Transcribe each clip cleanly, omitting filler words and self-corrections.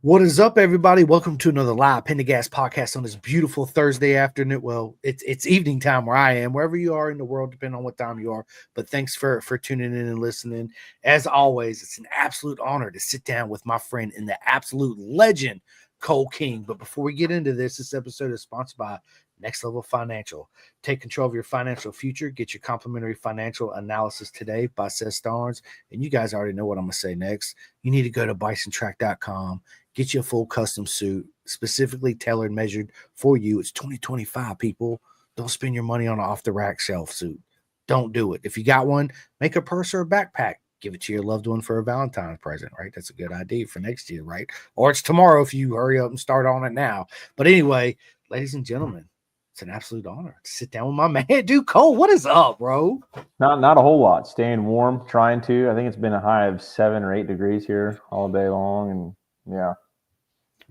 What is up, everybody? Welcome to another live Pendergast podcast on this beautiful Thursday afternoon. Well, it's evening time where I am, wherever you are in the world, depending on what time you are. But thanks for tuning in and listening. As always, it's an absolute honor to sit down with my friend and the absolute legend, Kole King. But before we get into this episode is sponsored by Next Level Financial. Take control of your financial future. Get your complimentary financial analysis today by Seth Starnes. And you guys already know what I'm going to say next. You need to go to bisontrack.com. Get you a full custom suit, specifically tailored and measured for you. It's 2025, people. Don't spend your money on an off-the-rack shelf suit. Don't do it. If you got one, make a purse or a backpack. Give it to your loved one for a Valentine's present, right? That's a good idea for next year, right? Or it's tomorrow if you hurry up and start on it now. But anyway, ladies and gentlemen, it's an absolute honor to sit down with my man, dude. Kole, what is up, bro? Not a whole lot. Staying warm, trying to. I think it's been a high of 7 or 8 degrees here all day long, and yeah.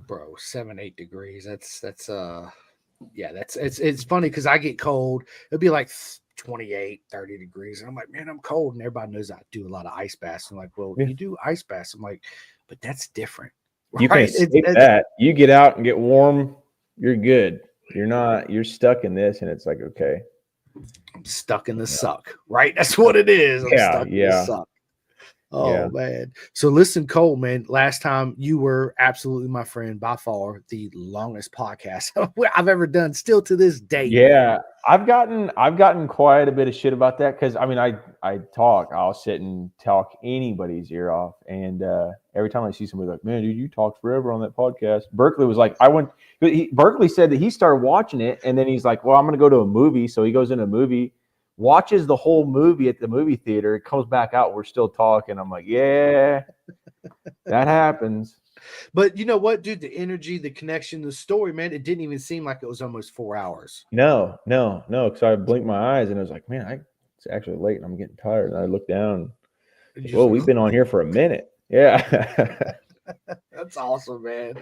Bro, 7-8 degrees. It's funny because I get cold. It'll be like 28, 30 degrees. And I'm like, man, I'm cold. And everybody knows I do a lot of ice baths. I'm like, well, you do ice baths. I'm like, but that's different. You can escape that. You get out and get warm, you're good. You're stuck in this, and it's like, okay. I'm stuck in the suck, right? That's what it is. I'm stuck in the suck. Oh, man. So listen, Kole, man, last time you were absolutely my friend, by far the longest podcast I've ever done, still to this day. Yeah, I've gotten quite a bit of shit about that because, I mean, I'll sit and talk anybody's ear off. And every time I see somebody like, man, dude, you talked forever on that podcast. Berkeley was like, Berkeley said that he started watching it, and then he's like, well, I'm going to go to a movie. So he goes in a movie, watches the whole movie at the movie theater, comes back out, we're still talking. I'm like, yeah, that happens. But you know what, dude? The energy, the connection, the story, man, it didn't even seem like it was almost 4 hours. No, because I blinked my eyes and I was like, man, it's actually late and I'm getting tired. And I looked down. Well, we've been on here for a minute. Yeah. That's awesome, man.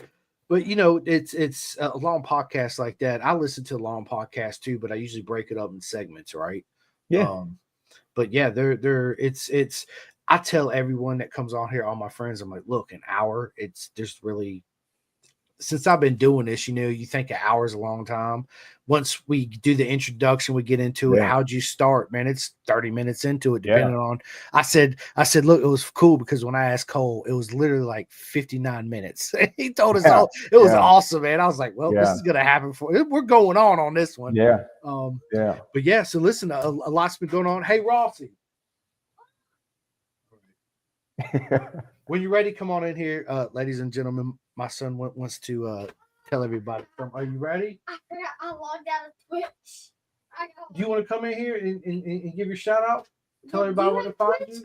But you know, it's a long podcast like that. I listen to long podcasts too, but I usually break it up in segments, right? Yeah. But yeah, it's I tell everyone that comes on here, all my friends, I'm like, look, an hour, there's really, since I've been doing this, you know, you think an hour is a long time. Once we do the introduction, we get into it. How'd you start, man? It's 30 minutes into it, depending on. I said, look, it was cool because when I asked Kole, it was literally like 59 minutes. He told us it was awesome, man. I was like, well, this is gonna happen we're going on this one. Yeah. But yeah, so listen, a lot's been going on. Hey, Rossi. When you're ready, come on in here, ladies and gentlemen. My son wants to tell everybody. Are you ready? I forgot I logged out of Twitch. Do you want to come in here and give your shout out? Tell everybody where to find you.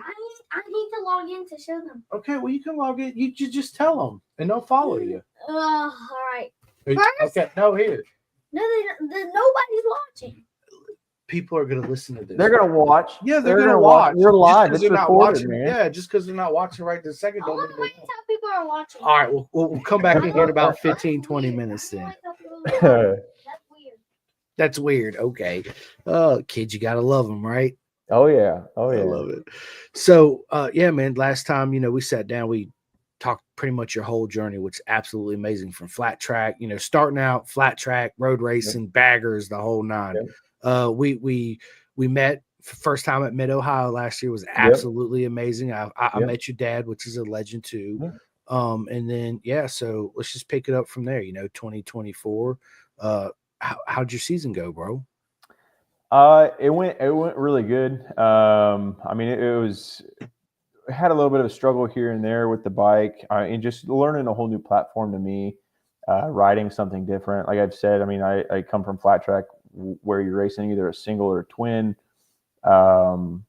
I need to log in to show them. Okay, well, you can log in. You just tell them, and they'll follow you. All right. Okay, no, here. No, nobody's watching. People are going to listen to this. They're going to watch. Yeah, they're going to watch. We're live. It's recorded, man. Yeah, just because they're not watching right this second. I want to wait until people are watching. All right, we'll come back in here in about 15, 20 minutes then. That's weird. That's weird. Okay. Kids, you got to love them, right? Oh, yeah. I love it. So, yeah, man, last time, you know, we sat down, we talked pretty much your whole journey, which is absolutely amazing, from flat track, you know, starting out flat track, road racing, baggers, the whole nine. We met first time at Mid Ohio last year, was absolutely amazing. I met your dad, which is a legend too. And then so let's just pick it up from there. You know, 2024. How'd your season go, bro? It went really good. I mean, it had a little bit of a struggle here and there with the bike, and just learning a whole new platform to me, riding something different. Like I've said, I mean, I come from flat track, where you're racing either a single or a twin. And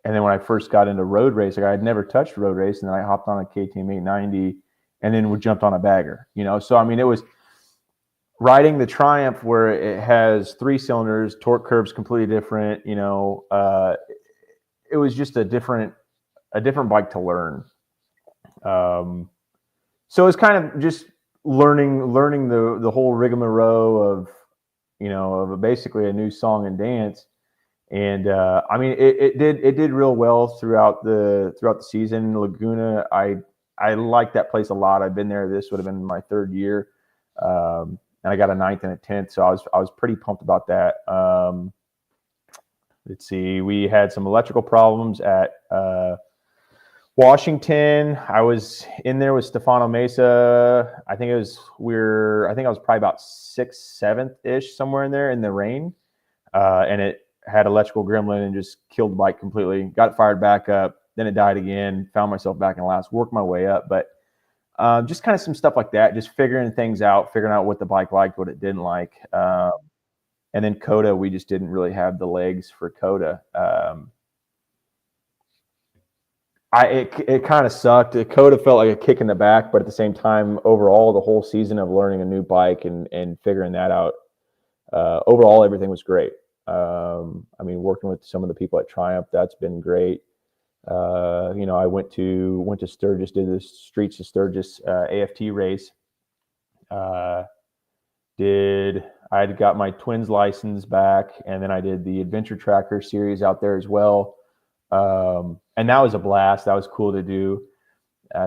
then when I first got into road racing, I had never touched road race, and then I hopped on a KTM 890 and then we jumped on a bagger, you know? So, I mean, it was riding the Triumph where it has 3 cylinders, torque curves completely different, you know, it was just a different bike to learn. So it's kind of just learning the whole rigmarole of, you know, of basically a new song and dance. And I mean, it did real well throughout the season. Laguna, I I like that place a lot. I've been there. This would have been my third year, and I got a 9th and a 10th, so I was pretty pumped about that. Let's see, we had some electrical problems at Washington. I was in there with Stefano Mesa. I think I was probably about 6th, 7th ish, somewhere in there in the rain, and it had electrical gremlin and just killed the bike completely. Got it fired back up. Then it died again. Found myself back in last. Worked my way up, but just kind of some stuff like that. Just figuring things out, figuring out what the bike liked, what it didn't like. And then Coda, we just didn't really have the legs for Coda. It kind of sucked. Coda felt like a kick in the back, but at the same time, overall, the whole season of learning a new bike and figuring that out, overall, everything was great. I mean, working with some of the people at Triumph, that's been great. I went to Sturgis, did the Streets of Sturgis AFT race. I had got my twins license back, and then I did the Adventure Tracker series out there as well. And that was a blast. That was cool to do.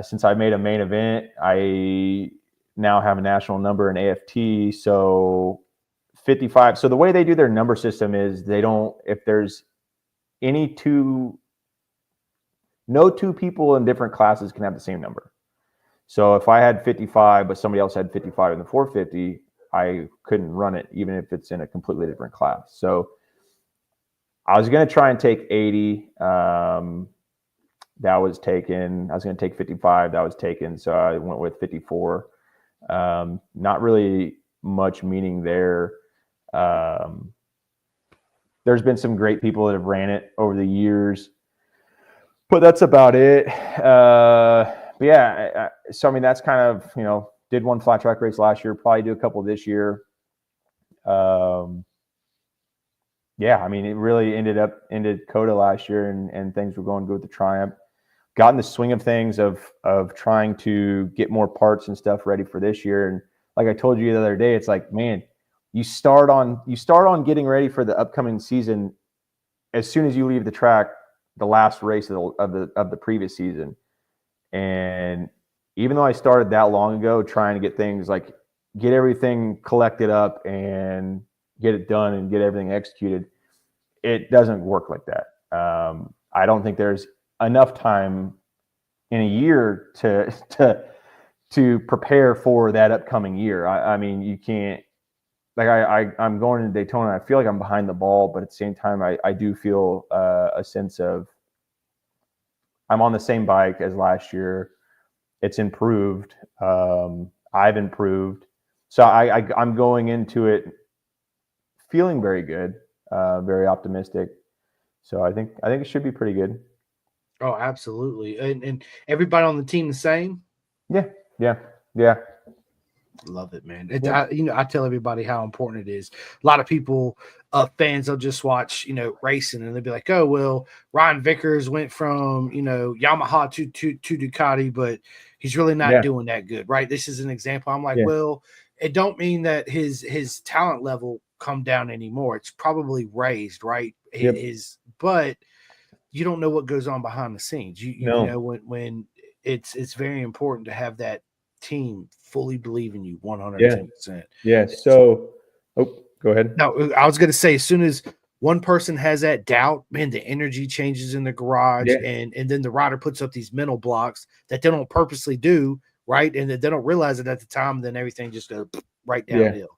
Since I made a main event, I now have a national number in AFT. So 55. So the way they do their number system is if there's no two people in different classes can have the same number. So if I had 55, but somebody else had 55 in the 450, I couldn't run it, even if it's in a completely different class. So I was going to try and take 80. That was taken. I was going to take 55. That was taken. So I went with 54. Not really much meaning there. There's been some great people that have ran it over the years, but that's about it. But yeah, so I mean, that's kind of, did one flat track race last year, probably do a couple this year. Yeah, I mean, it really ended Coda last year, and things were going good with the Triumph. Got in the swing of things of trying to get more parts and stuff ready for this year. And like I told you the other day, it's like, man, you start on getting ready for the upcoming season as soon as you leave the track, the last race of the previous season. And even though I started that long ago, trying to get things like get everything collected up and get it done and get everything executed, it doesn't work like that. I don't think there's enough time in a year to prepare for that upcoming year. I mean, you can't, like I'm going to Daytona. I feel like I'm behind the ball, but at the same time, I do feel a sense of I'm on the same bike as last year. It's improved. I've improved. So I'm going into it feeling very good, very optimistic. So I think it should be pretty good. Oh, absolutely. And everybody on the team the same? Yeah. Love it, man. Yeah. I tell everybody how important it is. A lot of people, fans, they'll just watch, racing, and they'll be like, "Oh, well, Ryan Vickers went from, Yamaha to Ducati, but he's really not doing that good, right?" This is an example. I'm like, well, it don't mean that his talent level come down anymore. It's probably raised, right? Yep. But you don't know what goes on behind the scenes. You know when it's very important to have that team fully believe in you 110%. Yeah. So, go ahead. No, I was going to say, as soon as one person has that doubt, man, the energy changes in the garage, and then the rider puts up these mental blocks that they don't purposely do, right? And they don't realize it at the time. And then everything just goes right downhill.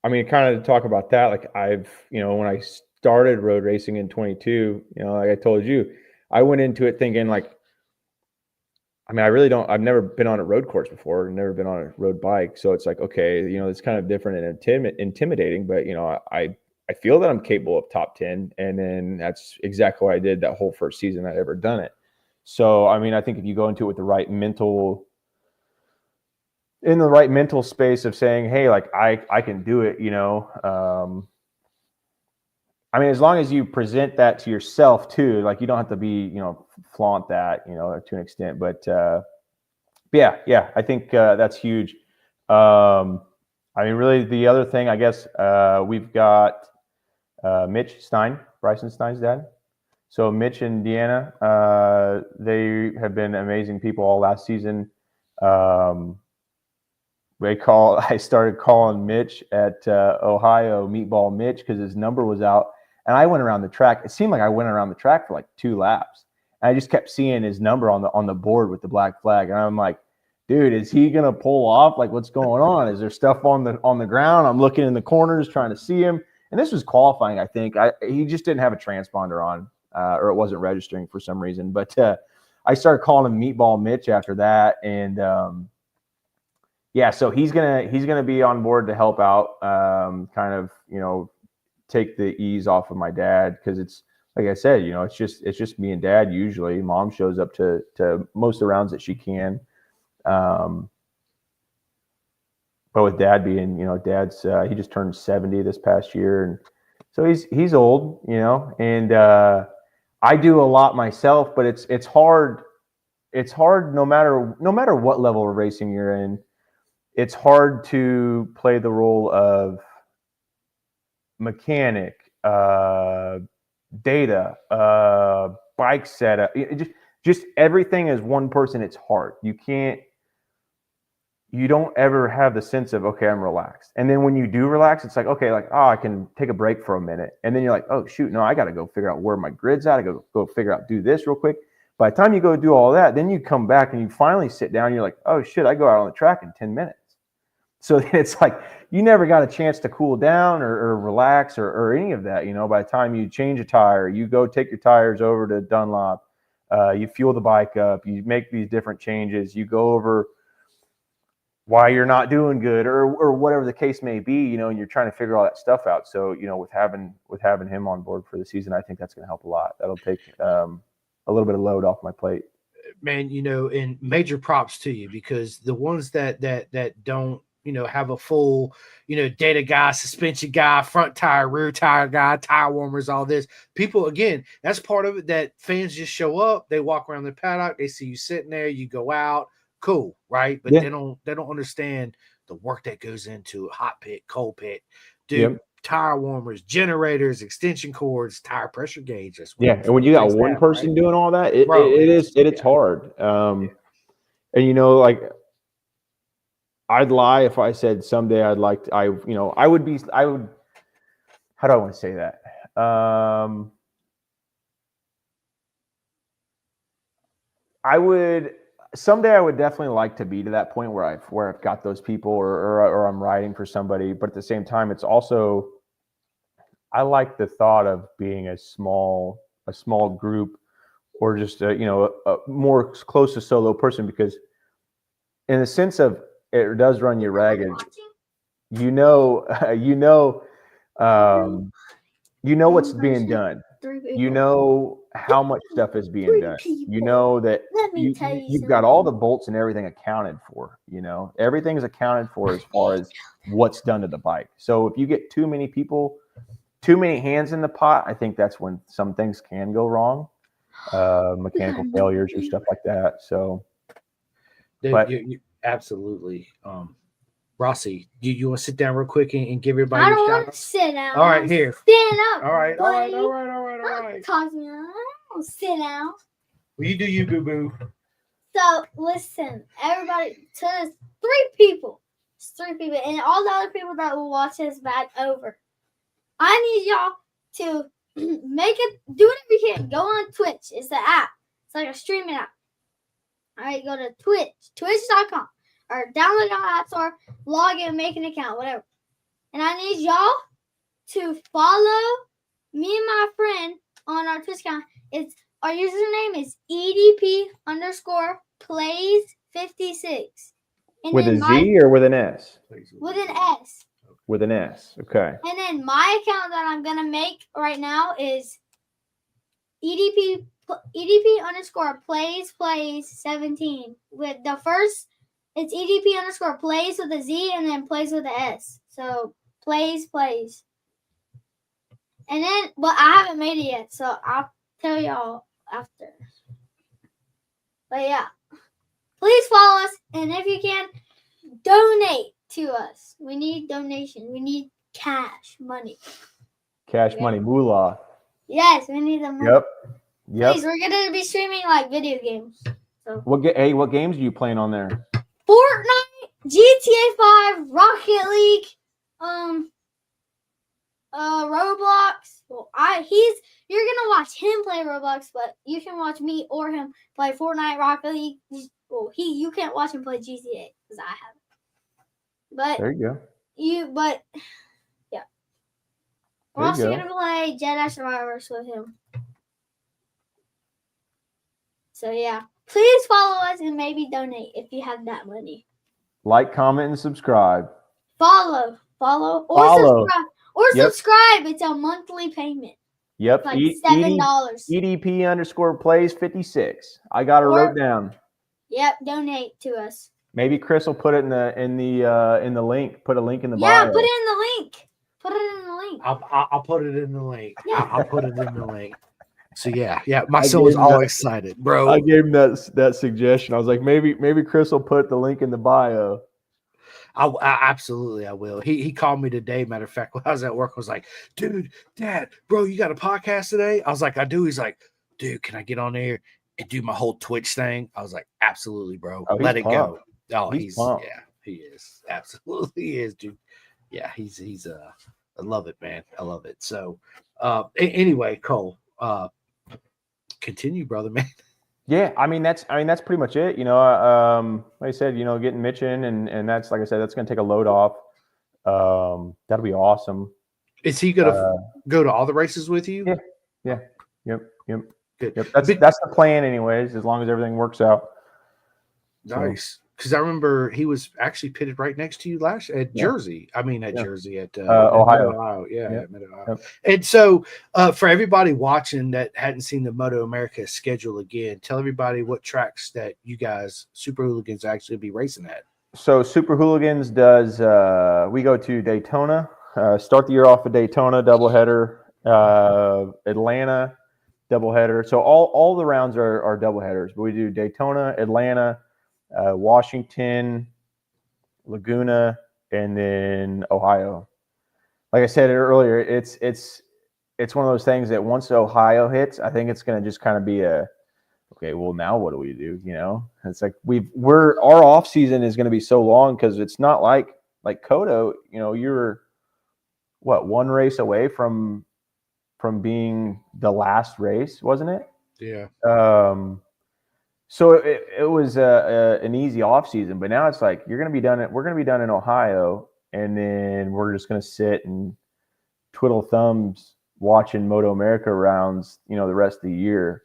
I mean, kind of to talk about that, like when I started road racing in 22, like I told you, I went into it thinking like, I mean, I've never been on a road course before, never been on a road bike. So it's like, okay, it's kind of different and intimidating, but I feel that I'm capable of top 10. And then that's exactly what I did that whole first season I'd ever done it. So, I mean, I think if you go into it with the right mental space of saying, hey, like I can do it, I mean, as long as you present that to yourself too, like you don't have to be, flaunt that, to an extent, but yeah, I think that's huge. I mean, really the other thing, I guess, we've got Mitch Stein, Bryson Stein's dad. So Mitch and Deanna, they have been amazing people all last season. I started calling Mitch at Ohio Meatball Mitch because his number was out, and I went around the track. It seemed like I went around the track for like 2 laps, and I just kept seeing his number on the board with the black flag, and I'm like, dude, is he gonna pull off? Like, what's going on? Is there stuff on the ground? I'm looking in the corners trying to see him, and this was qualifying. I think he just didn't have a transponder on, or it wasn't registering for some reason. But I started calling him Meatball Mitch after that, and yeah, so he's gonna be on board to help out, kind of, take the ease off of my dad, because it's like I said, it's just me and Dad usually. Mom shows up to most of the rounds that she can, but with Dad being, Dad's he just turned 70 this past year, and so he's old, and I do a lot myself, but it's hard. It's hard no matter what level of racing you're in. It's hard to play the role of mechanic, data, bike setup. Just everything as one person. It's hard. You don't ever have the sense of, okay, I'm relaxed. And then when you do relax, it's like, okay, like, oh, I can take a break for a minute. And then you're like, oh shoot, no, I got to go figure out where my grid's at. I go figure out, do this real quick. By the time you go do all that, then you come back and you finally sit down. And you're like, oh shit, I go out on the track in 10 minutes. So it's like you never got a chance to cool down or relax or any of that. By the time you change a tire, you go take your tires over to Dunlop, you fuel the bike up, you make these different changes, you go over why you're not doing good or whatever the case may be, and you're trying to figure all that stuff out. So, with having him on board for the season, I think that's going to help a lot. That'll take a little bit of load off my plate. Man, and major props to you, because the ones that don't, have a full, data guy, suspension guy, front tire, rear tire guy, tire warmers, all this. People, again, that's part of it, that fans just show up, they walk around the paddock, they see you sitting there, you go out, cool, right? But they don't understand the work that goes into hot pit, cold pit, dude. Yep. Tire warmers, generators, extension cords, tire pressure gauge. And when you got one person doing all that, it's hard. And like, I'd lie if I said someday I'd like to, how do I want to say that? Someday I would definitely like to be to that point where I've got those people or I'm riding for somebody, but at the same time, it's also, I like the thought of being a small group, or just a more close to solo person, because in the sense of, it does run you ragged. What's being done. You know how much stuff is being done. You know that you've got all the bolts and everything accounted for. Everything's accounted for as far as what's done to the bike. So if you get too many people, too many hands in the pot, I think that's when some things can go wrong. Mechanical failures or stuff like that. So, you absolutely. Rossi, you want to sit down real quick and give everybody I a don't shout want to sit down. All right, here. Stand up. All right. Don't talk to me. I don't sit down. Well, you do you, boo-boo. So, listen, everybody, there's 3 people. It's 3 people. And all the other people that will watch this back over. I need y'all to do whatever you can. Go on Twitch. It's the app. It's like a streaming app. All right, go to Twitch, twitch.com, or download it on the App Store, log in, make an account, whatever. And I need y'all to follow me and my friend on our Twitch account. Our username is EDP_plays56. With a Z or with an S? With an S. With an S, okay. And then my account that I'm going to make right now is EDP_plays17. With the first, it's EDP_plays with a Z and then plays with a S. So plays. And then, but I haven't made it yet, so I'll tell y'all after. But yeah, please follow us, and if you can, donate to us. We need donation. We need cash money. Cash money, moolah. Yes, we need the money. Yep. Please, we're gonna be streaming like video games. So What games are you playing on there? Fortnite, GTA 5, Rocket League, Roblox. Well, you're gonna watch him play Roblox, but you can watch me or him play Fortnite, Rocket League. Well, you can't watch him play GTA because I haven't. But There you go. Yeah. We're also gonna play Jedi Survivors with him. So yeah, please follow us and maybe donate if you have that money. Like, comment, and subscribe. Follow, subscribe. Subscribe. It's a monthly payment. Yep. Like $7. EDP_plays56. I got it wrote down. Yep. Donate to us. Maybe Chris will put it in the link. Put a link in the bio. Yeah, put it in the link. I'll put it in the link. Yeah. I'll put it in the link. So yeah. My son was all excited, bro. I gave him that suggestion. I was like, maybe Chris will put the link in the bio. I absolutely I will. He called me today. Matter of fact, when I was at work, I was like, dude, Dad, bro, you got a podcast today? I was like, I do. He's like, dude, can I get on there and do my whole Twitch thing? I was like, absolutely, bro. Let it go. Oh, he's yeah, he is. Absolutely is, dude. Yeah, he's I love it, man. I love it. So anyway, Cole, continue, brother, man. Yeah, I mean that's pretty much it. Like I said, getting Mitch in, and that's, like I said, that's going to take a load off. That'll be awesome. Is he going to go to all the races with you? Yeah. Yep. Good. Yep. That's the plan, anyways. As long as everything works out. Nice. Because I remember he was actually pitted right next to you Jersey. I mean, Jersey at Ohio. At Mid-Ohio. Yep. And so, for everybody watching that hadn't seen the Moto America schedule again, tell everybody what tracks that you guys, Super Hooligans, actually be racing at. So, Super Hooligans does. We go to Daytona. Start the year off at Daytona, doubleheader. Atlanta, doubleheader. So all the rounds are doubleheaders, but we do Daytona, Atlanta, Washington, Laguna, and then Ohio. Like I said earlier, it's one of those things that once Ohio hits, I think it's going to just kind of be okay, well, now what do we do? It's like our off season is going to be so long because it's not like Kole. You're one race away from being the last race, wasn't it? Yeah. So it was an easy off season, but now it's like we're going to be done in Ohio, and then we're just going to sit and twiddle thumbs watching Moto America rounds, the rest of the year.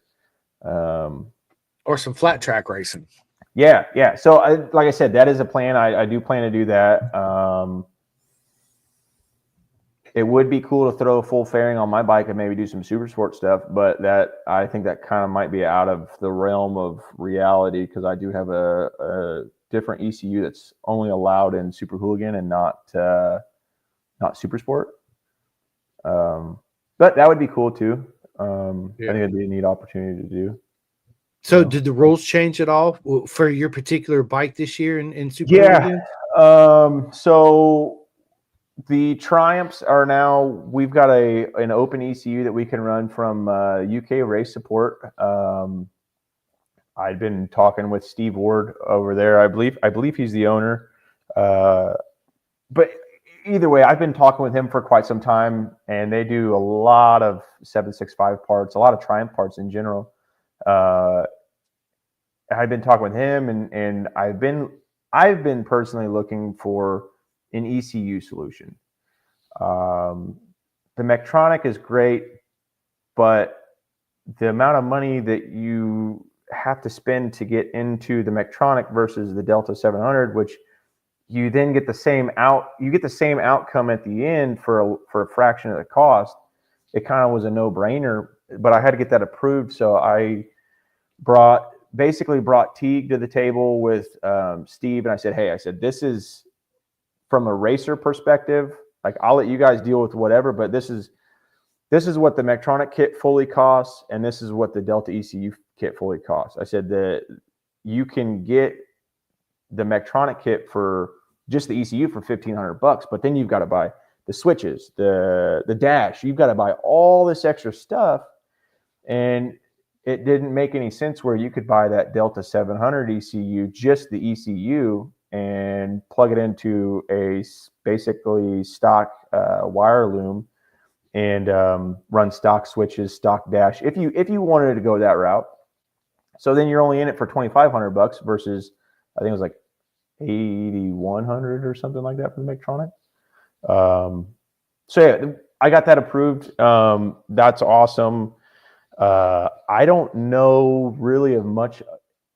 Or some flat track racing. Yeah. So like I said, that is a plan. I do plan to do that. It would be cool to throw a full fairing on my bike and maybe do some super sport stuff, but I think that kind of might be out of the realm of reality because I do have a different ECU that's only allowed in Super Hooligan and not super sport. But that would be cool too. I think it'd be a neat opportunity to do. So did the rules change at all for your particular bike this year in Super Hooligan? So the Triumphs are now, we've got an open ECU that we can run from UK Race Support. I'd been talking with Steve Ward over there. I believe he's the owner. But either way, I've been talking with him for quite some time, and they do a lot of 765 parts, a lot of Triumph parts in general. I've been talking with him, and I've been personally looking for an ECU solution. The Mectronic is great, but the amount of money that you have to spend to get into the Mectronic versus the Delta 700, which you then get the same outcome at the end for a fraction of the cost. It kind of was a no-brainer, but I had to get that approved. So I basically brought Teague to the table with Steve, and I said, hey, this is from a racer perspective. Like, I'll let you guys deal with whatever, but this is what the Mectronic kit fully costs, and this is what the Delta ECU kit fully costs. I said that you can get the Mectronic kit for just the ECU for $1,500, but then you've got to buy the switches, the dash. You've got to buy all this extra stuff, and it didn't make any sense where you could buy that Delta 700 ECU, just the ECU, and plug it into a basically stock wire loom and run stock switches, stock dash. If you wanted to go that route, so then you're only in it for $2,500 versus I think it was like 8,100 or something like that for the Medtronic. So yeah, I got that approved. That's awesome. I don't know really of much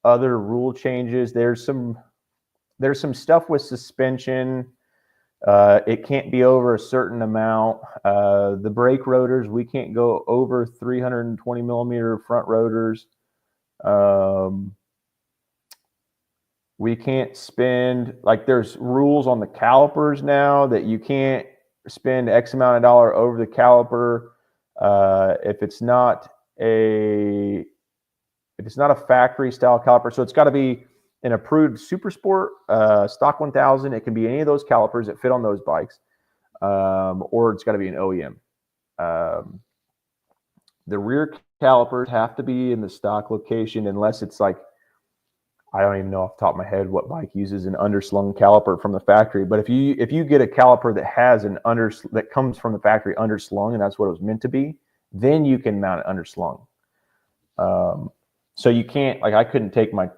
other rule changes. There's some stuff with suspension. It can't be over a certain amount. The brake rotors, we can't go over 320 millimeter front rotors. We can't spend, like, there's rules on the calipers now that you can't spend X amount of dollar over the caliper if it's not a factory style caliper. So it's got to be an approved Super Sport, stock 1000. It can be any of those calipers that fit on those bikes, or it's got to be an OEM. The rear calipers have to be in the stock location unless it's like, I don't even know off the top of my head what bike uses an underslung caliper from the factory. But if you get a caliper that has that comes from the factory underslung, and that's what it was meant to be, then you can mount it underslung. So you can't, like, I couldn't take my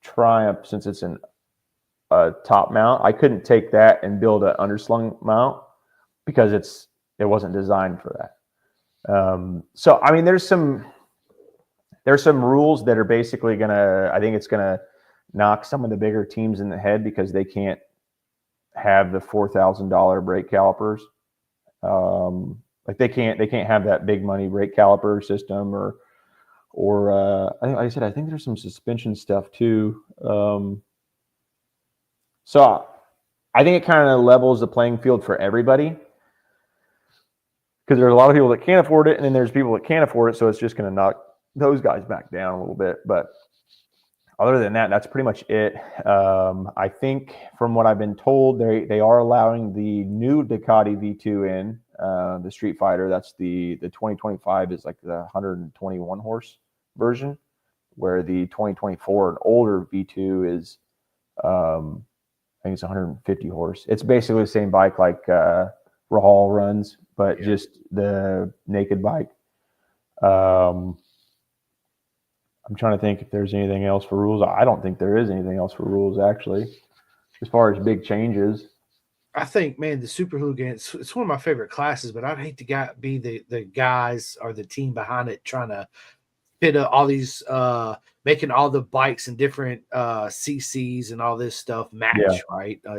Triumph, since it's a top mount, I couldn't take that and build an underslung mount because it wasn't designed for that. So I mean, there's some rules that are basically I think it's gonna knock some of the bigger teams in the head because they can't have the $4,000 brake calipers. Like they can't have that big money brake caliper system or like I said, I think there's some suspension stuff too. So I think it kind of levels the playing field for everybody, because there's a lot of people that can't afford it, and then there's people that can't afford it. So it's just going to knock those guys back down a little bit. But other than that, that's pretty much it. I think from what I've been told, they are allowing the new Ducati V2 in the Street Fighter. That's the 2025 is like the 121 horse version, where the 2024 and older V2 is I think it's 150 horse. It's basically the same bike like Rahal runs, but just the naked bike. I'm trying to think if there's anything else for rules. I don't think there is anything else for rules, actually, as far as big changes. I think, man, the Super Hooligan, it's one of my favorite classes, but I'd hate to be the guys or the team behind it trying to fit all these, making all the bikes in different CCs and all this stuff match, right? But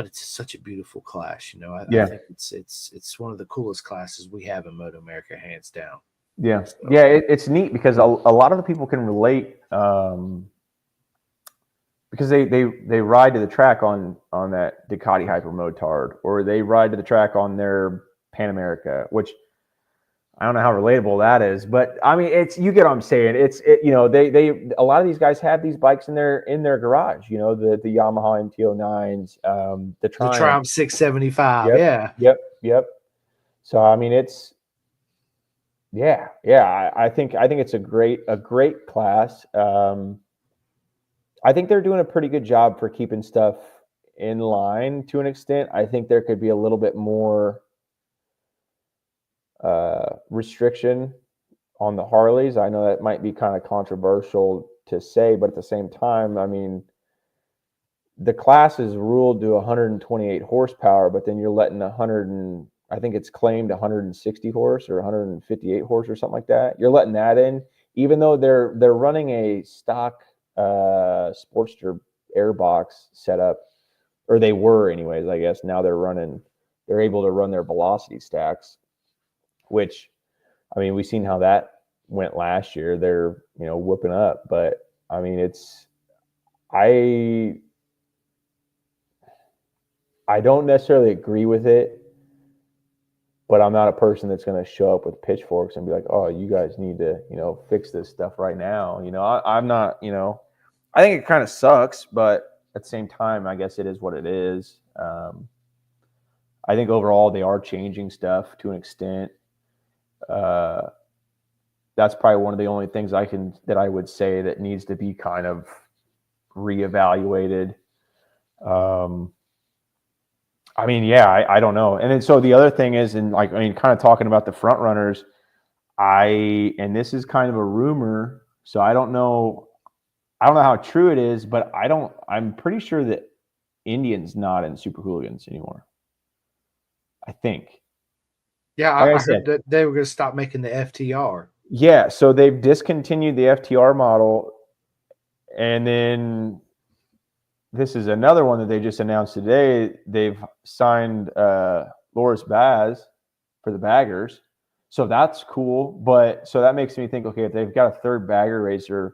it's such a beautiful class, you know. I think it's one of the coolest classes we have in Moto America, hands down. Yeah, so. Yeah, it's neat because a lot of the people can relate because they ride to the track on that Ducati Hyper Motard, or they ride to the track on their Pan America, which I don't know how relatable that is, but I mean, you get what I'm saying. You know, a lot of these guys have these bikes in their garage. You know, the Yamaha MT-09s, the Triumph 675. Yep. So I mean, it's. Yeah. I think it's a great class. I think they're doing a pretty good job for keeping stuff in line to an extent. I think there could be a little bit more restriction on the Harleys. I know that might be kind of controversial to say, but at the same time, I mean, the class is ruled to 128 horsepower, but then you're letting I think it's claimed 160 horse or 158 horse or something like that. You're letting that in, even though they're running a stock Sportster airbox setup, or they were anyways. I guess now they're able to run their velocity stacks, which, I mean, we've seen how that went last year. They're whooping up, but I mean, I don't necessarily agree with it. But I'm not a person that's going to show up with pitchforks and be like, "Oh, you guys need to, fix this stuff right now." I'm not. I think it kind of sucks, but at the same time, I guess it is what it is. I think overall they are changing stuff to an extent. That's probably one of the only things that I would say that needs to be kind of reevaluated. I mean, yeah, I don't know. And then so the other thing is, and like, I mean, kind of talking about the front runners, and this is kind of a rumor, so I don't know how true it is, but I'm pretty sure that Indian's not in Super Hooligans anymore. I think. Yeah, Like I I said, heard that they were going to stop making the FTR. yeah, so they've discontinued the FTR model, and then this is another one that they just announced today. They've signed Loris Baz for the baggers. So that's cool. But so that makes me think, okay, if they've got a third bagger racer,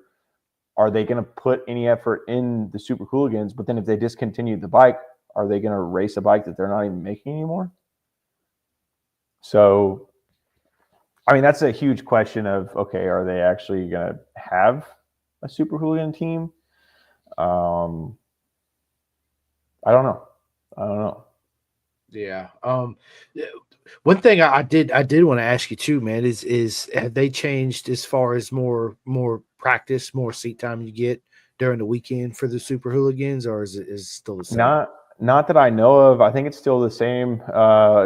are they going to put any effort in the Super Hooligans? But then if they discontinue the bike, are they going to race a bike that they're not even making anymore? So, I mean, that's a huge question of, okay, are they actually going to have a Super Hooligan team? I don't know. Yeah. One thing I did want to ask you too, man, is have they changed as far as more practice, more seat time you get during the weekend for the Super Hooligans, or is it still the same? Not that I know of. I think it's still the same.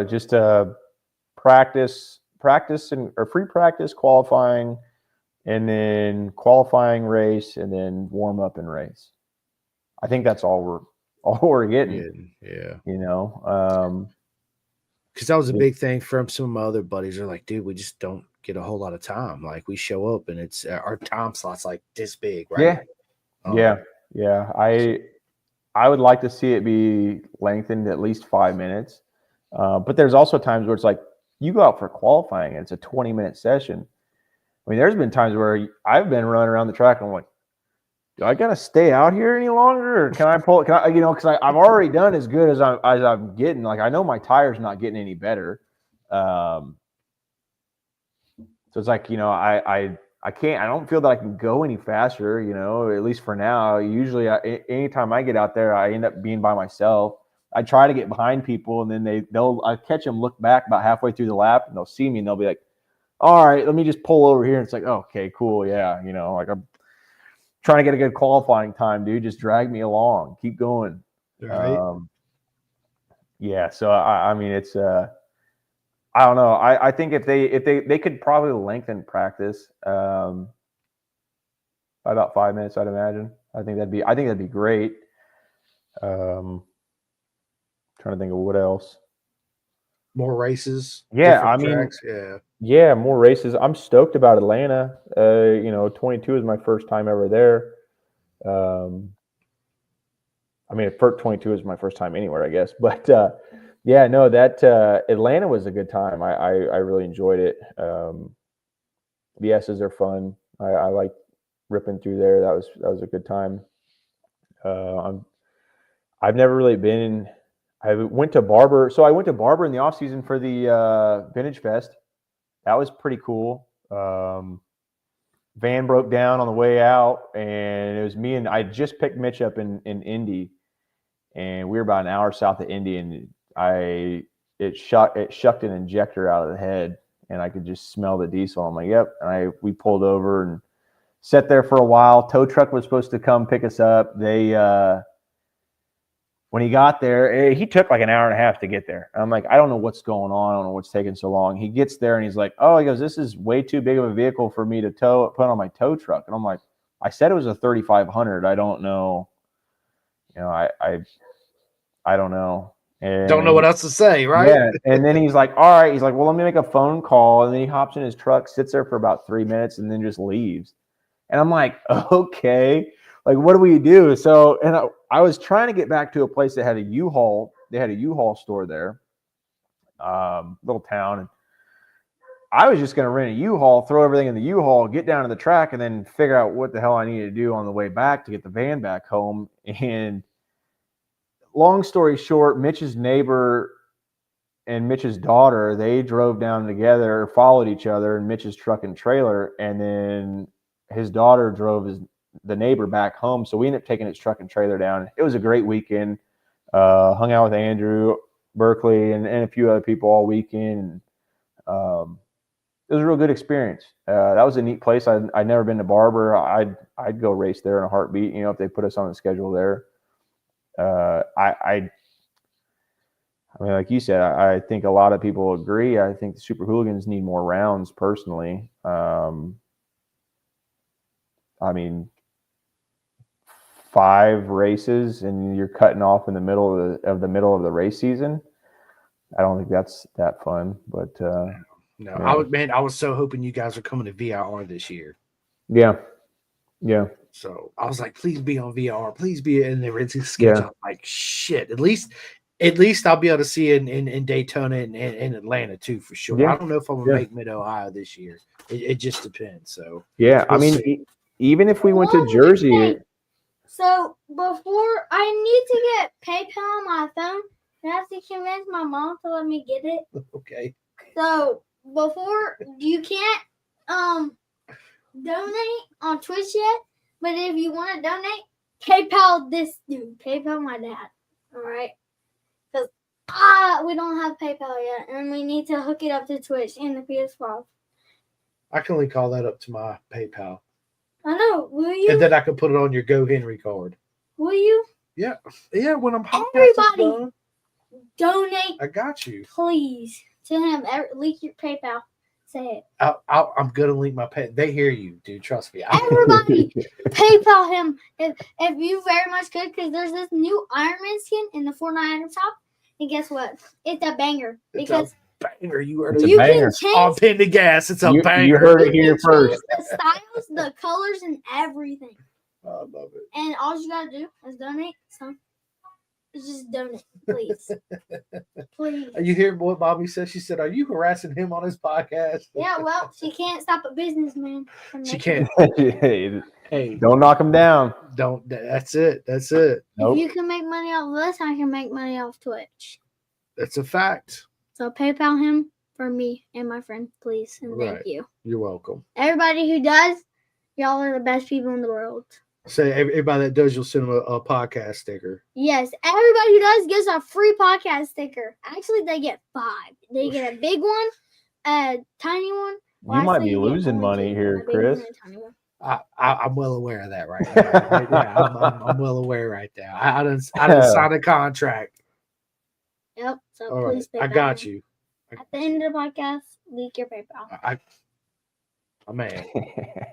Just practice or free practice, qualifying, and then qualifying race, and then warm up and race. I think that's all we're getting. Yeah. You know, because that was a big thing from some of my other buddies. They're like, dude, we just don't get a whole lot of time. Like we show up and it's our time slot's like this big, right? Yeah. I would like to see it be lengthened at least 5 minutes. But there's also times where it's like you go out for qualifying and it's a 20-minute session. I mean, there's been times where I've been running around the track and I'm like, do I gotta stay out here any longer, or can I pull? Can I, because I've already done as good as I'm getting. Like I know my tire's not getting any better. So it's like I can't. I don't feel that I can go any faster. At least for now. Usually, anytime I get out there, I end up being by myself. I try to get behind people, and then I catch them look back about halfway through the lap, and they'll see me, and they'll be like, "All right, let me just pull over here." And it's like, oh, okay, cool, yeah, like I'm trying to get a good qualifying time, dude. Just drag me along. Keep going. Right. Yeah. So I mean, it's I don't know. I think if they could probably lengthen practice by about 5 minutes, I'd imagine. I think that'd be great. Trying to think of what else. More races. Yeah, I mean, tracks. Yeah, more races. I'm stoked about Atlanta. 22 is my first time ever there. I mean, 22 is my first time anywhere, I guess. But yeah, no, that Atlanta was a good time. I really enjoyed it. The S's are fun. I like ripping through there. That was a good time. I've never really been. I went to Barber. So I went to Barber in the off season for the Vintage Fest. That was pretty cool. Van broke down on the way out, and it was me and I just picked Mitch up in Indy, and we were about an hour south of Indy, and it shucked an injector out of the head, and I could just smell the diesel. I'm like, yep. And we pulled over and sat there for a while. Tow truck was supposed to come pick us up. When he got there, he took like an hour and a half to get there. I'm like, I don't know what's going on. I don't know what's taking so long. He gets there and he's like, oh, he goes, this is way too big of a vehicle for me to put on my tow truck. And I'm like, I said it was a 3500. I don't know. I don't know. And don't know what else to say, right? Yeah. And then he's like, all right. He's like, well, let me make a phone call. And then he hops in his truck, sits there for about 3 minutes, and then just leaves. And I'm like, okay, like, what do we do? So, and I was trying to get back to a place that had a U-Haul. They had a U-Haul store there, little town. And I was just going to rent a U-Haul, throw everything in the U-Haul, get down to the track, and then figure out what the hell I needed to do on the way back to get the van back home. And long story short, Mitch's neighbor and Mitch's daughter, they drove down together, followed each other in Mitch's truck and trailer, and then his daughter drove the neighbor back home. So we ended up taking his truck and trailer down. It was a great weekend. Hung out with Andrew. Berkeley and a few other people all weekend. It was a real good experience. That was a neat place. I'd never been to Barber. I'd go race there in a heartbeat. If they put us on the schedule there. I mean, like you said, I think a lot of people agree. I think the Super Hooligans need more rounds, personally. I mean, 5 races and you're cutting off in the middle of the race season. I don't think that's that fun. But no, I was so hoping you guys are coming to VIR this year. Yeah. So I was like, please be on VIR, please be in the schedule. Yeah. I'm like, shit. At least I'll be able to see it in Daytona and Atlanta too, for sure. Yeah. I don't know if I'm gonna make Mid Ohio this year. It just depends. So yeah, I mean, even if we went to Jersey. So before I need to get PayPal on my phone, I have to convince my mom to let me get it. Okay. So before you can't donate on Twitch yet, but if you want to donate, PayPal this dude. PayPal my dad. All right. Because we don't have PayPal yet, and we need to hook it up to Twitch and the PS5. I can only call that up to my PayPal. I know. Will you? And then I can put it on your Go Henry card. Will you? Yeah. When I'm everybody donate. I got you. Please to him. Leak your PayPal. Say it. I'm gonna link my pay. They hear you, dude. Trust me. Everybody PayPal him if you very much could, because there's this new Iron Man skin in the Fortnite item shop, and guess what? It's a banger. Because banger. You heard it. You can change on Pin to Gas. It's a banger. You heard it here first. The styles, the colors, and everything. I love it. And all you gotta do is donate. So just donate, please. Please. You hear what Bobby said? She said, "Are you harassing him on his podcast?" Yeah, well, she can't stop a businessman. She can't. Hey, don't knock him down. Don't. That's it. That's it. If you can make money off this, I can make money off Twitch. That's a fact. So PayPal him for me and my friend, please, and thank you. You're welcome. Everybody who does, y'all are the best people in the world. Say everybody that does, you'll send them a podcast sticker. Yes, everybody who does gets a free podcast sticker. Actually, they get 5. They get a big one, a tiny one. You might be losing money here, Chris. I'm well aware of that right now. I'm well aware right now. I didn't sign a contract. Yep. So all please right. I got you. At the end of the podcast, leak your PayPal. Man.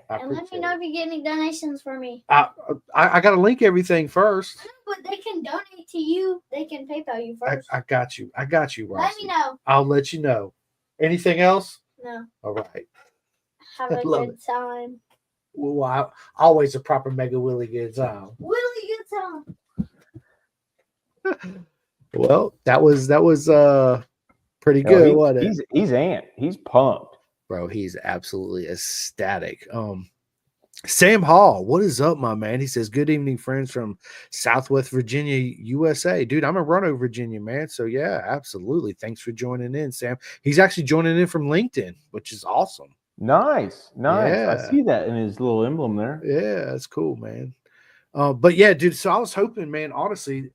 And let me know if you get any donations for me. I got to link everything first. But they can donate to you. They can PayPal you first. I got you. Rossi. Let me know. I'll let you know. Anything else? No. All right. Have a good time. Well, always a proper mega Willie good time. Willie good time. Well, that was pretty good, wasn't it? He's amped. He's pumped. Bro, he's absolutely ecstatic. Sam Hall, what is up, my man? He says, good evening, friends from Southwest Virginia, USA. Dude, I'm in Roanoke, Virginia, man. So, yeah, absolutely. Thanks for joining in, Sam. He's actually joining in from LinkedIn, which is awesome. Nice. Yeah. I see that in his little emblem there. Yeah, that's cool, man. But, yeah, dude, so I was hoping, man, honestly,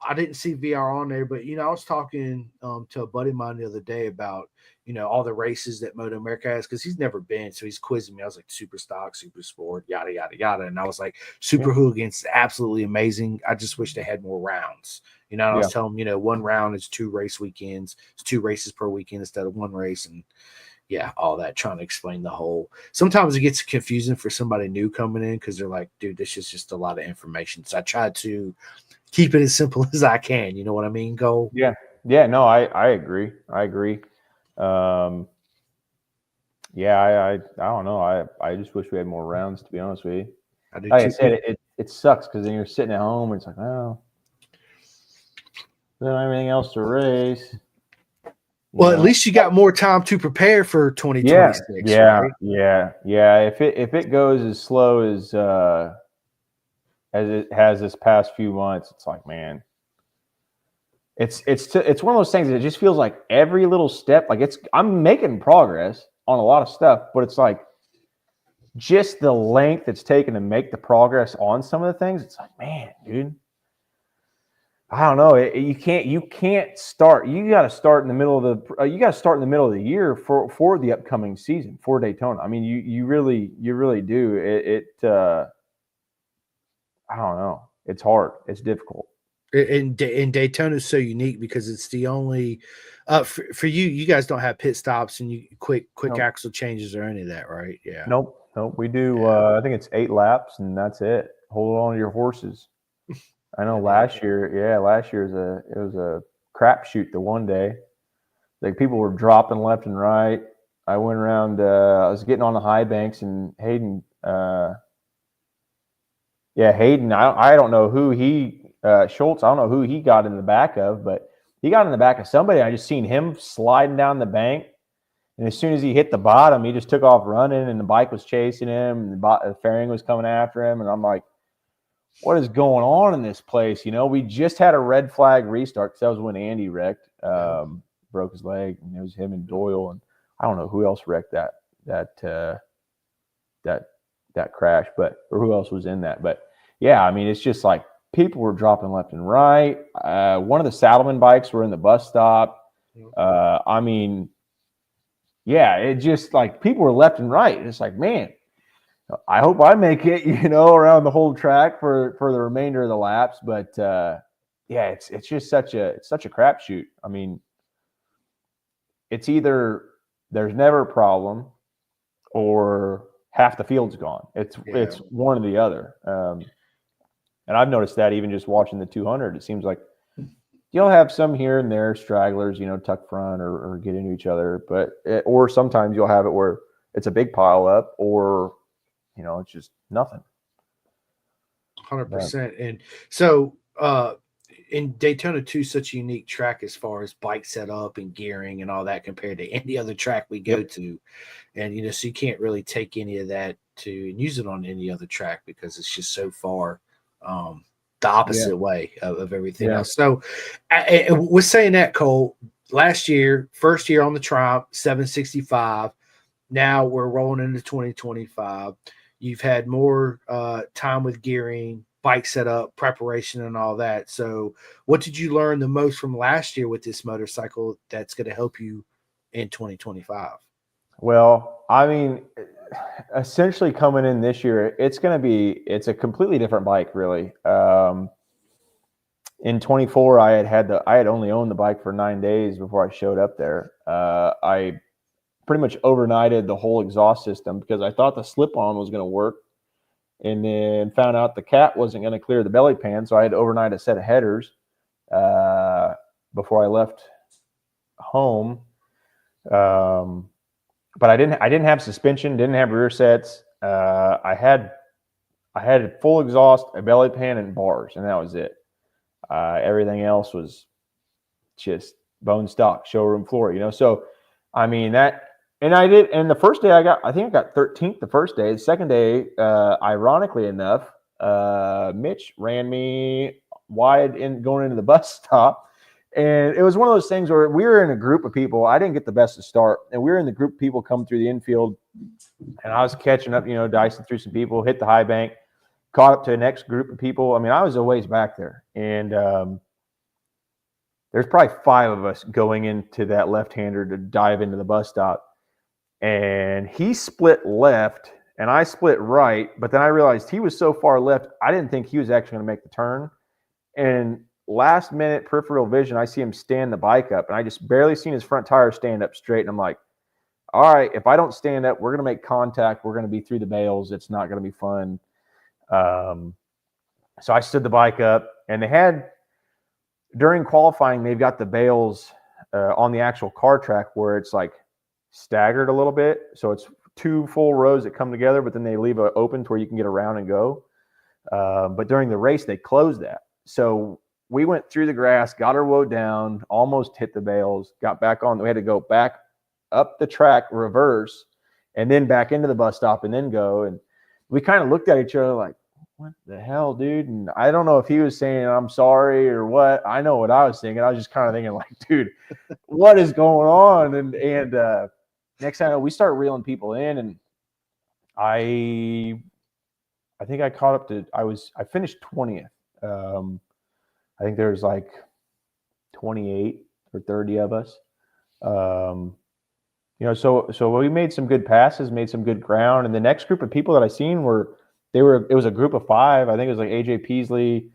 I didn't see VR on there, but, I was talking to a buddy of mine the other day about, all the races that Moto America has, because he's never been. So he's quizzing me. I was like, super stock, super sport, yada, yada, yada. And I was like, super hooligans is absolutely amazing. I just wish they had more rounds. I was telling him, one round is 2 race weekends. It's 2 races per weekend instead of 1 race. And all that, trying to explain the whole. Sometimes it gets confusing for somebody new coming in because they're like, dude, this is just a lot of information. So I try to keep it as simple as I can. You know what I mean, Kole? Yeah. Yeah, no, I agree. I don't know. I just wish we had more rounds, to be honest with you. Like I said, it sucks because then you're sitting at home and it's like, oh, don't have anything else to race. Well, at least you got more time to prepare for 2026. Right? Yeah. If it goes as slow as it has this past few months, it's like, man. It's one of those things that it just feels like every little step, like I'm making progress on a lot of stuff, but it's like just the length it's taken to make the progress on some of the things. It's like, man, dude, I don't know. You can't start. You got to start in the middle of the. You got to start in the middle of the year for the upcoming season for Daytona. I mean, you really do. I don't know. It's hard. It's difficult. And Daytona is so unique because it's the only for you. You guys don't have pit stops and you quick Nope. axle changes or any of that, right? Yeah. Nope. We do. Yeah. I think it's 8 laps and that's it. Hold on to your horses. I know last year it was a crapshoot the one day. Like people were dropping left and right. I went around. I was getting on the high banks and Hayden. Hayden. I don't know who he Schultz. I don't know who he got in the back of, but he got in the back of somebody. I just seen him sliding down the bank, and as soon as he hit the bottom, he just took off running, and the bike was chasing him, and the fairing was coming after him, and I'm like, what is going on in this place? You know, we just had a red flag restart because that was when Andy wrecked, broke his leg, and it was him and Doyle, and I don't know who else wrecked that crash, or who else was in that. But yeah, I mean, it's just like people were dropping left and right. One of the Saddleman bikes were in the bus stop. I mean, yeah, it just like people were left and right. It's like, man, I hope I make it, around the whole track for the remainder of the laps. But yeah, it's just such a crapshoot. I mean, it's either there's never a problem or half the field's gone. It's one or the other. And I've noticed that even just watching the 200, it seems like you'll have some here and there stragglers, tuck front or get into each other, or sometimes you'll have it where it's a big pile up, or it's just nothing. 100%. And so in Daytona 2, such a unique track as far as bike setup and gearing and all that compared to any other track we go to. And so you can't really take any of that and use it on any other track because it's just so far the opposite way of everything else. So we're saying that, Kole, last year, first year on the Triumph, 765. Now we're rolling into 2025. You've had more time with gearing, bike setup, preparation, and all that. So what did you learn the most from last year with this motorcycle that's going to help you in 2025? Well, I mean, essentially coming in this year, it's a completely different bike, really. In 24, I had only owned the bike for 9 days before I showed up there. I pretty much overnighted the whole exhaust system because I thought the slip-on was going to work, and then found out the cat wasn't going to clear the belly pan, so I had to overnight a set of headers before I left home. But I didn't have suspension, didn't have rear sets. I had full exhaust, a belly pan, and bars, and that was it. Everything else was just bone stock, showroom floor, So, I mean and I did. And the first day I got 13th. The first day, the second day, ironically enough, Mitch ran me wide going into the bus stop. And it was one of those things where we were in a group of people. I didn't get the best of start, and we were in the group of people coming through the infield, and I was catching up, dicing through some people, hit the high bank, caught up to the next group of people. I mean, I was a ways back there, and there's probably 5 of us going into that left-hander to dive into the bus stop, and he split left, and I split right, but then I realized he was so far left, I didn't think he was actually going to make the turn, and last minute peripheral vision, I see him stand the bike up, and I just barely seen his front tire stand up straight. And I'm like, all right, if I don't stand up, we're going to make contact. We're going to be through the bales. It's not going to be fun. So I stood the bike up, and during qualifying, they've got the bales on the actual car track where it's like staggered a little bit. So it's 2 full rows that come together, but then they leave it open to where you can get around and go. But during the race, they closed that. So we went through the grass, got our woe down, almost hit the bales, got back on. We had to go back up the track, reverse, and then back into the bus stop and then go. And we kind of looked at each other like, what the hell, dude? And I don't know if he was saying I'm sorry or what. I know what I was thinking. I was just kind of thinking like, dude, what is going on? And next time we start reeling people in, and I think I caught up to, I finished 20th. I think there's like 28 or 30 of us. So we made some good passes, made some good ground, and the next group of people that I seen it was a group of 5. I think it was like AJ Peasley,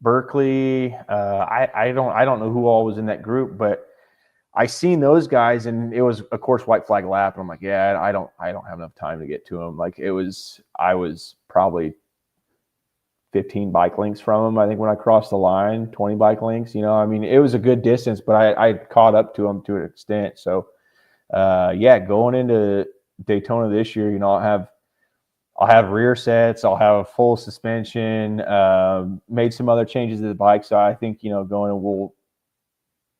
Berkeley. I don't know who all was in that group, but I seen those guys, and it was, of course, white flag lap. And I'm like, yeah, I don't have enough time to get to them. Like I was probably 15 bike links from them. I think when I crossed the line, 20 bike links. I mean, it was a good distance, but I caught up to them to an extent. So, going into Daytona this year, I'll have rear sets, I'll have a full suspension. Made some other changes to the bike, so I think going and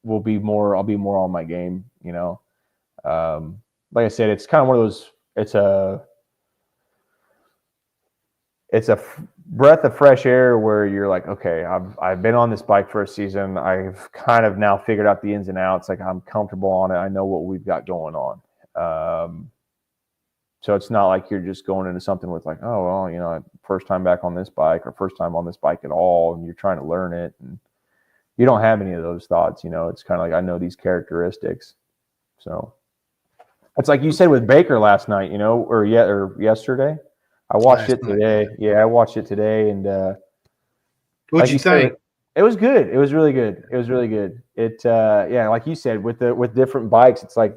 I'll be more on my game. Like I said, it's kind of one of those. It's a breath of fresh air where you're like, okay, I've been on this bike for a season. I've kind of now figured out the ins and outs. Like, I'm comfortable on it. I know what we've got going on. So it's not like you're just going into something with like, oh, well, first time back on this bike or first time on this bike at all, and you're trying to learn it, and you don't have any of those thoughts. It's kind of like, I know these characteristics. So it's like you said with Baker last night, or yesterday. I watched it today. Yeah, I watched it today, and what'd you think? It was good. It was really good. Like you said, with different bikes, it's like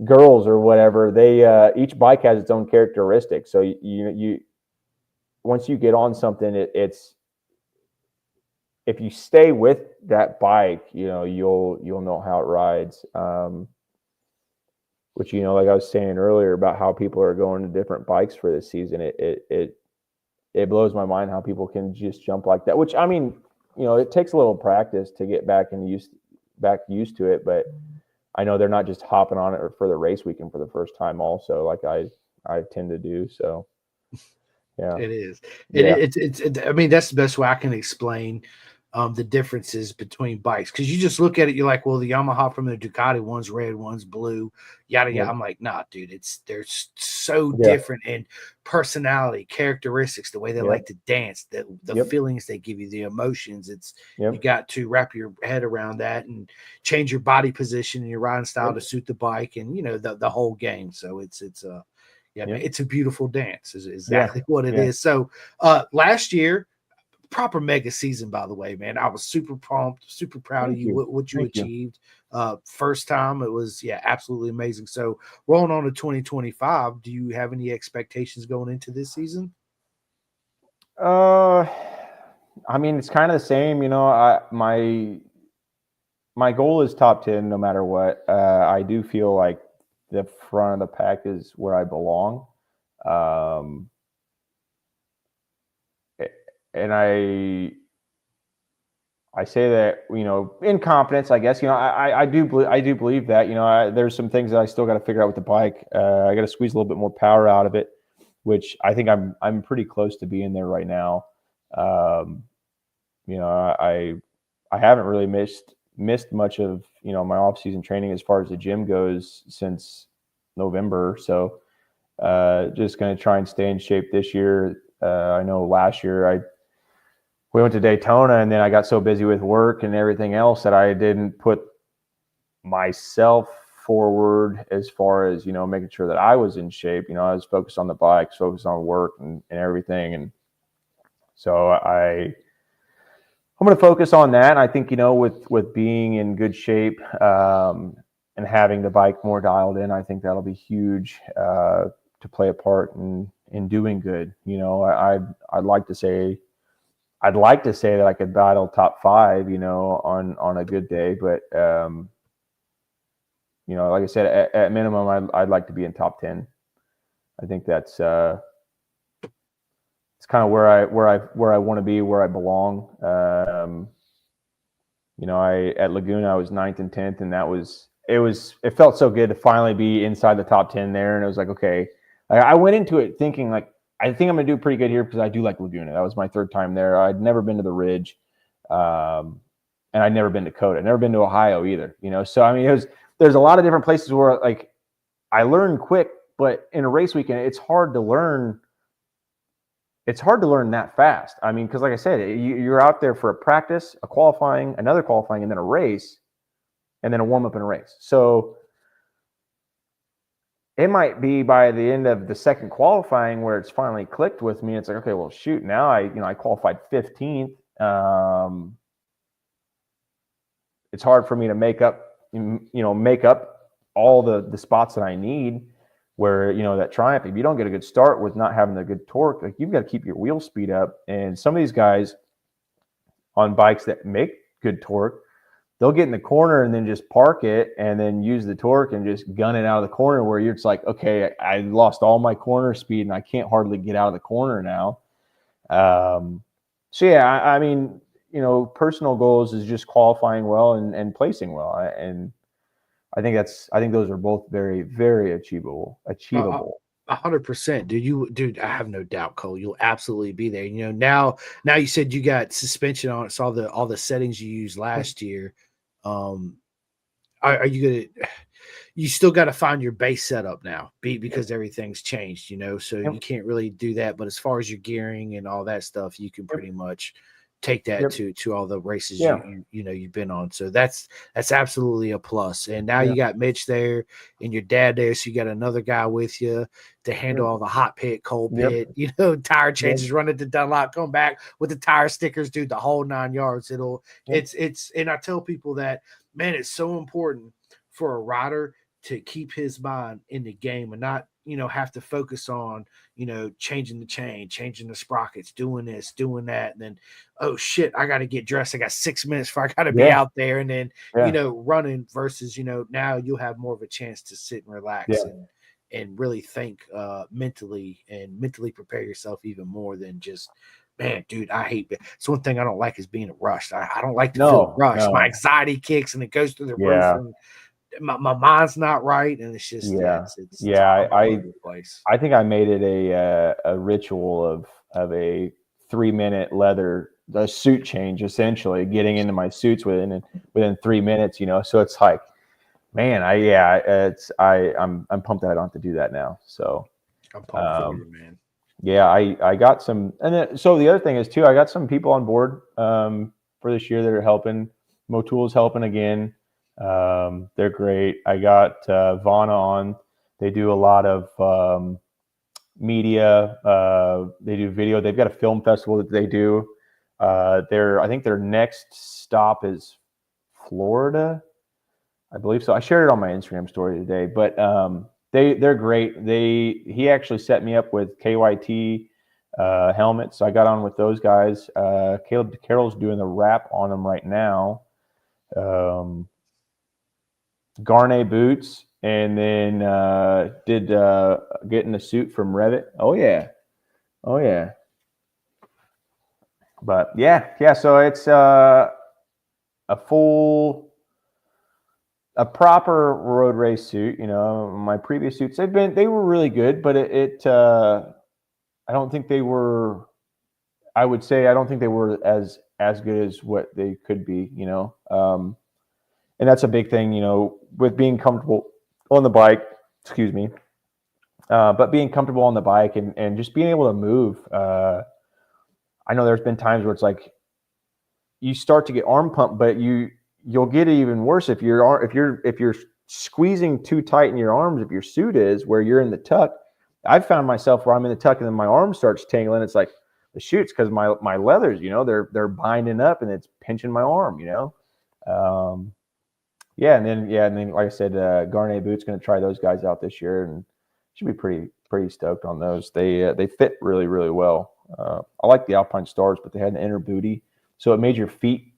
girls or whatever. They each bike has its own characteristics. So you once you get on something, it's if you stay with that bike, you'll know how it rides. Which, like I was saying earlier about how people are going to different bikes for this season, it blows my mind how people can just jump like that. Which, I mean, it takes a little practice to get back used to it, but I know they're not just hopping on it for the race weekend for the first time also, like I tend to do. So, yeah. It is. It's I mean, that's the best way I can explain the differences between bikes, because you just look at it, you're like, well, the Yamaha from the Ducati, one's red, one's blue, yada yada. I'm like, nah, dude, they're so different in personality, characteristics, the way they like to dance, the feelings they give you, the emotions. You got to wrap your head around that and change your body position and your riding style to suit the bike, and the whole game. So it's it's a beautiful dance is exactly what it is. So last year, proper mega season, by the way, man. I was super pumped, super proud of you. What you achieved. First time, it was absolutely amazing. So rolling on to 2025, do you have any expectations going into this season? I mean, it's kind of the same, my goal is top 10 no matter what. I do feel like the front of the pack is where I belong. And I say that, in confidence, I guess, I do believe that, there's some things that I still got to figure out with the bike. I got to squeeze a little bit more power out of it, which I think I'm pretty close to being there right now. I haven't really missed much of, my off-season training as far as the gym goes since November. So just going to try and stay in shape this year. I know last year we went to Daytona, and then I got so busy with work and everything else that I didn't put myself forward as far as, making sure that I was in shape. I was focused on the bikes, focused on work and everything. And so I'm going to focus on that. I think, with being in good shape and having the bike more dialed in, I think that'll be huge to play a part in doing good. I'd like to say that I could battle top 5, on a good day, but like I said, at minimum, I'd like to be in top 10. I think that's it's kind of where I want to be, where I belong. At Laguna, I was 9th and 10th, and it felt so good to finally be inside the top 10 there. And it was like, okay, I went into it thinking like, I think I'm going to do pretty good here because I do like Laguna. That was my 3rd time there. I'd never been to the Ridge, and I'd never been to Kota. I'd never been to Ohio either, So, I mean, there's a lot of different places where, like, I learned quick, but in a race weekend, it's hard to learn it's hard to learn that fast. I mean, because like I said, you're out there for a practice, a qualifying, another qualifying, and then a race, and then a warm up and a race. So it might be by the end of the second qualifying where it's finally clicked with me. It's like, okay, well, shoot, now I qualified 15th. It's hard for me to make up all the spots that I need. Where that Triumph, if you don't get a good start with not having the good torque, like you've got to keep your wheel speed up. And some of these guys on bikes that make good torque, they'll get in the corner and then just park it and then use the torque and just gun it out of the corner where you're just like, okay, I lost all my corner speed and I can't hardly get out of the corner now. So yeah, I mean, personal goals is just qualifying well and placing well. And I think those are both very, very achievable. 100%, dude. I have no doubt, Kole. You'll absolutely be there. Now you said you got suspension on it. It's all the settings you used last year. Are you gonna? You still got to find your base setup now, because everything's changed. So you can't really do that. But as far as your gearing and all that stuff, you can pretty much take that to all the races you've been on. So that's absolutely a plus. And now you got Mitch there and your dad there, so you got another guy with you to handle all the hot pit, cold pit, tire changes, run it to Dunlop, come back with the tire stickers, dude, the whole 9 yards. It's and I tell people that, man, it's so important for a rider to keep his mind in the game and not have to focus on changing the chain, changing the sprockets, doing this, doing that, and then, oh shit, I got to get dressed, I got 6 minutes before I got to be out there, and then running versus now you'll have more of a chance to sit and relax and really think mentally prepare yourself even more than just, man, dude, I hate it. It's one thing I don't like is being rushed. I don't like to feel rushed. My anxiety kicks and it goes through the roof. And my mind's not right, and it's just it's I think I made it a ritual of a 3-minute a suit change, essentially getting into my suits within 3 minutes. So it's like, man, I'm pumped that I don't have to do that now. So I'm pumped for you, man. Yeah, I got some, and then, so the other thing is too, I got some people on board for this year that are helping. Motool's helping again. They're great. I got Vana on. They do a lot of media. They do video. They've got a film festival that they do. I think their next stop is Florida, I believe so. I shared it on my Instagram story today, but they're great. He actually set me up with KYT helmets. So I got on with those guys. Caleb Carroll's doing the wrap on them right now. Garnet boots, and then did getting the suit from Revit. Oh yeah. But yeah. So it's a proper road race suit. My previous suits they were really good, but I don't think they were. I would say I don't think they were as good as what they could be. And that's a big thing, with being comfortable on the bike, but being comfortable on the bike and just being able to move. I know there's been times where it's like you start to get arm pump, but you'll get it even worse if you're squeezing too tight in your arms, if your suit is where you're in the tuck. I've found myself where I'm in the tuck and then my arm starts tangling. It's like the chutes, because my leathers, they're binding up and it's pinching my arm, and then like I said, Garnet Boots going to try those guys out this year and should be pretty stoked on those. They fit really, really well. I like the Alpine Stars, but they had an inner booty, so it made your feet.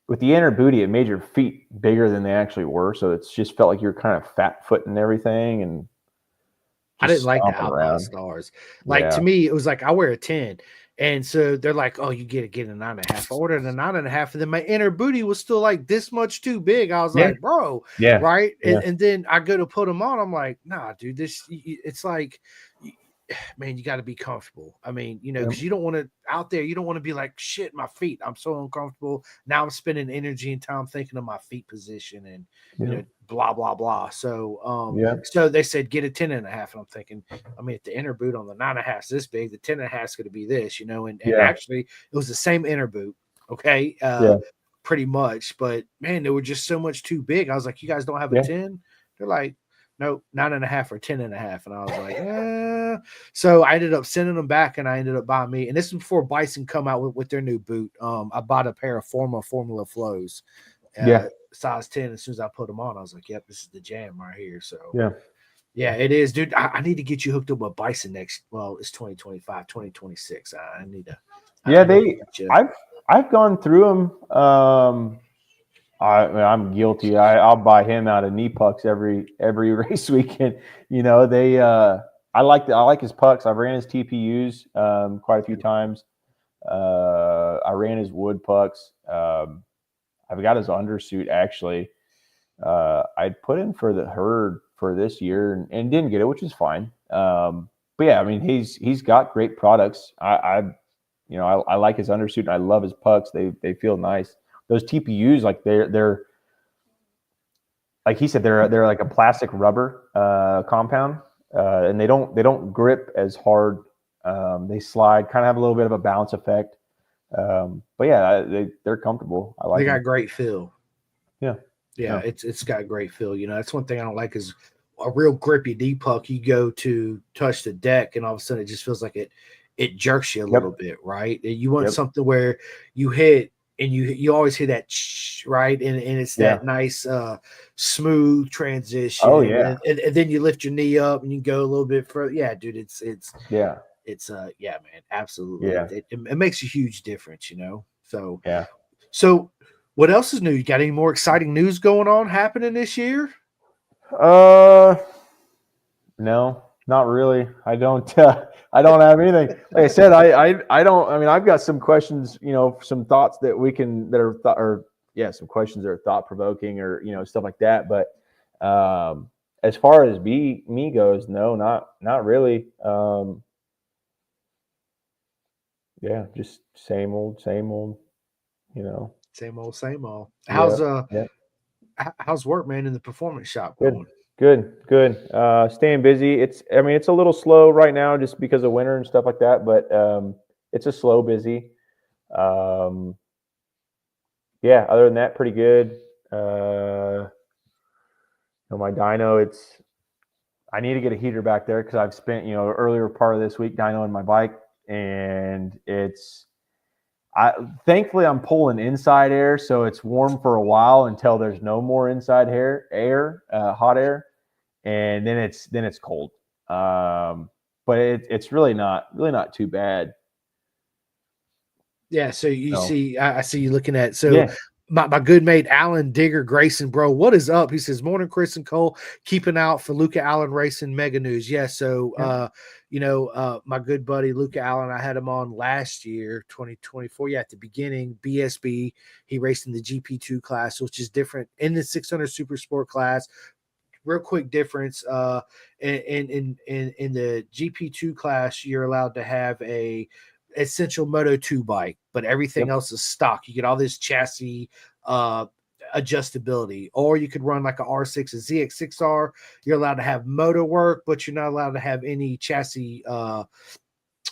With the inner booty, it made your feet bigger than they actually were, so it's just felt like you're kind of fat footing everything. And I didn't like the Alpine Stars. To me, it was like I wear a 10. And so they're like, oh, you get a 9.5. I ordered a 9.5, and then my inner booty was still like this much too big. I was like, bro, right? And then I go to put them on. I'm like, nah, dude, it's like man, you got to be comfortable. I mean, you know, Yep. because you don't want to out there, you don't want to be like, shit, my feet. I'm so uncomfortable. Now I'm spending energy and time thinking of my feet position and, you know, blah, blah, blah. So, Yeah. so they said get a 10.5. And I'm thinking, I mean, if the inner boot on the 9.5 is this big, the 10.5 is going to be this, you know, and Yeah. actually it was the same inner boot. Okay. Yeah. Pretty much. But man, they were just so much too big. I was like, you guys don't have a 10? They're like, no, 9.5 or 10.5. And I was like, yeah. So I ended up sending them back and I ended up buying me. And this was before Bison come out with their new boot. I bought a pair of Formula Flows, size 10. As soon as I put them on, I was like, yep, this is the jam right here. So yeah, it is, dude. I need to get you hooked up with Bison next. Well, it's 2025, 2026. I need to. I've gone through them. I'm guilty. I'll buy him out of knee pucks every race weekend. You know, I like his pucks. I've ran his TPUs quite a few times. I ran his wood pucks. I've got his undersuit actually. I put in for the herd for this year and didn't get it, which is fine. But yeah, I mean he's got great products. I like his undersuit and I love his pucks. They feel nice. Those TPUs, like they're like he said, they're like a plastic rubber compound, and they don't grip as hard. They slide, kind of have a little bit of a bounce effect. But yeah, they're comfortable. I like. They got them. great feel. Yeah, it's got great feel. You know, that's one thing I don't like is a real grippy D puck. You go to touch the deck, and all of a sudden it just feels like it jerks you a little bit, right? And you want something where you hit. And you always hear that right, and it's that nice smooth transition. Oh yeah, and then you lift your knee up and you go a little bit further. Yeah, dude, it's man, absolutely. Yeah. It makes a huge difference, you know. So yeah. So what else is new? You got any more exciting news going on happening this year? No, not really. I don't have anything. Like I said, I don't. I mean, I've got some questions. You know, some thoughts that some questions that are thought provoking, or stuff like that. But as far as me goes, no, not really. Yeah, just same old. You know, same old. Yeah. How's work, man, in the performance shop going? Good. Staying busy. It's a little slow right now just because of winter and stuff like that, but it's a slow busy. Yeah, other than that, pretty good. My dyno, I need to get a heater back there because I've spent, earlier part of this week dynoing my bike, and thankfully I'm pulling inside air, so it's warm for a while until there's no more inside hot air. And then it's cold. But it's really not too bad. Yeah. So you see, I see you looking at, Yeah. My good mate, Alan Digger Grayson, bro, what is up? He says, morning, Chris and Cole, keeping out for Luca Allen Racing Mega News. Yeah. So, my good buddy, Luca Allen, I had him on last year, 2024. Yeah. At the beginning, BSB, he raced in the GP2 class, which is different in the 600 super sport class. Real quick difference, in the GP2 class, you're allowed to have a essential Moto 2 bike, but everything else is stock. You get all this chassis adjustability, or you could run like a R6, a ZX6R. You're allowed to have motor work, but you're not allowed to have any chassis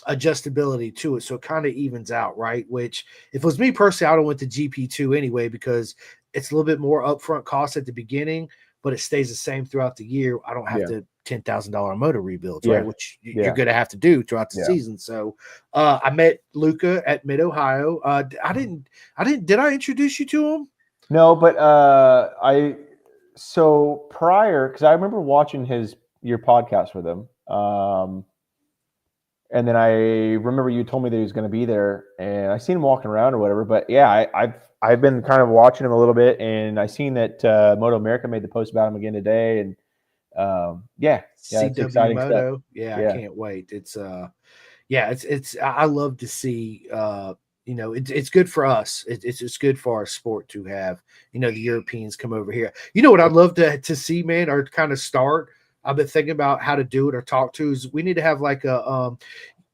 adjustability to it. So it kind of evens out, right? Which, if it was me personally, I would have went to GP2 anyway, because it's a little bit more upfront cost at the beginning, but it stays the same throughout the year. I don't have to $10,000 motor rebuilds, right? Which you're going to have to do throughout the season. So I met Luca at Mid Ohio. Did I introduce you to him? No, but so prior, because I remember watching your podcast with him. And then I remember you told me that he was going to be there, and I seen him walking around or whatever. But yeah, I've been kind of watching him a little bit, and I seen that Moto America made the post about him again today, and it's exciting Moto. stuff. I can't wait. It's I love to see. It's good for us. It's good for our sport to have the Europeans come over here. You know what I'd love to see, man, or kind of start I've been thinking about how to do it or talk to is we need to have like a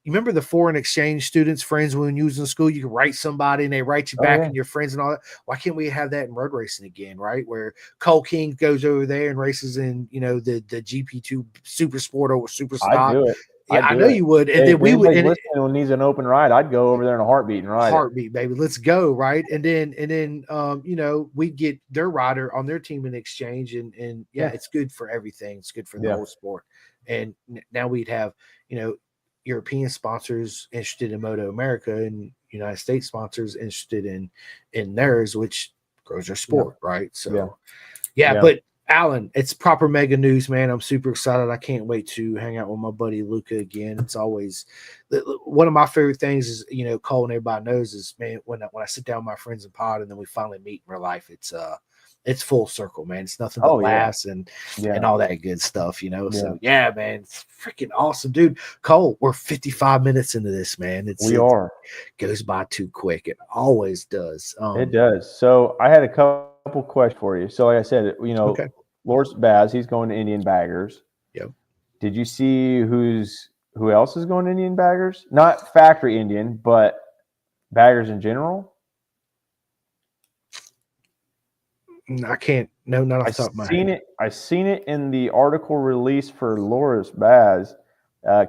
you remember the foreign exchange students friends when you was in school, you could write somebody and they write you Oh, back yeah. and your friends and all that. Why can't we have that in road racing again, right? Where Cole King goes over there and races in, the GP2 super sport or super I'd stock. do it. Yeah, I'd I do know it. you would. And Hey, then if we would anybody's and listening who needs an open ride, I'd go over there in a heartbeat and ride it. heartbeat, baby. Let's go, right? And then we get their rider on their team in exchange, and Yeah. it's good for everything. It's good for the Yeah. whole sport. And now we'd have, European sponsors interested in Moto America and United States sponsors interested in theirs, which grows their sport, right? So Yeah. but Alan, it's proper mega news, man. I'm super excited. I can't wait to hang out with my buddy Luca again. It's always one of my favorite things is, Cole, and everybody knows is, man, when I sit down with my friends in pod and then we finally meet in real life, it's full circle, man. It's nothing but laughs and all that good stuff, So man, it's freaking awesome, dude. Cole, we're 55 minutes into this, man. It goes by too quick. It always does. It does. So I had a couple questions for you. So like I said, Okay. Loris Baz, he's going to Indian Baggers. Yep. Did you see who else is going to Indian Baggers? Not factory Indian, but Baggers in general. I can't. No, not off the top of my head. I seen it in the article release for Loris Baz.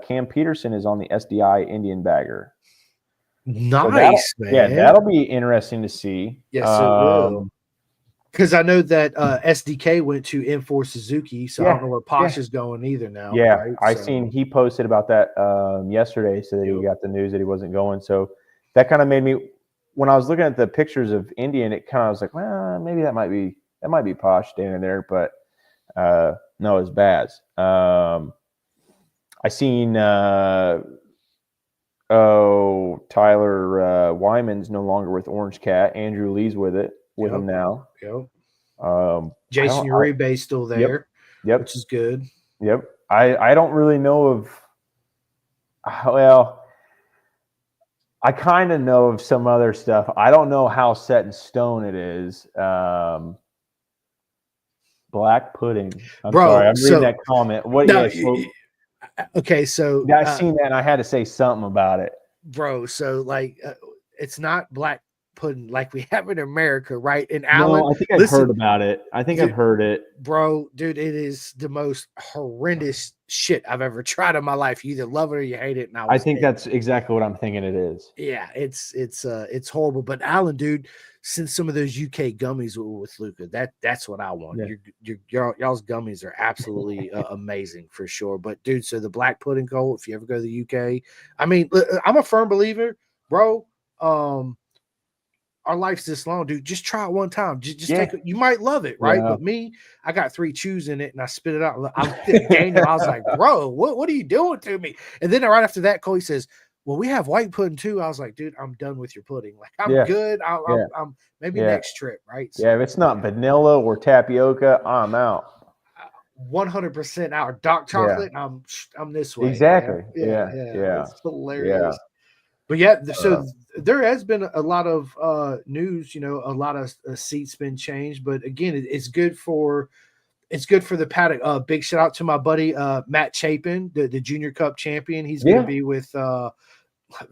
Cam Peterson is on the SDI Indian Bagger. Nice, man. Yeah, that'll be interesting to see. Yes, it will. Because I know that SDK went to M4 Suzuki, so I don't know where Posh is going either now. Yeah, right? I seen he posted about that yesterday, so that he got the news that he wasn't going. So that kind of made me, when I was looking at the pictures of Indian, it kind of was like, well, maybe that might be Posh standing there, but no, it's Baz. I seen Tyler Wyman's no longer with Orange Cat. Andrew Lee's with him now. Yep. Jason Uribe's still there. Yep. Which is good. Yep. I don't really know of. Well, I kind of know of some other stuff. I don't know how set in stone it is. Black pudding. I'm sorry. I'm reading that comment. What? No, okay, so I seen that and I had to say something about it, bro. So it's not black pudding like we have in America, right? And Alan, I think I've heard about it. I've heard it, bro. Dude, it is the most horrendous shit I've ever tried in my life. You either love it or you hate it. And I think that's exactly what I'm thinking it is. Yeah, it's horrible. But Alan, dude, since some of those UK gummies with Luca, that's what I want. Yeah. Y'all's gummies are absolutely amazing for sure. But dude, so the black pudding Cole, if you ever go to the UK, I mean, I'm a firm believer, bro. Our life's this long, dude. Just try it one time. Just take it. You might love it, right? Yeah. But me, I got 3 chews in it and I spit it out. Daniel, I was like, bro, what are you doing to me? And then right after that, Cole says, well, we have white pudding too. I was like, dude, I'm done with your pudding. Like, I'm good. I'm maybe next trip, right? So, if it's not vanilla or tapioca, I'm out. 100% out. Dark chocolate, I'm this way. Exactly. Yeah. It's hilarious. Yeah. But so there has been a lot of news. A lot of seats been changed. But again, it's good for the paddock. Big shout out to my buddy Matt Chapin, the Junior Cup champion. He's going to be with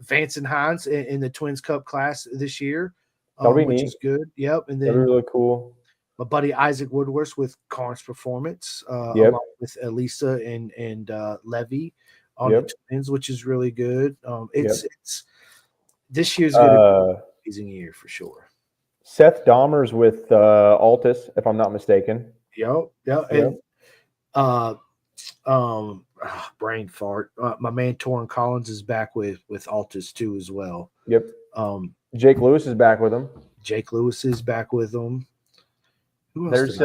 Vance and Hines in the Twins Cup class this year, which is good. Yep, and then that'd be really cool. My buddy Isaac Woodworth with Carnes Performance, along with Elisa and Levy on the Twins, which is really good. It's this year's going to be an amazing year for sure. Seth Dahmer's with Altus, if I'm not mistaken. And brain fart. My man Torrin Collins is back with Altus too as well. Yep. Jake Lewis is back with him. Jake Lewis is back with them. There's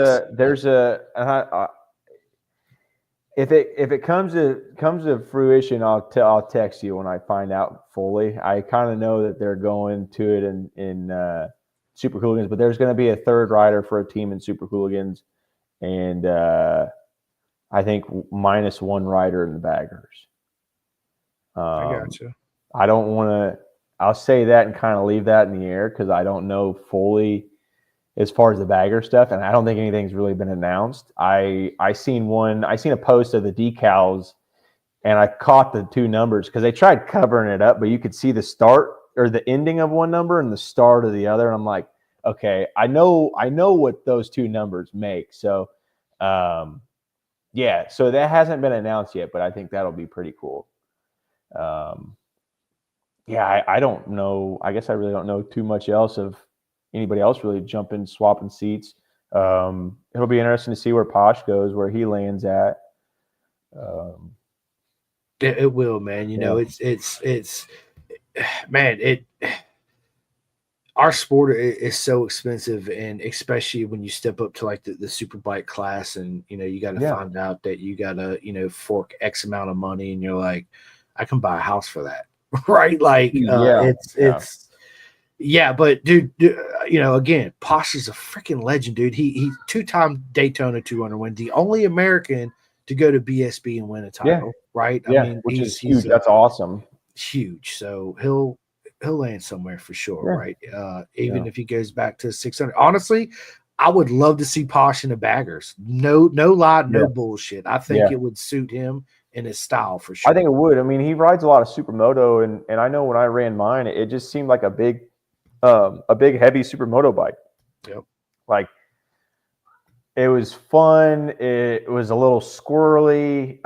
if it comes to fruition, I'll text you when I find out fully. I kind of know that they're going to it in Super Hooligans, but there's going to be a third rider for a team in Super Hooligans, and I think minus one rider in the baggers. I gotcha. I don't want to. I'll say that and kind of leave that in the air because I don't know fully as far as the bagger stuff, and I don't think anything's really been announced. I seen a post of the decals, and I caught the two numbers because they tried covering it up, but you could see the start or the ending of one number and the start of the other. And I'm like, okay, I know what those two numbers make. So, yeah, so that hasn't been announced yet, but I think that'll be pretty cool. Yeah, I don't know. I guess I really don't know too much else of anybody else really jumping, swapping seats. It'll be interesting to see where Posh goes, where he lands at. It will, man. You know, it's man, our sport is so expensive, and especially when you step up to like the super bike class, and you know, you got to find out that you got to, you know, fork X amount of money, and you're like, I can buy a house for that. Right? Like, but dude, you know, again, Posh is a freaking legend, dude. He 2-time Daytona 200 win, the only American to go to BSB and win a title, right? Yeah, I mean, which is huge. That's awesome. Huge. So he'll land somewhere for sure, right? Even if he goes back to 600. Honestly, I would love to see Posh in the baggers. No lie, no bullshit. I think it would suit him in his style for sure. I think it would. I mean, he rides a lot of supermoto, and I know when I ran mine, it just seemed like a big heavy supermoto bike. Yep. Like, it was fun. It was a little squirrely.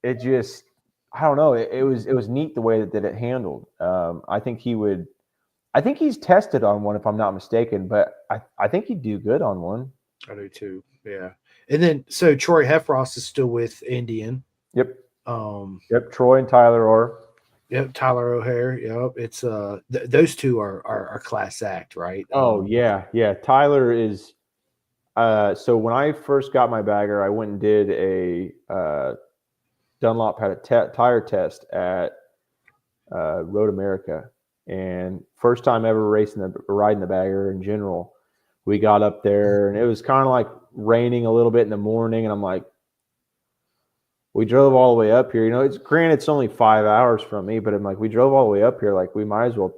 It just, I don't know. It was neat the way that it handled. I think he's tested on one, if I'm not mistaken, but I think he'd do good on one. I do too. Yeah. And then, so Troy Heffross is still with Indian. Yep. Troy and Tyler are. Yep. Tyler O'Hare. Yep. It's those two are class act, right? Oh yeah. Tyler is. So when I first got my bagger, I went and did a Dunlop had a tire test at Road America, and first time ever riding the bagger in general. We got up there, and it was kind of like raining a little bit in the morning, and I'm like, we drove all the way up here. You know, it's only 5 hours from me, but I'm like, we drove all the way up here. Like, we might as well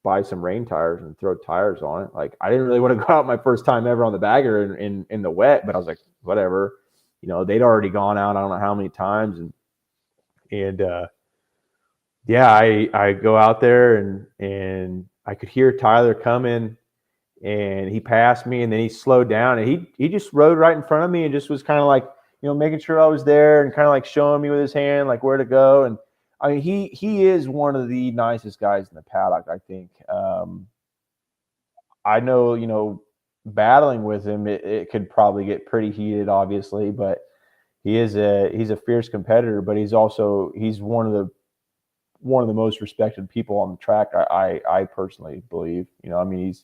buy some rain tires and throw tires on it. Like, I didn't really want to go out my first time ever on the bagger in the wet, but I was like, whatever. You know, they'd already gone out I don't know how many times, and I go out there and I could hear Tyler coming, and he passed me, and then he slowed down, and he just rode right in front of me and just was kind of like, you know, making sure I was there and kind of like showing me with his hand like where to go. And I mean, he is one of the nicest guys in the paddock, I think. I know, you know, battling with him, it could probably get pretty heated, obviously, but he's a fierce competitor, but he's one of the most respected people on the track. I personally believe, you know, I mean,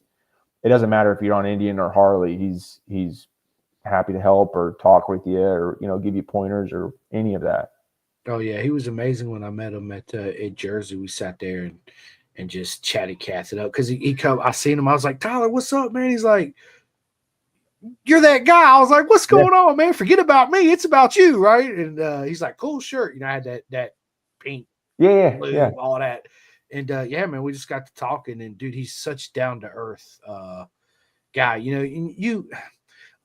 it doesn't matter if you're on Indian or Harley, he's happy to help or talk with you or, you know, give you pointers or any of that. Oh yeah, he was amazing when I met him at Jersey. We sat there and just chatted cats it up because he come. I seen him. I was like, Tyler, what's up, man? He's like, you're that guy. I was like, what's going on, man? Forget about me. It's about you, right? And he's like, cool shirt. You know, I had that pink, blue, all that. And man, we just got to talking. And dude, he's such down to earth guy. You know,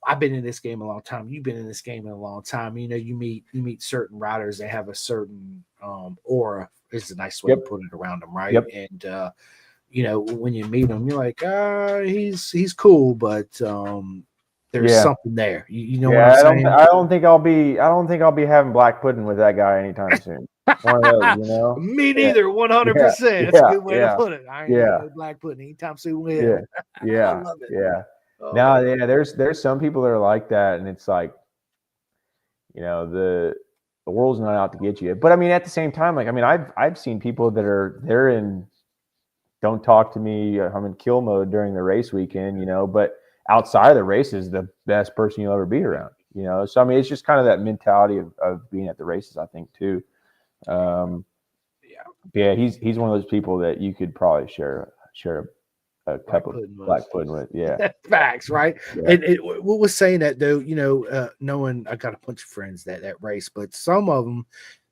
I've been in this game a long time. You've been in this game a long time. You know, you meet certain riders that have a certain aura. Is a nice way to put it around them, right? Yep. And you know, when you meet him, you're like, he's cool, but there's something there. You know what I'm saying? I don't think I'll be having black pudding with that guy anytime soon. One of those, you know. Me neither. 100%. That's a good way to put it. I ain't no black pudding anytime soon with him. Yeah. I love it. Yeah. Oh, there's some people that are like that, and it's like, you know, the world's not out to get you. But I mean, at the same time, like, I mean, I've seen people that they're in don't talk to me, I'm in kill mode during the race weekend, you know, but outside of the race is the best person you'll ever be around, you know. So I mean, it's just kind of that mentality of being at the races, I think, too. He's one of those people that you could probably share a cup of black pudding with. Yeah. Facts, right? Yeah. And what was saying that though, you know, knowing I got a bunch of friends that race, but some of them,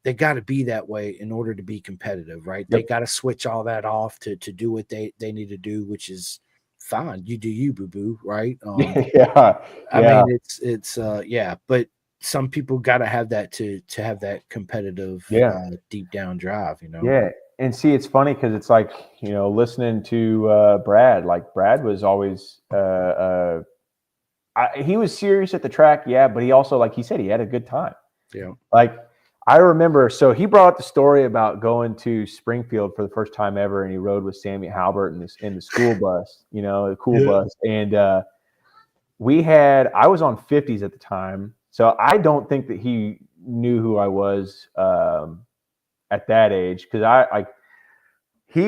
they got to be that way in order to be competitive, right? Yep. They got to switch all that off to do what they need to do, which is fine, you do you, boo boo, right? Yeah. I mean, it's yeah, but some people got to have that to have that competitive Yeah. deep down drive, you know. Yeah. And see, it's funny because it's like, listening to Brad, like Brad was always, he was serious at the track. Yeah. But he also, like he said, he had a good time. Yeah. Like I remember, so he brought up the story about going to Springfield for the first time ever. And he rode with Sammy Halbert in the school bus, the cool bus. And, I was on 50s at the time. So I don't think that he knew who I was, at that age. Cause I think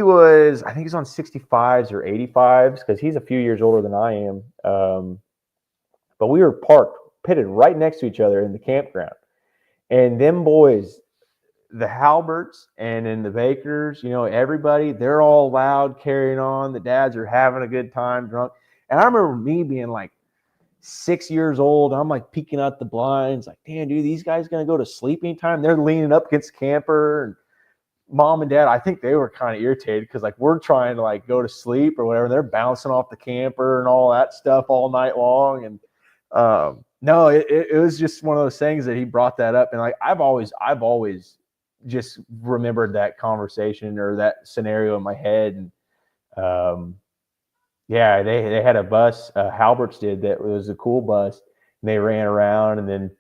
he's on 65s or 85s because he's a few years older than I am. But we were pitted right next to each other in the campground. And them boys, the Halberts and then the Bakers, everybody, they're all loud, carrying on. The dads are having a good time, drunk. And I remember me being like 6 years old. I'm like peeking out the blinds, like, damn, dude, these guys going to go to sleep anytime? They're leaning up against the camper. And mom and dad, I think they were kind of irritated because like we're trying to like go to sleep or whatever. They're bouncing off the camper and all that stuff all night long. And no, it was just one of those things that he brought that up. And like I've always just remembered that conversation or that scenario in my head. And yeah, they had a bus, Halberts did, that was a cool bus, and they ran around. And then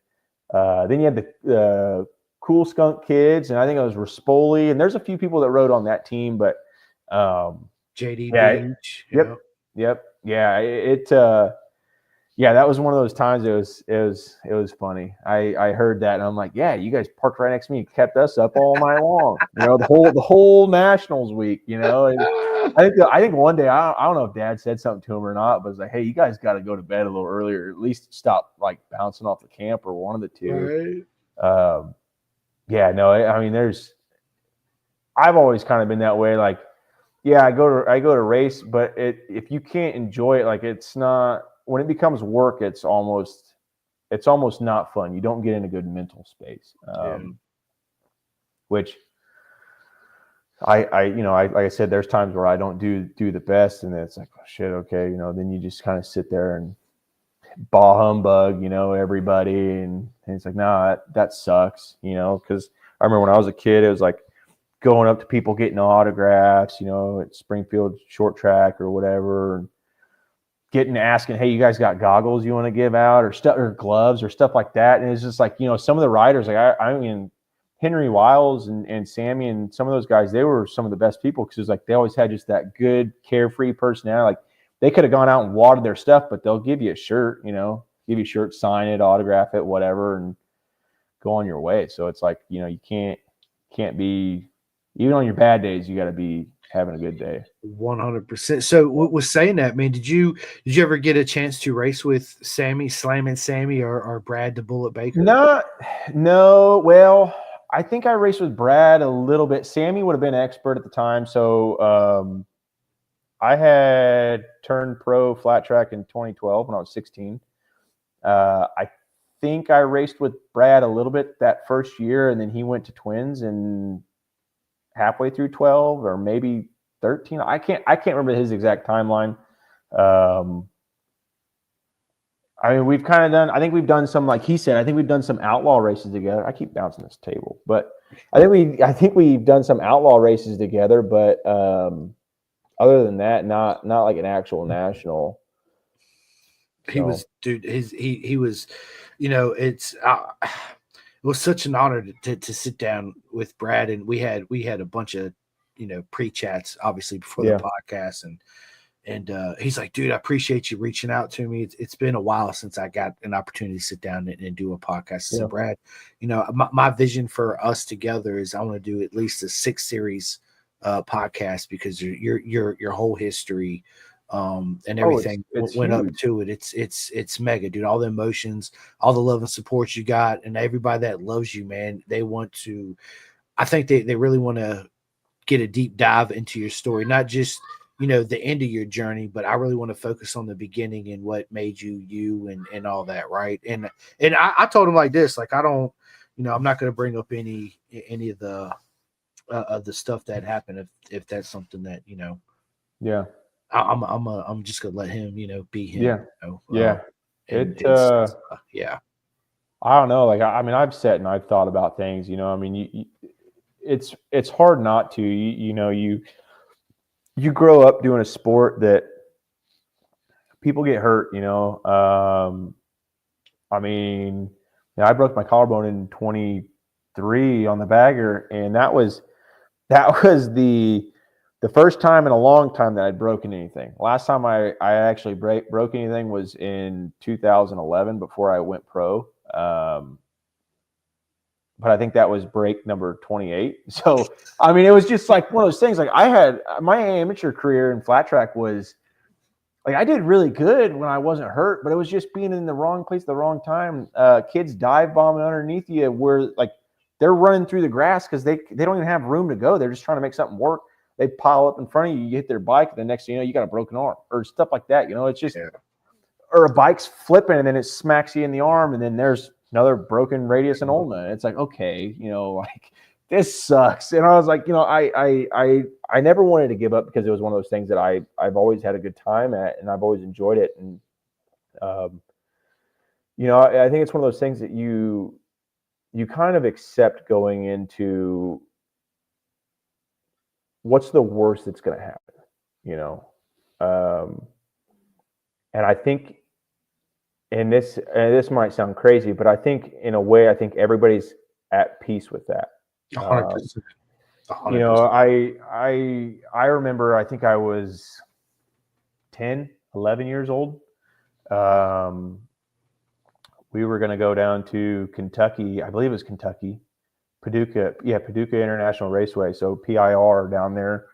you had the Cool Skunk Kids, and I think it was Rispoli, and there's a few people that rode on that team, but JD yeah, Beach. Yep. Yeah, that was one of those times. It was funny. I heard that, and I'm like, yeah, you guys parked right next to me, and kept us up all night long. The whole Nationals week. And I think one day I don't know if Dad said something to him or not, but it's like, hey, you guys got to go to bed a little earlier, or at least stop like bouncing off the camp, or one of the two. Right. Yeah, no, I mean, I've always kind of been that way. Like, yeah, I go to race, but if you can't enjoy it, like it's not, when it becomes work, it's almost not fun. You don't get in a good mental space. Which like I said, there's times where I don't do the best, and then it's like, oh shit, okay, then you just kind of sit there and bah humbug, everybody, and it's like, nah, that sucks, because I remember when I was a kid, it was like going up to people getting autographs, at Springfield short track or whatever, and asking, hey, you guys got goggles you want to give out, or stuff, or gloves or stuff like that. And it's just like, some of the riders, like I mean, Henry Wiles and Sammy and some of those guys, they were some of the best people, because it was like they always had just that good carefree personality. Like they could have gone out and watered their stuff, but they'll give you a shirt, give you a shirt, sign it, autograph it, whatever, and go on your way. So it's like, you can't be, even on your bad days, you got to be having a good day. 100%. So what was saying that, man, did you ever get a chance to race with Sammy, Slamming Sammy, or Brad the Bullet Baker? No. Well, I think I raced with Brad a little bit. Sammy would have been expert at the time. So I had turned pro flat track in 2012 when I was 16. I think I raced with Brad a little bit that first year, and then he went to Twins and halfway through 12 or maybe 13. I can't remember his exact timeline. I mean, we've kind of done, I think we've done some, like he said, I think we've done some outlaw races together. I keep bouncing this table, but I think we've done some outlaw races together, but other than that, not like an actual national. He was, dude, he was, it was such an honor to sit down with Brad, and we had a bunch of, pre-chats obviously before the podcast, and he's like, dude, I appreciate you reaching out to me. It's been a while since I got an opportunity to sit down and do a podcast. So Brad, my vision for us together is I want to do at least a 6-series podcast, because your whole history and everything it's went huge. up to it. It's mega, dude. All the emotions, all the love and support you got, and everybody that loves you, man, they want to, I think they really want to get a deep dive into your story, not just the end of your journey, but I really want to focus on the beginning and what made you and all that, right? And I told him like this, like, I don't, I'm not going to bring up any of the stuff that happened if that's something that I'm just gonna let him, be him. Yeah. Yeah. And It, it's yeah. I don't know. Like, I mean, I've sat and I've thought about things, I mean, it's hard not to, you grow up doing a sport that people get hurt, I mean, I broke my collarbone in 23 on the bagger, and that was the first time in a long time that I'd broken anything. Last time I actually broke anything was in 2011 before I went pro. But I think that was break number 28. So, I mean, it was just like one of those things. Like, I had my amateur career in flat track was like, I did really good when I wasn't hurt, but it was just being in the wrong place at the wrong time. Kids dive bombing underneath you where like they're running through the grass because they don't even have room to go. They're just trying to make something work. They pile up in front of you, you hit their bike, and the next thing you know, you got a broken arm or stuff like that. It's just, or a bike's flipping and then it smacks you in the arm, and then there's another broken radius and ulna. It's like, okay, like this sucks. And I was like, I never wanted to give up because it was one of those things that I've always had a good time at, and I've always enjoyed it. And I think it's one of those things that you kind of accept going into what's the worst that's going to happen, and I think, and this might sound crazy, but I think in a way, I think everybody's at peace with that. 100%. 100%. I remember, I think I was 10, 11 years old. We were going to go down to Kentucky. I believe it was Kentucky, Paducah. Yeah, Paducah International Raceway. So PIR down there.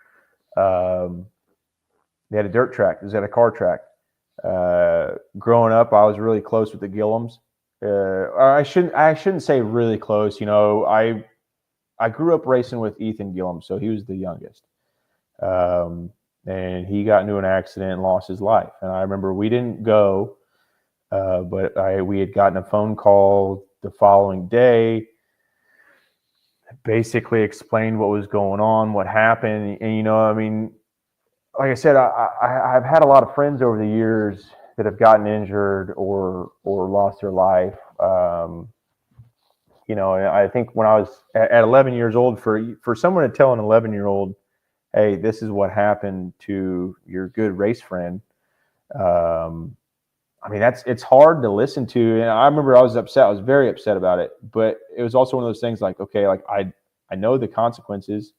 They had a dirt track. It was at a car track. Growing up, I was really close with the Gillums. I shouldn't say really close. I grew up racing with Ethan Gillum, so he was the youngest. And he got into an accident and lost his life. And I remember we didn't go, but we had gotten a phone call the following day, basically explained what was going on, what happened. And, I mean, like I said, I've had a lot of friends over the years that have gotten injured or lost their life. I think when I was at 11 years old, for someone to tell an 11-year-old, hey, this is what happened to your good race friend. I mean, it's hard to listen to. And I remember I was upset. I was very upset about it. But it was also one of those things like, okay, like I know the consequences.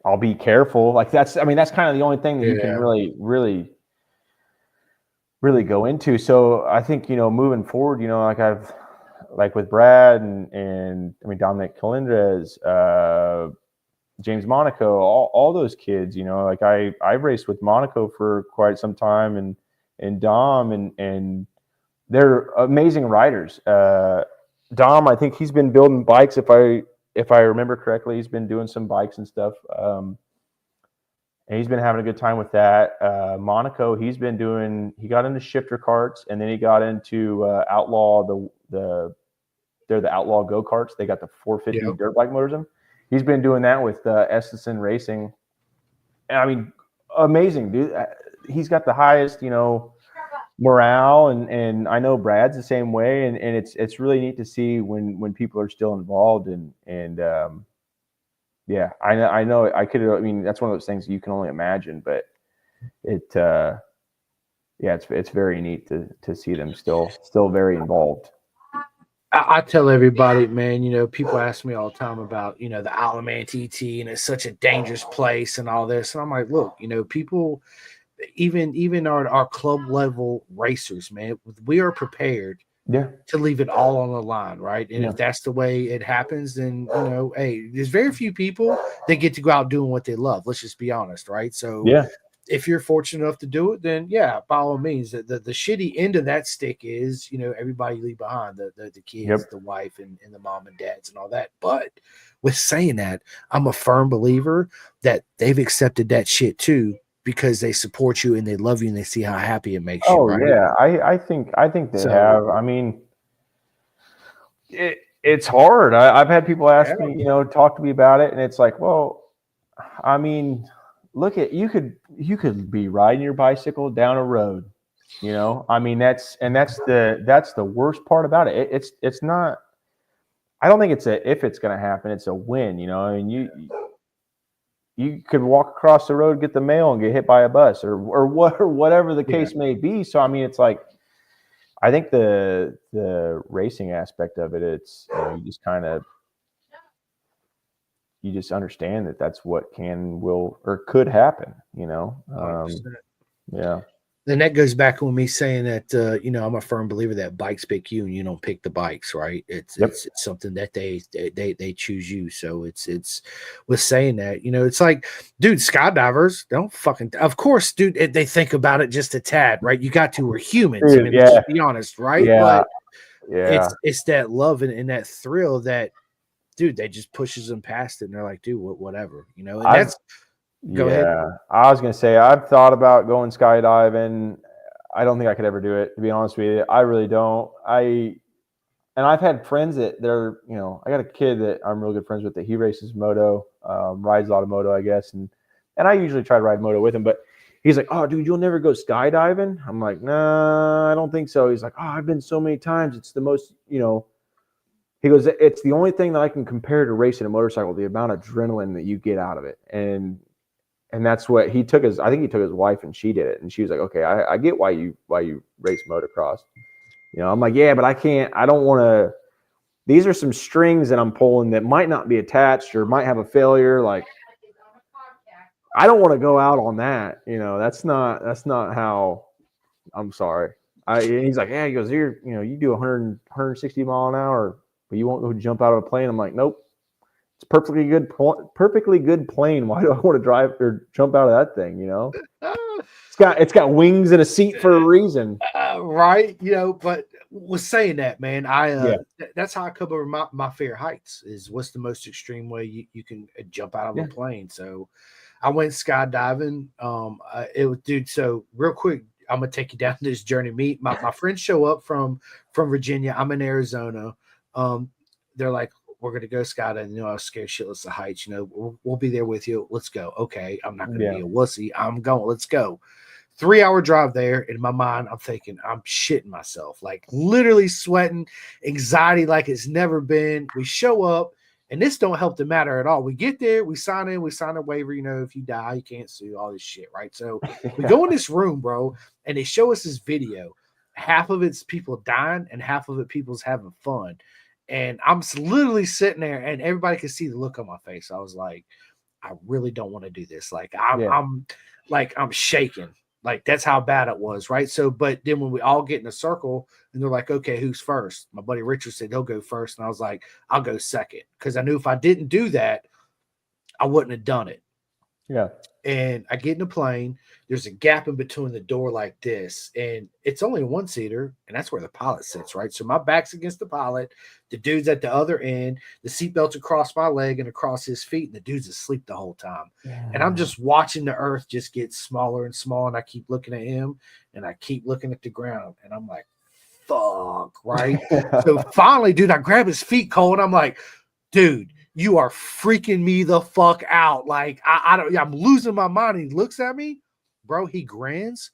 I'll be careful. Like that's kind of the only thing that you can really, really, really go into. So I think, moving forward, like with Brad and I mean, Dominic Calendres, James Monaco, all those kids, like I raced with Monaco for quite some time and Dom and they're amazing riders. Dom, I think he's been building bikes. If I remember correctly, he's been doing some bikes and stuff. And he's been having a good time with that. Monaco, he got into shifter carts, and then he got into Outlaw, they're the Outlaw go-karts. They got the 450 dirt bike motors in. He's been doing that with Estenson Racing. And I mean, amazing, dude. He's got the highest, morale, and I know Brad's the same way. And it's really neat to see when people are still involved and yeah, I know. I mean, that's one of those things you can only imagine, but it's very neat to see them still very involved. I tell everybody, man, people ask me all the time about, the Alaman TT, and it's such a dangerous place and all this. And I'm like, look, people, even our club level racers, man, we are prepared to leave it all on the line, right? And if that's the way it happens, then hey, there's very few people that get to go out doing what they love. Let's just be honest, right? So if you're fortunate enough to do it, then by all means. The shitty end of that stick is everybody you leave behind, the kids, the wife, and the mom and dads and all that. But with saying that, I'm a firm believer that they've accepted that shit too, because they support you and they love you and they see how happy it makes you. Right? Yeah, I think they have. I mean, it's hard. I've had people ask me, talk to me about it, and it's like, well, I mean, look at you could be riding your bicycle down a road, you know. I mean, that's the worst part about it. It's not. I don't think it's a if it's going to happen. It's a when, you know. I mean, you could walk across the road, get the mail, and get hit by a bus, or whatever the case may be. So I mean, it's like I think the racing aspect of it, it's you just kind of you just understand that that's what can, will, or could happen, you know? 100%. Yeah. Then that goes back on me saying that I'm a firm believer that bikes pick you and you don't pick the bikes, right? It's something that they choose you. So it's with saying that, it's like, dude, skydivers don't fucking, of course, dude, they think about it just a tad, right? You got to, we're humans. Dude, I mean, let's just be honest, right? Yeah. But it's that love and that thrill that, dude, they just pushes them past it and they're like, dude, whatever, and that's. Go ahead. I was gonna say I've thought about going skydiving. I don't think I could ever do it, to be honest with you. I really don't. I've had friends that I got a kid that I'm real good friends with that he races moto, rides a lot of moto, I guess, and I usually try to ride moto with him, but he's like, "Oh, dude, you'll never go skydiving?" I'm like, "Nah, I don't think so." He's like, "Oh, I've been so many times. It's the most, He goes, "It's the only thing that I can compare to racing a motorcycle, the amount of adrenaline that you get out of it." And that's what I think he took his wife and she did it. And she was like, "Okay, I get why you race motocross." I'm like, "Yeah, but I don't want to, these are some strings that I'm pulling that might not be attached or might have a failure. Like, I don't want to go out on that. That's not how, I'm sorry." And he's like, "Yeah," he goes, you do 100, 160 mile an hour, but you won't go jump out of a plane." I'm like, "Nope. It's perfectly good plane. Why do I want to drive or jump out of that thing? It's got wings and a seat for a reason." Right. But was saying that, man, that's how I come over my fear of heights is what's the most extreme way you can jump out of a plane. So I went skydiving. It was, dude. So real quick, I'm gonna take you down this journey. My friends show up from Virginia. I'm in Arizona. They're like, "We're gonna go skydiving." I was scared shitless of heights. We'll be there with you. Let's go. Okay, I'm not gonna be a wussy. I'm going. Let's go. 3-hour drive there. In my mind, I'm thinking I'm shitting myself, like literally sweating, anxiety like it's never been. We show up, and this don't help the matter at all. We get there, we sign a waiver. If you die, you can't sue, all this shit, right? So we go in this room, bro, and they show us this video. Half of it's people dying, and half of it people's having fun. And I'm literally sitting there, and everybody can see the look on my face. I was like, I really don't want to do this. Like I'm shaking. Like that's how bad it was, right? So, but then when we all get in a circle and they're like, "Okay, who's first?" My buddy Richard said he'll go first, and I was like, "I'll go second," because I knew if I didn't do that, I wouldn't have done it. Yeah. And I get in the plane. There's a gap in between the door like this, and it's only a one-seater, and that's where the pilot sits, right? So my back's against the pilot. The dude's at the other end. The seatbelt's across my leg and across his feet, and the dude's asleep the whole time. Yeah. And I'm just watching the earth just get smaller and smaller, and I keep looking at him, and I keep looking at the ground, and I'm like, fuck, right? So finally, dude, I grab his feet, Kole, and I'm like, dude, you are freaking me the fuck out. Like, I'm losing my mind. He looks at me, bro. He grins,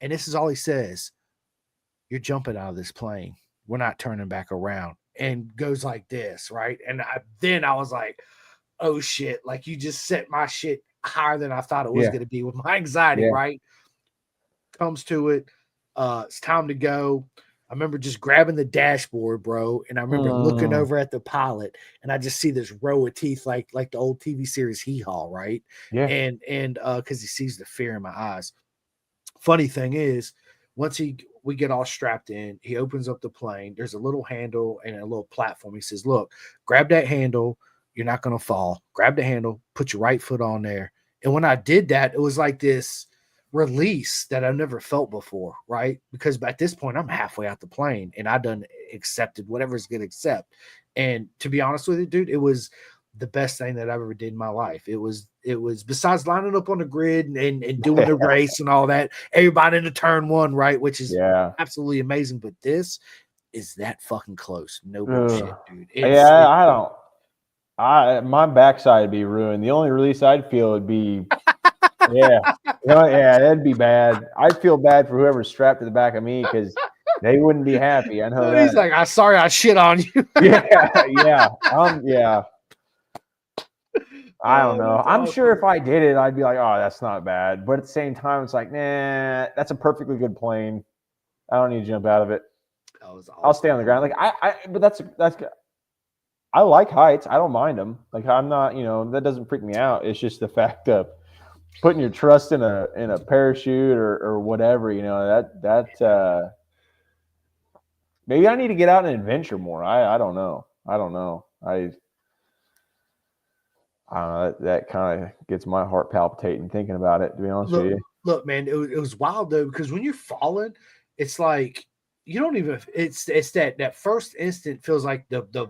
and this is all he says: "You're jumping out of this plane. We're not turning back around." And goes like this, right? And then I was like, oh shit, like you just set my shit higher than I thought it was going to be with my anxiety, right? Comes to it. It's time to go. I remember just grabbing the dashboard, bro, and I remember looking over at the pilot, and I just see this row of teeth, like the old TV series Hee Haw, right? Yeah. And because he sees the fear in my eyes. Funny thing is, once we get all strapped in, he opens up the plane. There's a little handle and a little platform. He says, "Look, grab that handle. You're not going to fall. Grab the handle. Put your right foot on there." And when I did that, it was like this release that I've never felt before, right? Because at this point, I'm halfway out the plane and I done accepted whatever's going to accept. And to be honest with you, dude, it was the best thing that I ever did in my life. It was besides lining up on the grid and doing the race and all that, everybody in the turn one, right? Which is absolutely amazing. But this is that fucking close. No bullshit, dude. I don't. My backside would be ruined. The only release I'd feel would be, yeah, that'd be bad. I'd feel bad for whoever's strapped to the back of me because they wouldn't be happy. I know He's that. like, I'm sorry I shit on you. Yeah. I don't know. That's I'm sure awesome. if I did it, I'd be like, oh, that's not bad. But at the same time, it's like, nah, that's a perfectly good plane. I don't need to jump out of it. That was awesome. I'll stay on the ground. Like but that's I like heights. I don't mind them. Like I'm not, that doesn't freak me out. It's just the fact of putting your trust in a parachute or whatever. Maybe I need to get out and adventure more. I don't know. I don't know. That kind of gets my heart palpitating thinking about it, to be honest with you. Look, man, it was wild though, because when you're falling, it's like you don't even it's that first instant feels like the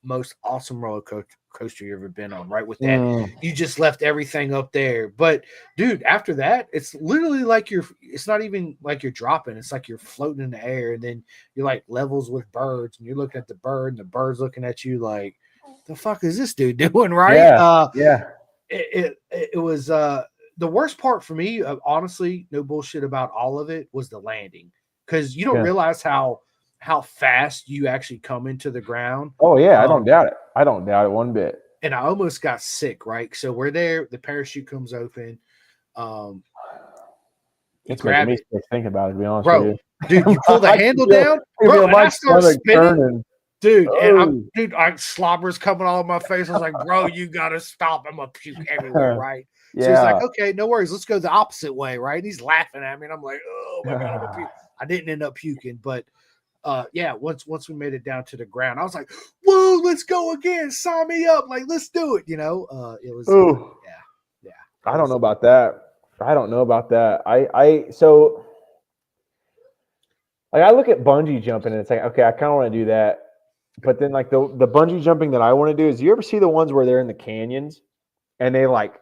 most awesome roller coaster you've ever been on, right? With that, you just left everything up there. But dude, after that, it's literally like it's not even like you're dropping, it's like you're floating in the air, and then you're like levels with birds, and you're looking at the bird, and the bird's looking at you like, the fuck is this dude doing, right? It was the worst part for me, honestly, no bullshit about all of it, was the landing, because you don't realize how fast you actually come into the ground. Oh yeah, I don't doubt it. I don't doubt it one bit. And I almost got sick, right? So we're there, the parachute comes open. It's making me sick thinking about it, to be honest with you. Dude, you pull the handle down, bro, and I start spinning. Dude, and slobber's coming all in my face. I was like, bro, you gotta stop. I'm gonna puke everywhere, right? So he's like, okay, no worries. Let's go the opposite way, right? And he's laughing at me, and I'm like, oh my God, I'm gonna puke. I didn't end up puking, but once we made it down to the ground, I was like, whoa, let's go again. Sign me up. Like, let's do it. It was, yeah. I don't know about that. I look at bungee jumping and it's like, okay, I kind of want to do that. But then like the bungee jumping that I want to do is, you ever see the ones where they're in the canyons and they like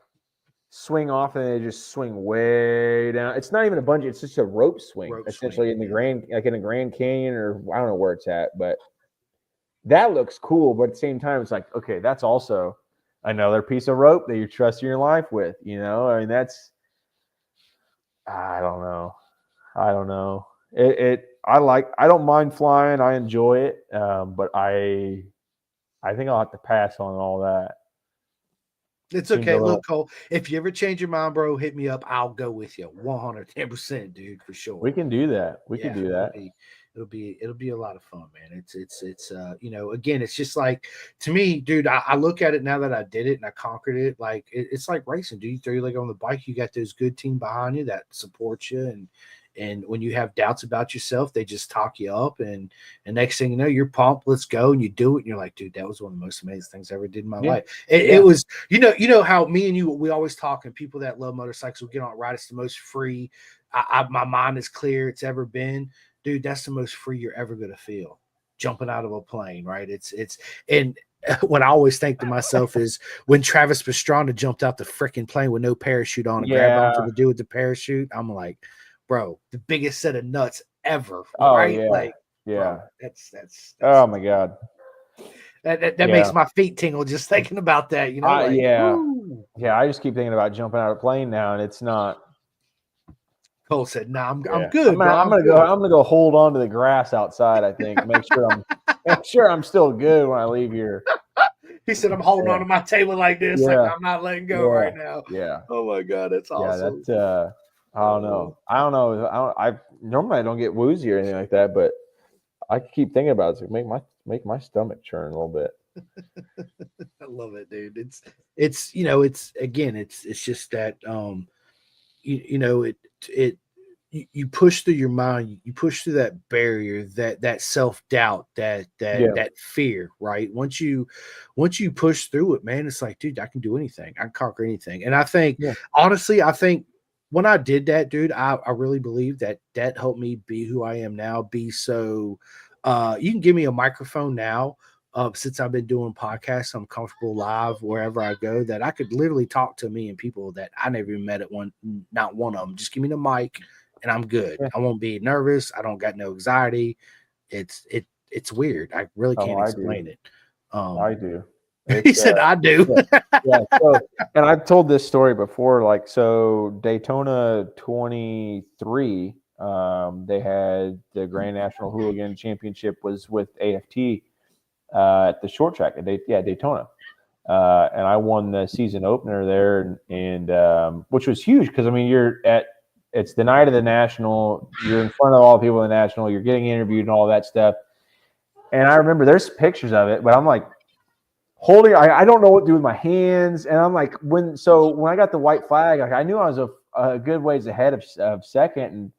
swing off and they just swing way down? It's not even a bungee, it's just a rope swing essentially in the Grand Canyon, or I don't know where it's at, but that looks cool. But at the same time, it's like, okay, that's also another piece of rope that you're trusting your life with, I mean, I don't know. I don't mind flying. I enjoy it. But I think I'll have to pass on all that. It's okay. Look, Cole, if you ever change your mind, bro, hit me up. I'll go with you 110%, dude, for sure. We can do that. We can do that. It'll be a lot of fun, man. It's again, it's just like, to me, dude, I look at it now that I did it and I conquered it. Like it's like racing, dude. You throw your leg on the bike, you got those good team behind you that support you, and when you have doubts about yourself, they just talk you up, and next thing you know, you're pumped. Let's go, and you do it, and you're like, dude, that was one of the most amazing things I ever did in my life. It was, how me and you, we always talk, and people that love motorcycles will get on it, right? It's the most free. My mind is clear it's ever been, dude. That's the most free you're ever gonna feel, jumping out of a plane, right? And what I always think to myself is when Travis Pastrana jumped out the freaking plane with no parachute on and grabbed onto the dude with the parachute. I'm like, bro, the biggest set of nuts ever, right? Yeah. Like, yeah, bro, that's oh my God, that makes my feet tingle just thinking about that. I just keep thinking about jumping out of a plane now, and it's not. Cole said, "No, I'm good. I'm gonna go hold on to the grass outside. I think make sure I'm still good when I leave here." He said, "I'm holding on to my table like this, like I'm not letting go right now." Yeah. Oh my God, that's awesome. Yeah, I don't know. I normally don't get woozy or anything like that, but I keep thinking about it. It's like make my stomach churn a little bit. I love it, dude. It's just that you push through your mind, you push through that barrier, that self-doubt, that fear, right? Once you push through it, man, it's like, dude, I can do anything. I can conquer anything. And I think, honestly, when I did that, dude, I really believe that helped me be who I am now, be so you can give me a microphone now. Since I've been doing podcasts, I'm comfortable live wherever I go, that I could literally talk to me and people that I never even met not one of them. Just give me the mic and I'm good. I won't be nervous. I don't got no anxiety. It's weird. I really can't explain it. I do. He said, "I do." Yeah. So, and I've told this story before. Like, so Daytona 23, they had the Grand National Hooligan Championship was with AFT at the short track at Daytona. And I won the season opener there, and which was huge because I mean it's the night of the national, you're in front of all the people in the national, you're getting interviewed and all that stuff. And I remember there's pictures of it, but I'm like holding, I don't know what to do with my hands, and I'm like when I got the white flag, like I knew I was a good ways ahead of second,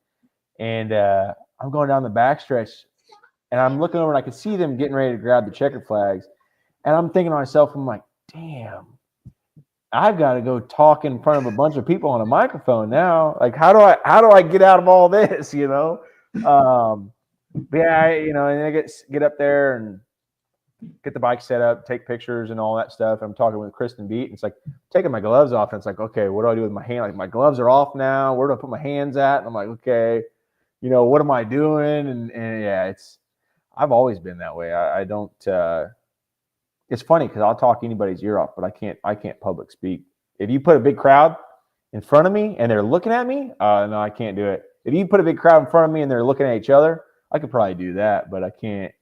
and I'm going down the backstretch, and I'm looking over and I could see them getting ready to grab the checkered flags, and I'm thinking to myself, I'm like, damn. I've got to go talk in front of a bunch of people on a microphone now. Like, how do I get out of all this? But yeah, and I get up there and get the bike set up, take pictures and all that stuff. I'm talking with Kristen Beat, and it's like taking my gloves off, and it's like, okay, what do I do with my hand? Like, my gloves are off now. Where do I put my hands at? And I'm like, okay, what am I doing? And yeah, I've always been that way. I don't. It's funny because I'll talk anybody's ear off, but I can't public speak. If you put a big crowd in front of me and they're looking at me, no, I can't do it. If you put a big crowd in front of me and they're looking at each other, I could probably do that, but I can't.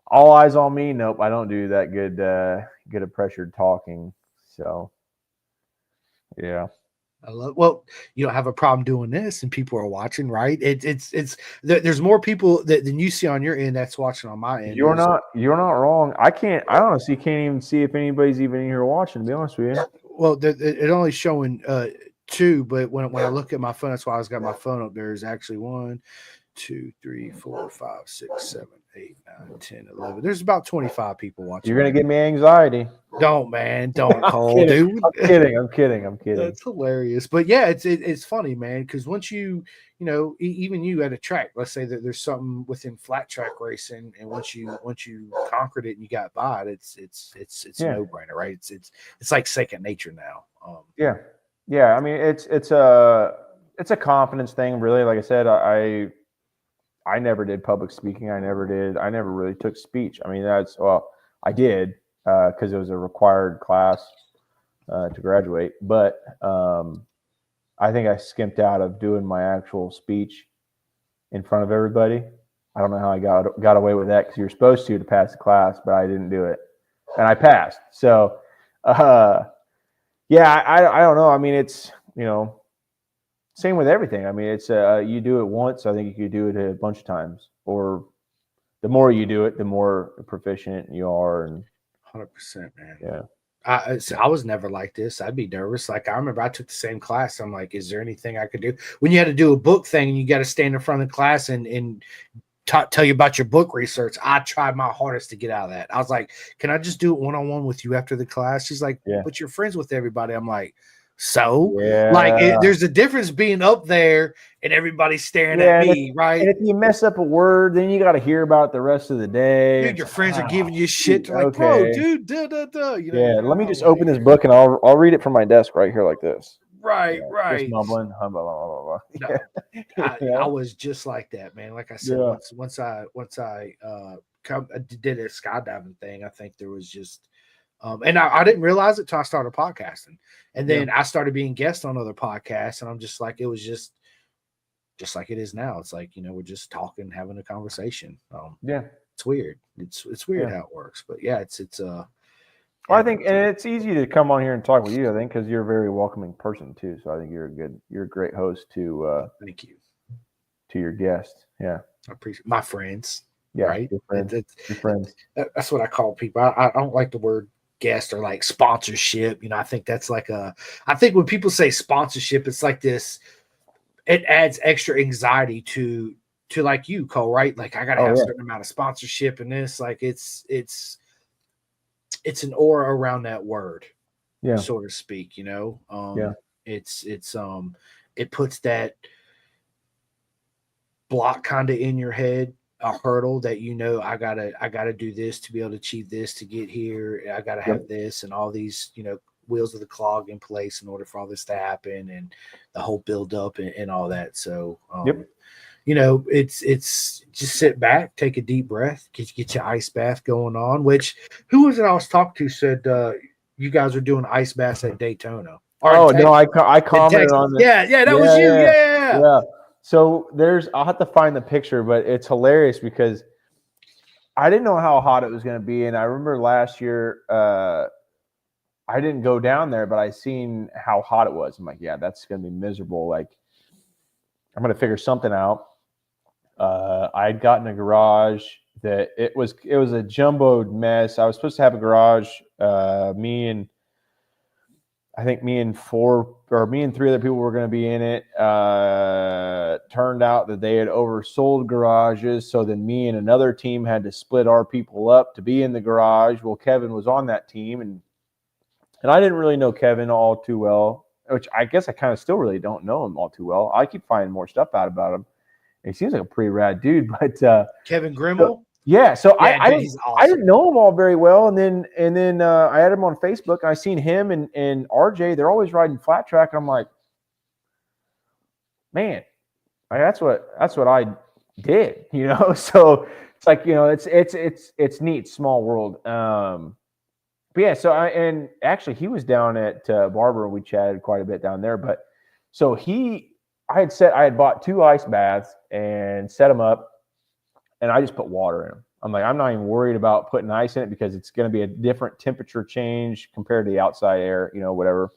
All eyes on me. Nope, I don't do that good of pressured talking. So, yeah. Well, you don't have a problem doing this, and people are watching, right? There's more people than you see on your end that's watching on my end. You're not wrong. I honestly can't even see if anybody's even in here watching, to be honest with you. Well, it only showing 2, but when I look at my phone, that's why I was got my phone up. There's actually 1, 2, 3, 4, 5, 6, 7, 8, 9, 10, 11. There's about 25 people watching. You're gonna give me anxiety. Don't, man. Don't, Cole, dude. I'm kidding. That's hilarious. But yeah, it's funny, man, because once even you at a track, let's say that there's something within flat track racing, and once you conquered it and you got by it, it's a no-brainer, right? It's like second nature now. Yeah. I mean, it's a confidence thing, really. Like I said, I never did public speaking. I never really took speech. I mean, I did because it was a required class to graduate. But I think I skimped out of doing my actual speech in front of everybody. I don't know how I got away with that because you're supposed to pass the class, but I didn't do it, and I passed. So, yeah, I don't know. I mean, it's same with everything. I mean, it's you do it once. I think you could do it a bunch of times, or the more you do it, the more proficient you are. And 100%, man. Yeah. I was never like this. I'd be nervous. Like, I remember I took the same class. I'm like, is there anything I could do? When you had to do a book thing and you got to stand in front of the class and tell you about your book research, I tried my hardest to get out of that. I was like, can I just do it one-on-one with you after the class? She's like, but you're friends with everybody. I'm like, so there's a difference being up there and everybody staring at me, right? And if you mess up a word, then you got to hear about it the rest of the day. Dude, your friends are giving you shit. They're like, bro, dude, duh. Let me just open this book and I'll read it from my desk right here like this. Right. Just mumbling. Blah, blah, blah, No, I was just like that, man. Like I said, once I did a skydiving thing, I think there was just and I didn't realize it till I started podcasting. And then I started being guest on other podcasts, and I'm just like, it was just like it is now. It's like, we're just talking, having a conversation. It's weird. It's weird how it works, but well, I think, and it's easy to come on here and talk with you, I think, because you're a very welcoming person too. So I think you're a great host to thank you to your guests. Yeah. I appreciate my friends. Yeah. Right. Your friends. That's what I call people. I don't like the word guest or like sponsorship. I think that's like I think when people say sponsorship, it's like this, it adds extra anxiety to like you, Cole, right? Like, I gotta have a certain amount of sponsorship in this. Like, it's an aura around that word, so to speak. It puts that block kind of in your head, a hurdle that I gotta do this to be able to achieve this, to get here. I gotta have this and all these wheels of the clog in place in order for all this to happen, and the whole build up and all that. So it's just sit back, take a deep breath, get your ice bath going on. Which who was it I was talking to said you guys are doing ice baths at Daytona or Oh no, I in commented Texas? on this. Yeah, that was you. Yeah. Yeah. So I'll have to find the picture, but it's hilarious because I didn't know how hot it was going to be, and I remember last year I didn't go down there, but I seen how hot it was. I'm like, yeah, that's going to be miserable. Like, I'm going to figure something out. I had gotten a garage that it was a jumboed mess. I was supposed to have a garage. I think me and three other people were going to be in it. Turned out that they had oversold garages. So then me and another team had to split our people up to be in the garage. Well, Kevin was on that team, and I didn't really know Kevin all too well, which I guess I kind of still really don't know him all too well. I keep finding more stuff out about him. He seems like a pretty rad dude, but Kevin Grimmel. Yeah, so Yeah, I, dude, he's awesome. I didn't know him all very well, and then I had him on Facebook. And I seen him and RJ. They're always riding flat track. And I'm like, man, that's what I did, So it's like it's neat, small world. But yeah, so and actually he was down at Barber. We chatted quite a bit down there. But so I had bought 2 ice baths and set them up. And I just put water in them. I'm like, I'm not even worried about putting ice in it because it's going to be a different temperature change compared to the outside air, whatever.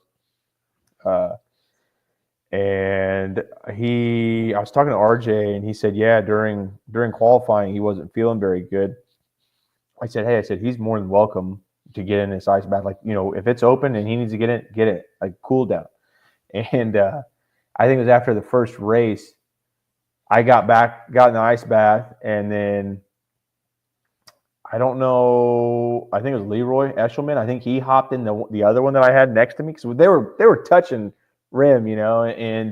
And I was talking to RJ, and he said, yeah, during qualifying, he wasn't feeling very good. I said, he's more than welcome to get in this ice bath. Like, if it's open and he needs to get it, like cool down. And I think it was after the first race, I got in the ice bath, and then I don't know. I think it was Leroy Eshelman. I think he hopped in the other one that I had next to me because they were touching rim, and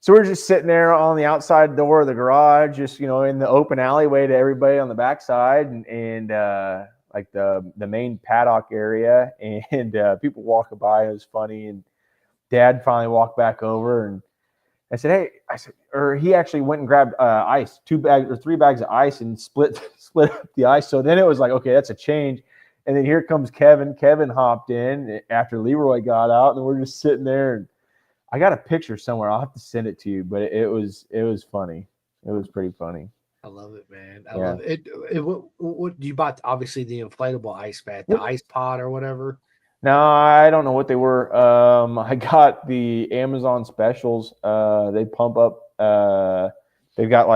so we're just sitting there on the outside door of the garage, just in the open alleyway to everybody on the backside, and like the main paddock area, and people walking by. It was funny, and Dad finally walked back over and. I said, or he actually went and grabbed ice, 3 bags of ice and split up the ice. So then it was like, okay, that's a change. And then here comes Kevin. Kevin hopped in after Leroy got out, and we're just sitting there. And I got a picture somewhere. I'll have to send it to you, but it was funny. It was pretty funny. I love it, man. I love it. What you bought? Obviously, the inflatable ice bath, the ice pod or whatever. No, I don't know what they were. I got the Amazon specials. They pump up. They've got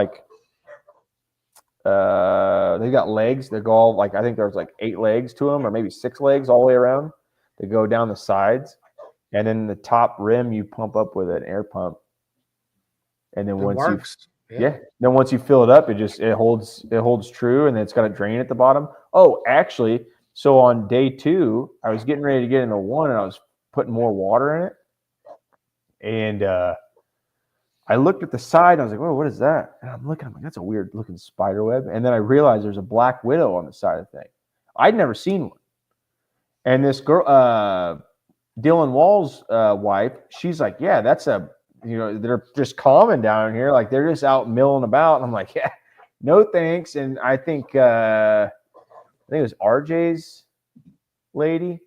they've got legs that go all I think there's 8 legs to them, or maybe 6 legs all the way around. They go down the sides, and then the top rim you pump up with an air pump. And then once you fill it up, it holds true, and then it's got a drain at the bottom. Oh, actually. So on day 2, I was getting ready to get into 1, and I was putting more water in it. And I looked at the side, and I was like, "Whoa, what is that?" And I'm like, "That's a weird looking spider web." And then I realized there's a black widow on the side of the thing. I'd never seen one. And this girl, Dylan Wall's wife, she's like, "Yeah, that's they're just common down here. Like they're just out milling about." And I'm like, "Yeah, no thanks." And I think it was RJ's lady.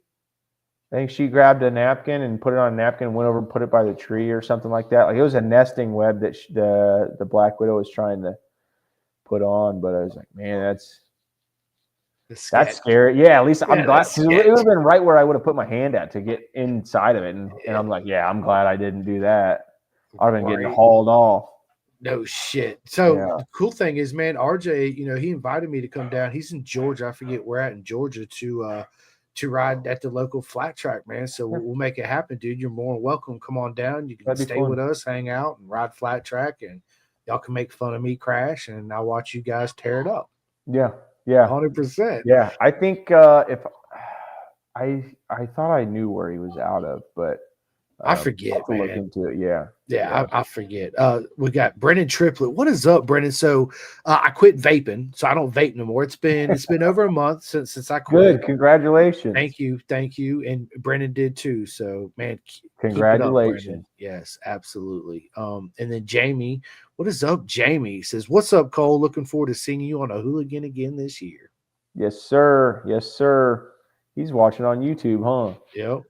I think she grabbed a napkin and put it on a napkin and went over and put it by the tree or something like that. Like it was a nesting web that the black widow was trying to put on. But I was like, man, that's scary. Yeah, at least I'm glad. It would have been right where I would have put my hand at to get inside of it. And I'm like, yeah, I'm glad I didn't do that. I'd have been getting hauled off. No shit. So the cool thing is, man, RJ, he invited me to come down. He's in Georgia. I forget where at in Georgia to ride at the local flat track, man. So we'll make it happen, dude. You're more than welcome. Come on down. You can stay with us, hang out, and ride flat track, and y'all can make fun of me crash, and I'll watch you guys tear it up. Yeah. 100%. Yeah, I think if I thought I knew where he was out of, but I forget, I'll have to look man. into it. Yeah. Yeah, I forget. We got Brennan Triplett. What is up, Brennan? So I quit vaping, so I don't vape no more. It's been over a month since I quit. Good. Congratulations. Thank you. And Brennan did too. So man, keep it up, Congratulations. Brennan. Yes, absolutely. And then Jamie, what is up? Jamie says, "What's up, Kole? Looking forward to seeing you on a hooligan again this year." Yes, sir. Yes, sir. He's watching on YouTube, huh? Yep,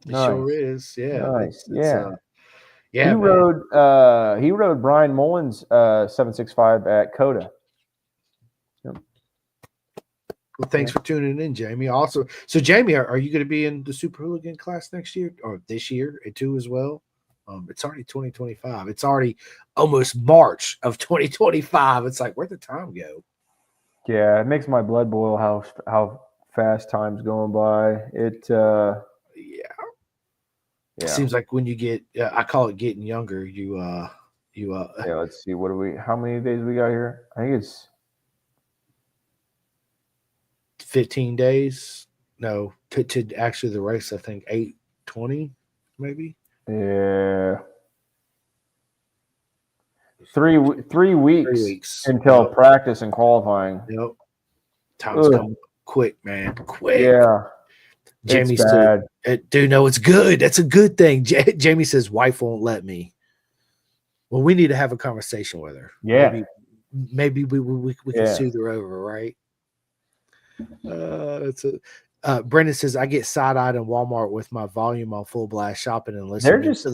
it Nice. sure is. Yeah, Nice. it's He man. rode Brian Mullins 765 at Kole. Yep. Well, thanks for tuning in, Jamie. Also, so Jamie, are you going to be in the Super Hooligan class next year or this year too as well? It's already 2025. It's already almost March of 2025. It's like, where'd the time go? Yeah, it makes my blood boil how fast time's going by. It Yeah. yeah. It seems like when you get, I call it getting younger. Yeah, let's see. How many days we got here? I think it's 15 days. No, to actually the race, I think 8:20 maybe. Yeah. 3 weeks until practice and qualifying. Yep. Time's coming quick, man. Quick. Yeah. Jamie it's bad. Dude, no, it's good. That's a good thing. Jamie says wife won't let me. Well, we need to have a conversation with her. Yeah. Maybe we can soothe her over, right? Brendan says I get side-eyed in Walmart with my volume on full blast shopping and listening. They're just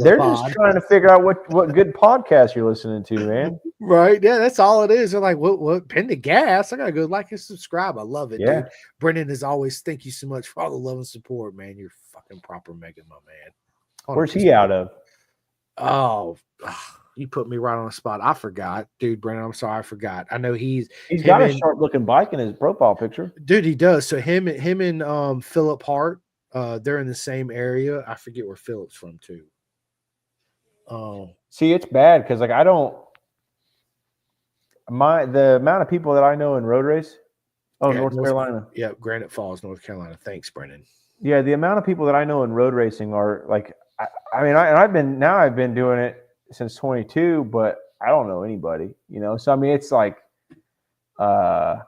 trying to figure out what good podcast you're listening to, man. Right? Yeah, that's all it is. They're like, what? Pin the gas. I gotta go like and subscribe. I love it, dude. Brendan is always thank you so much for all the love and support, man. You're fucking proper Megan, my man. Where's he out of? Oh, you put me right on the spot. I forgot, dude. Brendan, I'm sorry, I forgot. I know he's got a sharp looking bike in his profile picture, dude. He does. So him and Philip Hart, they're in the same area. I forget where Philip's from too. See, it's bad because like the amount of people that I know in road race. Oh, North Carolina. Yeah, Granite Falls, North Carolina. Thanks, Brendan. Yeah, the amount of people that I know in road racing are like, I've been doing it since 22, but I don't know anybody, you know. So I mean, it's like, I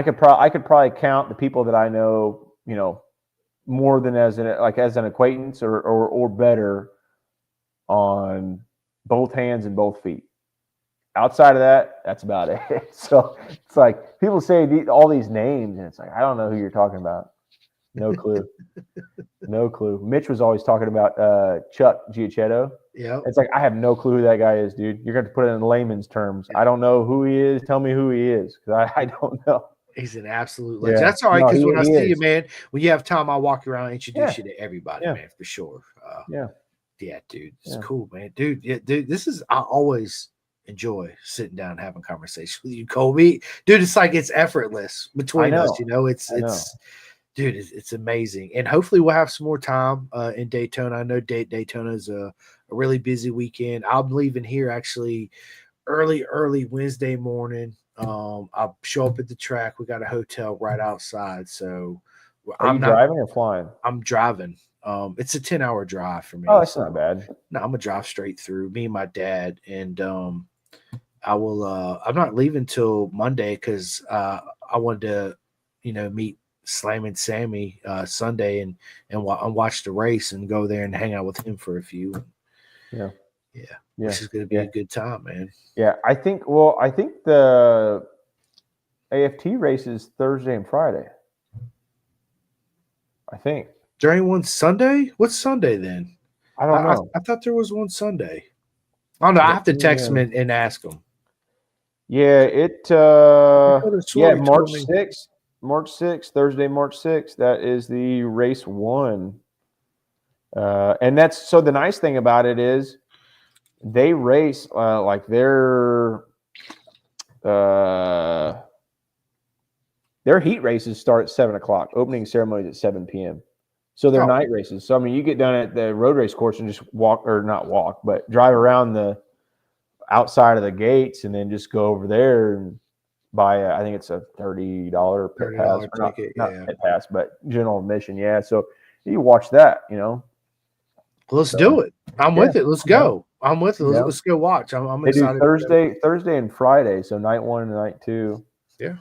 could probably count the people that I know, you know, more than as an acquaintance or better on both hands and both feet. Outside of that, that's about it. So it's like people say all these names, and it's like I don't know who you're talking about. No clue. No clue. Mitch was always talking about Chuck Giacchetto. Yeah. It's like I have no clue who that guy is, dude. You're going to put it in layman's terms. I don't know who he is. Tell me who he is, because I don't know. He's an absolute legend. That's all right, because when I see you, man, when you have time, I'll walk you around and introduce you to everybody, man, for sure. Yeah, dude. It's cool, man. Dude, this is, I always enjoy sitting down and having conversations with you, Colby. Dude, it's like it's effortless between us, you know. It's dude, it's amazing. And hopefully we'll have some more time in Daytona. I know Daytona is a really busy weekend. I'm leaving here actually early Wednesday morning. I'll show up at the track. We got a hotel right outside. So Are you driving or flying? I'm driving. It's a 10-hour drive for me. Oh, that's not bad. No, I'm gonna drive straight through, me and my dad. And I will I'm not leaving till Monday because I wanted to, you know, meet Slamming Sammy Sunday and watch the race and go there and hang out with him for a few. Yeah. This is going to be a good time, man. Yeah, I think the AFT race is Thursday and Friday. I think. There ain't one Sunday? What's Sunday then? I don't know. I thought there was one Sunday. Oh no, I have to text him and ask him. Yeah, March 6th. March 6th, Thursday, March 6th. That is the race 1. And that's so the nice thing about it is they race like their heat races start at 7:00. Opening ceremonies at 7 p.m. So they're night races. So I mean, you get done at the road race course and just drive around the outside of the gates and then just go over there and buy. I think it's a $30 pit pass, ticket, not pit pass, but general admission. Yeah, so you watch that, you know. Let's So, do it. I'm yeah, with it. Let's I'm down. go. I'm with it. I'm down. Let's go watch. I'm They do excited. to go. Thursday and Friday, so night 1 and night 2. Yeah.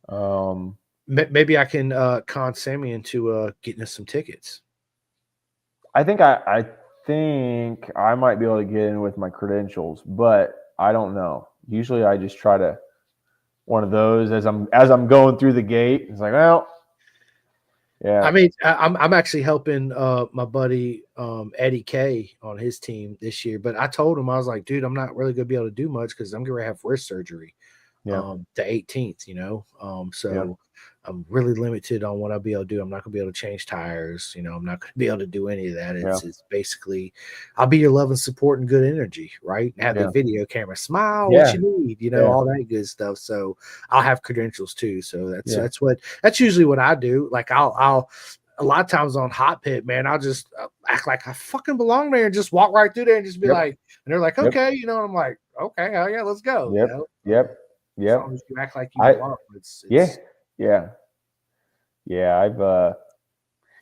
Um, Maybe I can con Sammy into getting us some tickets. I think I might be able to get in with my credentials, but I don't know. Usually, I just try to one of those as I'm going through the gate. It's like, well, yeah. I mean, I'm actually helping my buddy Eddie K on his team this year, but I told him I was like, dude, I'm not really gonna be able to do much because I'm gonna have wrist surgery Yeah. the 18th, so Yeah. I'm really limited on what I'll be able to do. I'm not gonna be able to change tires, I'm not gonna be able to do any of that. It's basically I'll be your love and support and good energy, right? Have the Yeah. video camera, smile, Yeah. what you need, Yeah. all that good stuff. So I'll have credentials too. So Yeah. that's usually what I do. Like I'll a lot of times on Hot Pit, man, I'll just act like I fucking belong there and just walk right through there and just be Yep. like, and they're like, Yep. okay, and I'm like, okay, hell yeah, let's go. Yep. Yep. As Yep. long as you act like you belong, it's Yeah. I've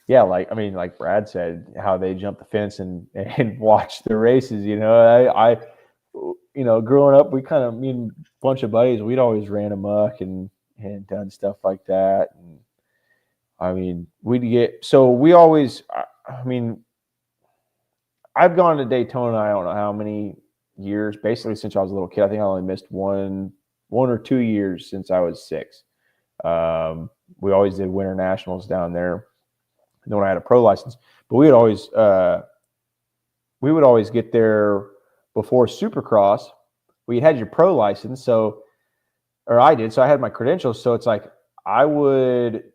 like Brad said, how they jump the fence and watch the races. I growing up, we kind of, me and a bunch of buddies, we'd always ran amok and done stuff like that. And I mean, I've gone to Daytona, I don't know how many years, basically since I was a little kid. I think I only missed one or 2 years since I was 6. We always did winter nationals down there. And then when I had a pro license, but we would always get there before Supercross. We had your pro license, or I did, so I had my credentials. So it's like I would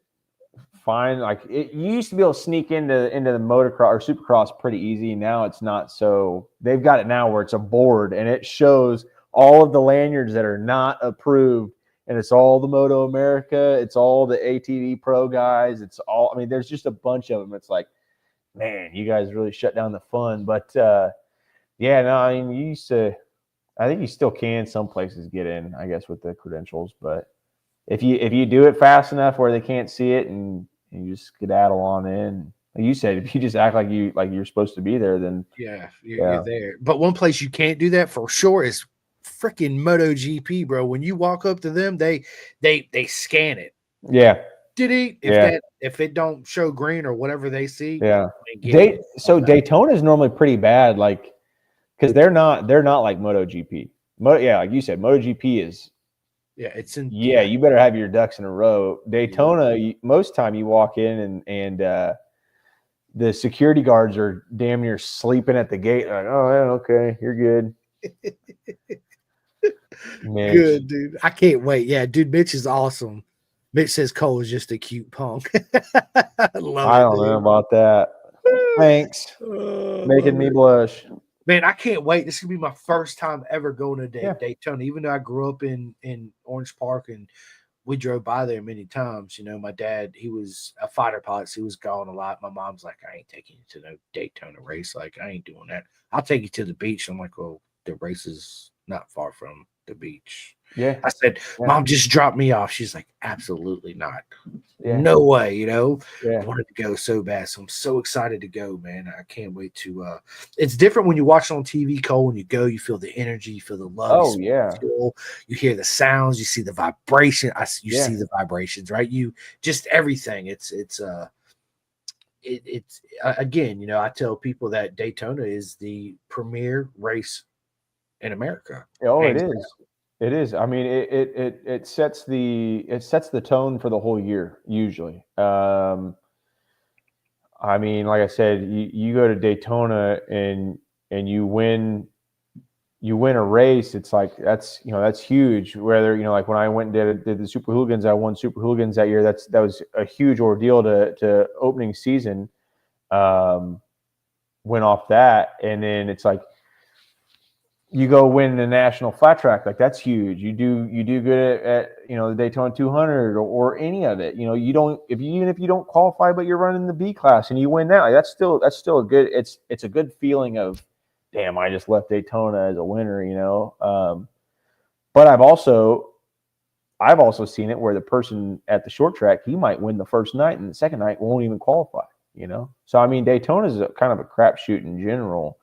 find you used to be able to sneak into the motocross or Supercross pretty easy. Now it's not. So they've got it now where it's a board and it shows all of the lanyards that are not approved. And it's all the Moto America. It's all the ATV Pro guys. It's all, I mean, there's just a bunch of them. It's like, man, you guys really shut down the fun. But yeah, no, I mean, I think you still can some places get in, I guess, with the credentials. But if you do it fast enough where they can't see it and you just skedaddle on in, like you said, if you just act like you're supposed to be there, then you're there. But one place you can't do that for sure is freaking MotoGP, bro. When you walk up to them, they scan it. Yeah. If it don't show green or whatever they see, yeah. Daytona is normally pretty bad, like because they're not like MotoGP. Like you said, MotoGP is you better have your ducks in a row. Daytona, most time you walk in and the security guards are damn near sleeping at the gate. Like, oh yeah, okay, you're good. Good, dude. I can't wait. Yeah, dude, Mitch is awesome. Mitch says Kole is just a cute punk. I don't know about that. Thanks. Making me blush. Man, I can't wait. This is gonna be my first time ever going to Daytona, even though I grew up in Orange Park and we drove by there many times. My dad, he was a fighter pilot, so he was gone a lot. My mom's like, I ain't taking you to no Daytona race. Like, I ain't doing that. I'll take you to the beach. I'm like, well, the race is not far from the beach. Yeah. I said, Mom, just drop me off. She's like, absolutely not. Yeah. No way, I Yeah. wanted to go so bad. So I'm so excited to go, man. I can't wait to it's different when you watch it on TV, Kole. When you go, you feel the energy, you feel the love. Oh, yeah. You hear the sounds, you see the vibration. You see the vibrations, right? You just everything. It's again, I tell people that Daytona is the premier race in America. Oh, it is. It is. I mean, it sets the tone for the whole year usually. I mean, like I said, you go to Daytona and you win a race. It's like that's huge. Whether like when I went and did the Super Hooligans, I won Super Hooligans that year. That was a huge ordeal to opening season. Went off that, and then it's like, you go win the national flat track, like that's huge. You do good at the Daytona 200 or any of it. You don't even if you don't qualify, but you're running the B class and you win that, like that's still a good. It's a good feeling of, damn, I just left Daytona as a winner. But I've also seen it where the person at the short track, he might win the first night and the second night won't even qualify. you know? So, I mean, Daytona is kind of a crapshoot in general.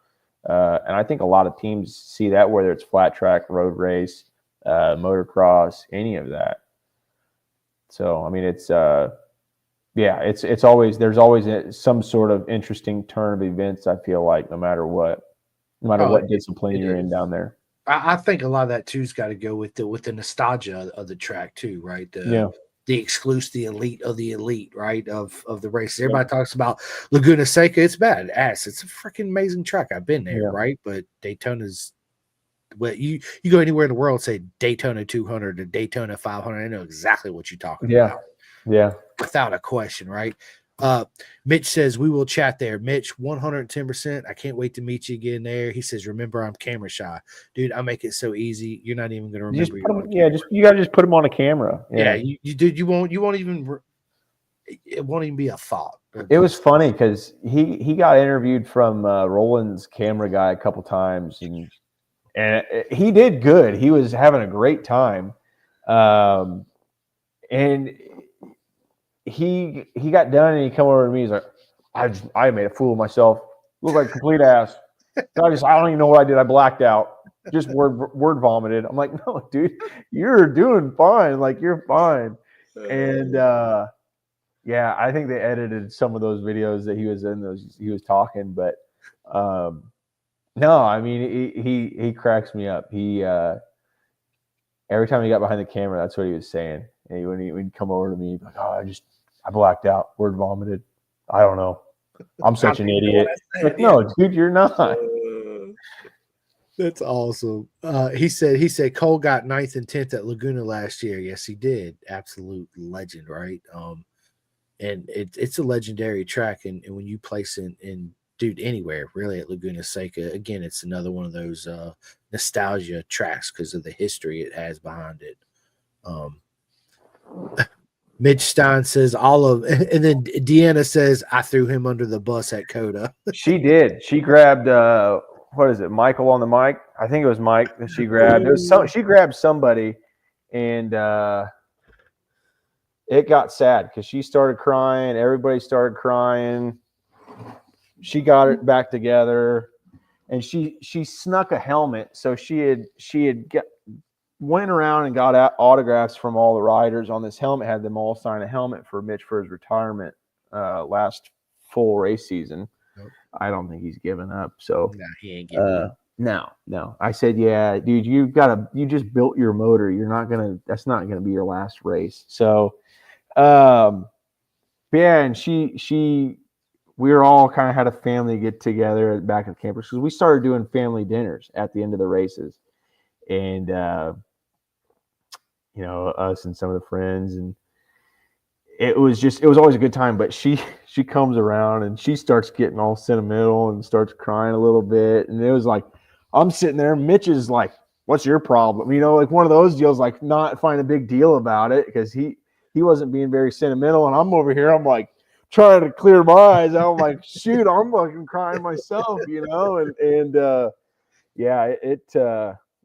And I think a lot of teams see that, whether it's flat track, road race, motocross, any of that. So, I mean, it's always, there's always some sort of interesting turn of events, I feel like, no matter what discipline you're in down there. I think a lot of that too's got to go with the nostalgia of the track too, right? The exclusive, the elite of the elite, right? Of the races. Everybody talks about Laguna Seca. It's badass. It's a freaking amazing track. I've been there, right? But Daytona's you go anywhere in the world, say Daytona 200 or Daytona 500. I know exactly what you're talking about. Yeah, without a question, right? Mitch says we will chat there. Mitch, 110%. I can't wait to meet you again there. He says, remember, I'm camera shy, dude. I make it so easy. You're not even going to remember. You got to just put them on a camera. Yeah, you won't even. It won't even be a thought. It was funny because he got interviewed from Roland's camera guy a couple times, and he did good. He was having a great time, and he got done and he come over to me. He's like, I made a fool of myself. Look like a complete ass. I don't even know what I did. I blacked out. Just word vomited. I'm like, no, dude, you're doing fine. Like, you're fine. And I think they edited some of those videos that he was in. He was talking, but no, I mean, he cracks me up. He every time he got behind the camera, that's what he was saying. And when he'd come over to me, like, oh, I blacked out, word vomited. I don't know. I'm such an idiot. Like, no, dude, you're not. That's awesome. He said Kole got 9th and 10th at Laguna last year. Yes, he did. Absolute legend, right? And it's a legendary track. And when you place in dude, anywhere really at Laguna Seca, again, it's another one of those nostalgia tracks because of the history it has behind it. Mitch Stein says and then Deanna says I threw him under the bus at Coda. She did. She grabbed what is it, Michael on the mic? I think it was Mike that she grabbed. She grabbed somebody, and it got sad because she started crying. Everybody started crying. She got it back together, and she snuck a helmet. So she had went around and got autographs from all the riders on this helmet. Had them all sign a helmet for Mitch for his retirement last full race season. Nope. I don't think he's given up. So no, he ain't giving up. No. I said, yeah, dude, you just built your motor. That's not gonna be your last race. So, and we were all kind of had a family get together at the back of the campus because we started doing family dinners at the end of the races, and us and some of the friends, and it was always a good time. But she comes around and she starts getting all sentimental and starts crying a little bit, and it was like I'm sitting there. Mitch is like, "What's your problem?" Like one of those deals, like not find a big deal about it because he wasn't being very sentimental, and I'm over here. I'm like trying to clear my eyes. I'm like, shoot, I'm fucking crying myself, and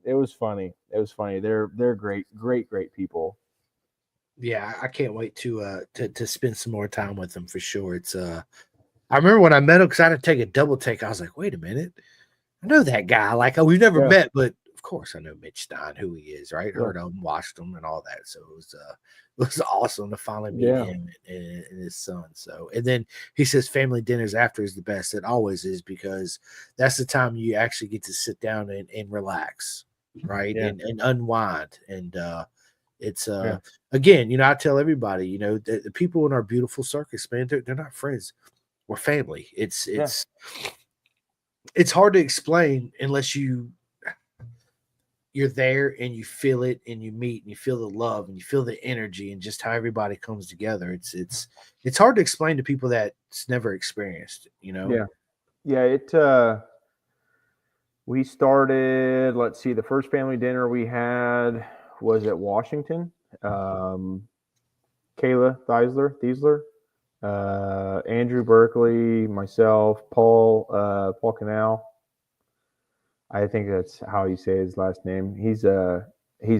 it was funny. It was funny. They're great people. Yeah, I can't wait to spend some more time with them for sure. It's I remember when I met him because I had to take a double take. I was like, wait a minute, I know that guy. Like, we've never met, but of course I know Mitch Stein, who he is, right? Yeah. Heard of him, watched him, and all that. So it was awesome to finally meet him and his son. So, and then he says family dinners after is the best. It always is because that's the time you actually get to sit down and relax, right? And unwind. And it's again, I tell everybody, the people in our beautiful circus, man, they're not friends. We're family. It's hard to explain unless you're there and you feel it and you meet and you feel the love and you feel the energy and just how everybody comes together. It's hard to explain to people that's never experienced, Yeah. We started, let's see, the first family dinner we had was at Washington. Kayla Thiesler, Andrew Berkeley, myself, Paul Canal. I think that's how you say his last name. He's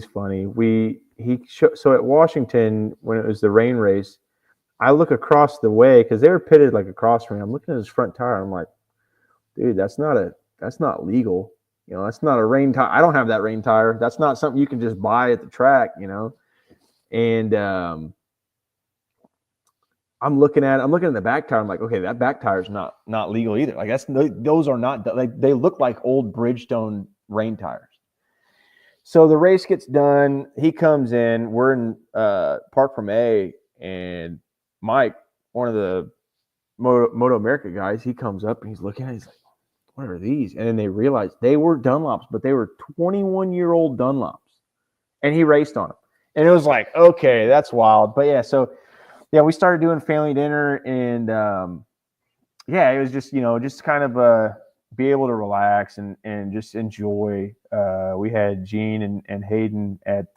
funny. So at Washington, when it was the rain race, I look across the way because they were pitted like across from me. I'm looking at his front tire. I'm like, dude, that's not legal. That's not a rain tire. I don't have that rain tire. That's not something you can just buy at the track. And I'm looking at the back tire. I'm like, okay, that back tire is not legal either. Like those are not, like, they look like old Bridgestone rain tires. So the race gets done. He comes in. We're in Park from A, and Mike, one of the Moto America guys, he comes up and he's looking at it. He's like, what are these? And then they realized they were Dunlops, but they were 21-year-old Dunlops. And he raced on them. And it was like, okay, that's wild. But yeah, so yeah, we started doing family dinner, and yeah, it was just, just kind of be able to relax and just enjoy. We had Gene and Hayden at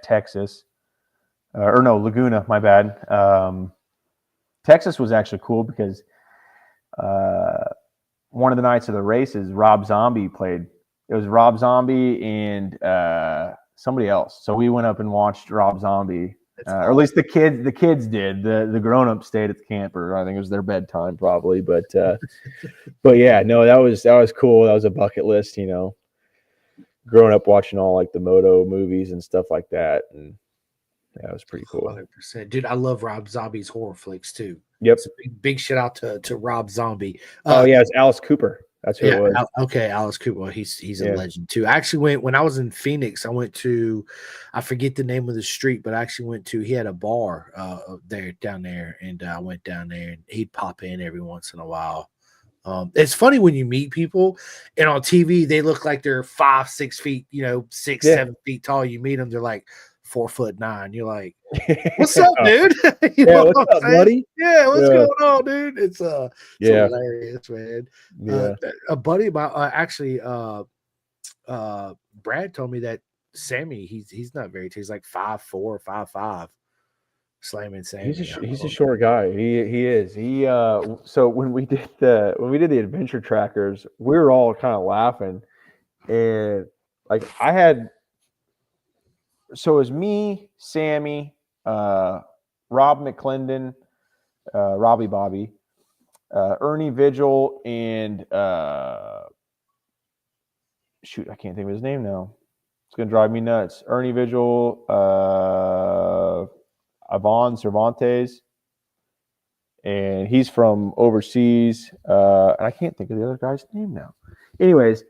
Texas, or no, Laguna, my bad. Texas was actually cool because one of the nights of the races, Rob Zombie played. It was Rob Zombie and somebody else. So we went up and watched Rob Zombie. Or at least the kids did. The grown-ups stayed at the camper. I think it was their bedtime probably. But yeah, no, that was cool. That was a bucket list, growing up watching all like the moto movies and stuff like that. And that was pretty cool. 100%. Dude, I love Rob Zombie's horror flicks too. Yep. It's a big shout out to Rob Zombie. Yeah, it's Alice Cooper. That's who it was. Okay, Alice Cooper. Well, he's a legend too. I actually went when I was in Phoenix. I went to, I forget the name of the street, but I actually went to. He had a bar down there, and I went down there, and he'd pop in every once in a while. It's funny when you meet people, and on TV they look like they're 5, 6 feet, 6, 7 feet tall. You meet them, they're like 4'9". You're like, what's up, dude? What's up, buddy? Yeah, what's going on, dude? It's hilarious, man. Yeah. A buddy of mine, actually, Brad told me that Sammy, he's not very tall. He's like 5'4", 5'5". Slamming Sammy. He's a short guy. He is. So when we did the adventure trackers, we were all kind of laughing, and like so it was me, Sammy, Rob McClendon, Robbie Bobby, Ernie Vigil, and shoot, I can't think of his name now. It's gonna drive me nuts. Ernie Vigil, Avon Cervantes, and he's from overseas. And I can't think of the other guy's name now. Anyways,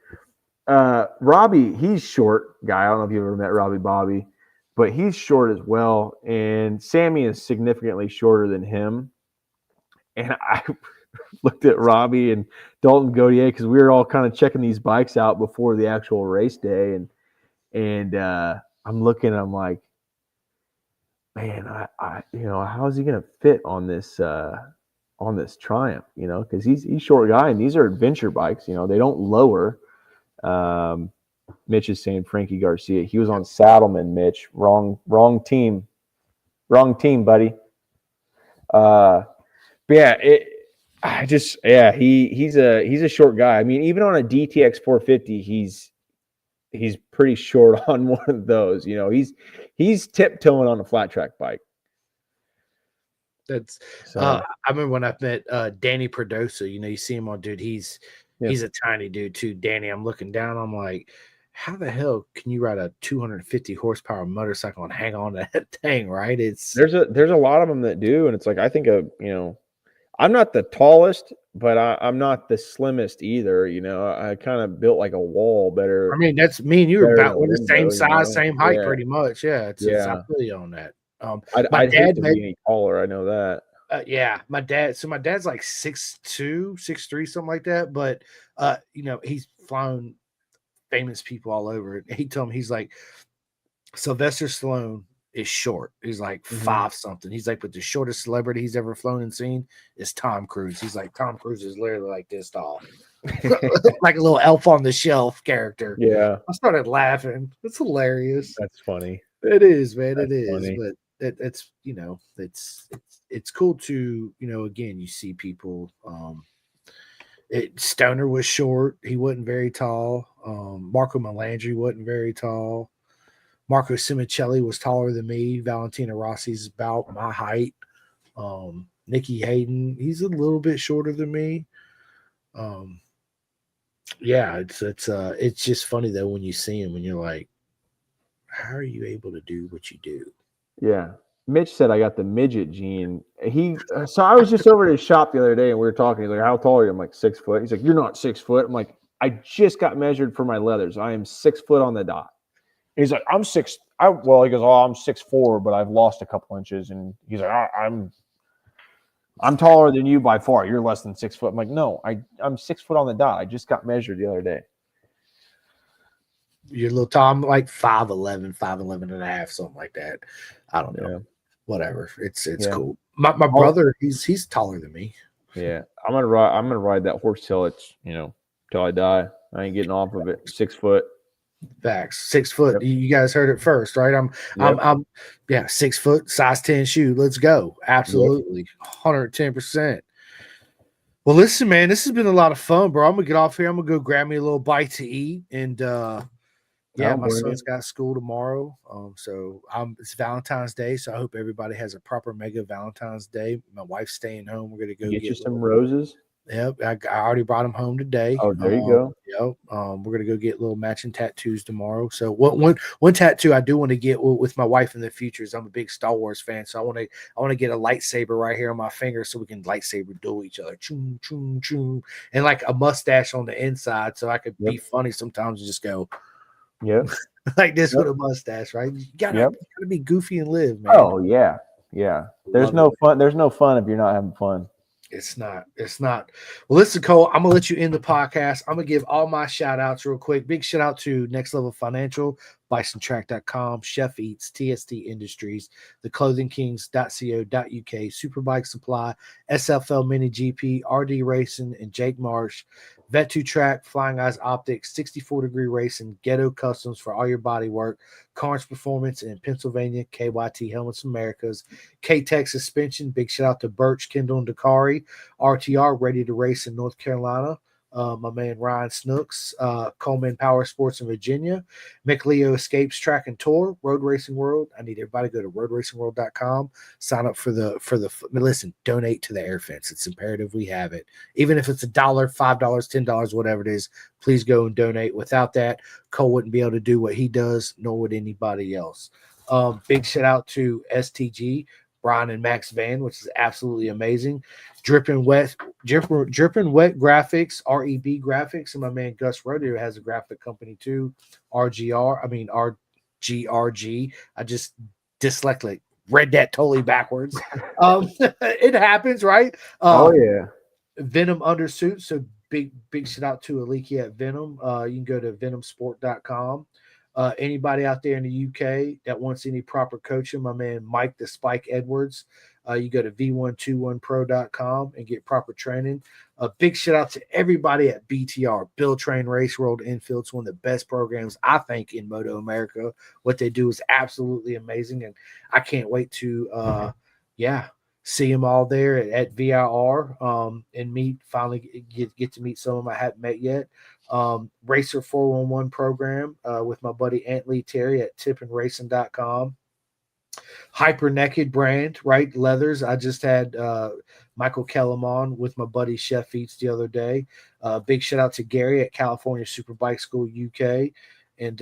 Robbie, he's short guy. I don't know if you've ever met Robbie Bobby, but he's short as well. And Sammy is significantly shorter than him. And I looked at Robbie and Dalton Gaudier because we were all kind of checking these bikes out before the actual race day. And I'm looking, I'm like, man, I how is he going to fit on this Triumph? Because he's a short guy, and these are adventure bikes. They don't lower. Mitch is saying Frankie Garcia. He was on Saddleman. Mitch, wrong team, buddy. But yeah, he's a short guy. I mean, even on a DTX 450, he's pretty short on one of those. He's tiptoeing on a flat track bike. That's I remember when I met Danny Perdosa. You see him on, dude. He's a tiny dude too. Danny, I'm looking down. I'm like, how the hell can you ride a 250 horsepower motorcycle and hang on to that thing? Right? There's a lot of them that do, and it's like I think I'm not the tallest, but I'm not the slimmest either. I kind of built like a wall better. I mean, that's me and you are about the same size, same height, pretty much. Yeah, I feel you on that. My dad may be any taller. I know that. Yeah, my dad. So my dad's like 6'2", 6'3", something like that. But he's flown famous people all over. He told me, he's like, Sylvester Stallone is short. He's like 5 something. He's like, but the shortest celebrity he's ever flown and seen is Tom Cruise. He's like, Tom Cruise is literally like this tall. Like a little Elf on the Shelf character. Yeah. I started laughing. It's hilarious. That's funny. It is, man. That's it is. funny. But it's cool to, again, you see people. Stoner was short. He wasn't very tall. Marco Melandri wasn't very tall. Marco Simicelli was taller than me. Valentina Rossi's about my height. Nikki Hayden, he's a little bit shorter than me. Yeah, it's just funny though when you see him and you're like, how are you able to do what you do? Yeah. Mitch said I got the midget gene. So I was just over at his shop the other day and we were talking. He's like, "How tall are you?" I'm like, 6 foot. He's like, "You're not 6 foot." I'm like, "I just got measured for my leathers. I am 6 foot on the dot." He's like, "I'm six." He goes, "Oh, I'm 6'4", but I've lost a couple inches." And he's like, I'm taller than you by far. You're less than 6 foot. I'm like, "No, I'm 6 foot on the dot. I just got measured the other day." You're a little tall. I'm like 5'11", 5'11 and a half, something like that. I don't know. Yeah. Whatever. It's Yeah. cool. My brother, he's taller than me. Yeah. I'm gonna ride that horse till it's, till I die. I ain't getting off of it. 6 foot. Facts. 6 foot. Yep. You guys heard it first, right? I'm 6 foot, size 10 shoe. Let's go. Absolutely. 110%. Well, listen, man, this has been a lot of fun, bro. I'm gonna get off here. I'm gonna go grab me a little bite to eat. And my son's got school tomorrow. So it's Valentine's Day. So I hope everybody has a proper mega Valentine's Day. My wife's staying home. We're gonna go get you some roses. Yep, I already brought them home today. Oh, there you go. Yep. We're gonna go get little matching tattoos tomorrow. So one tattoo I do want to get with my wife in the future is I'm a big Star Wars fan, so I want to get a lightsaber right here on my finger so we can lightsaber duel each other, choom choom choom, and like a mustache on the inside so I could be funny sometimes and just go, like this with a mustache, right? You gotta be goofy and live, man. Oh yeah, yeah. There's no fun if you're not having fun. It's not. Well, listen, Cole, I'm going to let you end the podcast. I'm going to give all my shout outs real quick. Big shout out to Next Level Financial, BisonTrack.com, Chef Eats, TST Industries, theclothingkings.co.uk, Superbike Supply, SFL Mini GP, RD Racing, and Jake Marsh, Vet2 Track, Flying Eyes Optics, 64-degree Racing, Ghetto Customs for all your body work, Carnes Performance in Pennsylvania, KYT Helmets Americas, K-Tech Suspension, big shout out to Birch, Kendall, and Dakari, RTR, Ready to Race in North Carolina, my man Ryan Snooks, Coleman Power Sports in Virginia, McLeo Escapes Track and Tour, Road Racing World. I need everybody to go to roadracingworld.com, sign up for the listen, donate to the air fence. It's imperative we have it. Even if it's $1, $5, $10, whatever it is, please go and donate. Without that, Cole wouldn't be able to do what he does, nor would anybody else. Big shout out to STG, Brian and Max Van, which is absolutely amazing. Drippin' Wet Graphics, REB Graphics, and my man Gus Rodeo has a graphic company too. RGG. I just dyslexic read that totally backwards. It happens, right? Venom Undersuit. So big shout out to Aliki at Venom. You can go to venomsport.com. Anybody out there in the UK that wants any proper coaching, my man Mike the Spike Edwards, you go to v121pro.com and get proper training. A big shout out to everybody at BTR, Bill Train Race World Infield. It's one of the best programs, I think, in Moto America. What they do is absolutely amazing, and I can't wait to see them all there at VIR and finally get to meet some of them I haven't met yet. Racer 411 program with my buddy Ant Lee Terry at tippinracing.com. Hyper Naked brand, right? Leathers. I just had Michael Kellum on with my buddy Chef Eats the other day. Big shout out to Gary at California Superbike School UK. And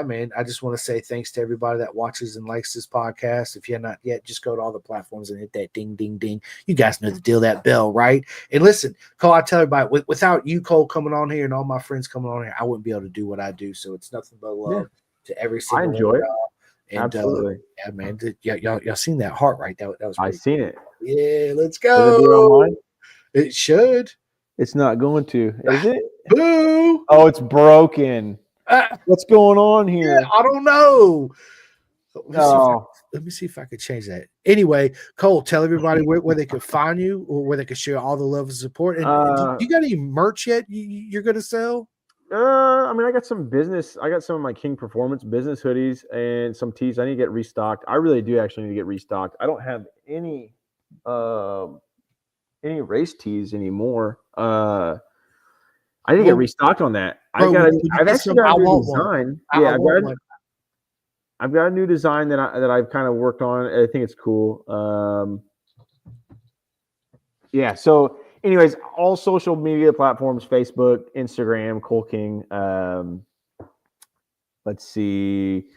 man, I just want to say thanks to everybody that watches and likes this podcast. If you're not yet, just go to all the platforms and hit that ding, ding, ding. You guys know the deal, that bell, right? And listen, Cole, I tell everybody, without you, Cole, coming on here and all my friends coming on here, I wouldn't be able to do what I do. So it's nothing but love to every single I enjoy it. And, absolutely. Man, y'all seen that heart, right? That was I seen it. Yeah, let's go. Does it do it online? It should. It's not going to, is it? Boo! Oh, it's broken. What's going on here? Yeah, I don't know. Let me see if I could change that. Anyway, Cole, tell everybody where they could find you or where they could share all the love and support. And you got any merch yet you're going to sell? I mean, I got some of my King Performance business hoodies and some tees. I need to get restocked. I really do actually need to get restocked. I don't have any race tees anymore. I need to get restocked on that. I've actually got a new design. I've got a new design that I've kind of worked on. I think it's cool. Yeah. So, anyways, all social media platforms: Facebook, Instagram, Kole King. Let's see.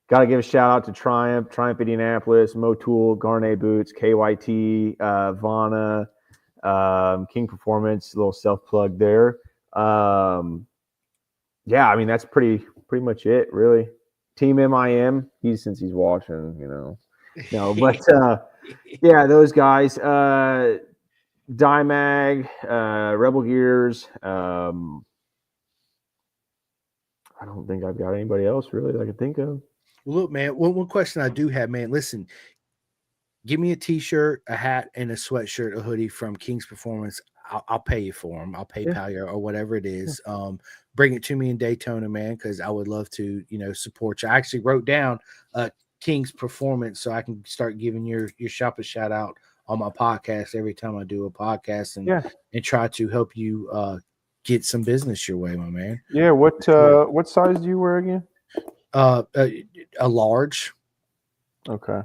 Got to give a shout out to Triumph Indianapolis, Motul, Garnet Boots, KYT, Vana, King Performance. Little self plug there. Yeah, I mean that's pretty much it, really. Team MIM. Since he's watching, no, but yeah, those guys. Dimag, Rebel Gears. I don't think I've got anybody else really that I can think of. Look, man, one question I do have, man. Listen, give me a t-shirt, a hat, and a sweatshirt, a hoodie from King's Performance. I'll pay you for them. I'll PayPal you or whatever it is. Bring it to me in Daytona, man, because I would love to, support you. I actually wrote down King's Performance so I can start giving your shop a shout out on my podcast every time I do a podcast and try to help you get some business your way, my man. Yeah. What size do you wear again? A large. Okay.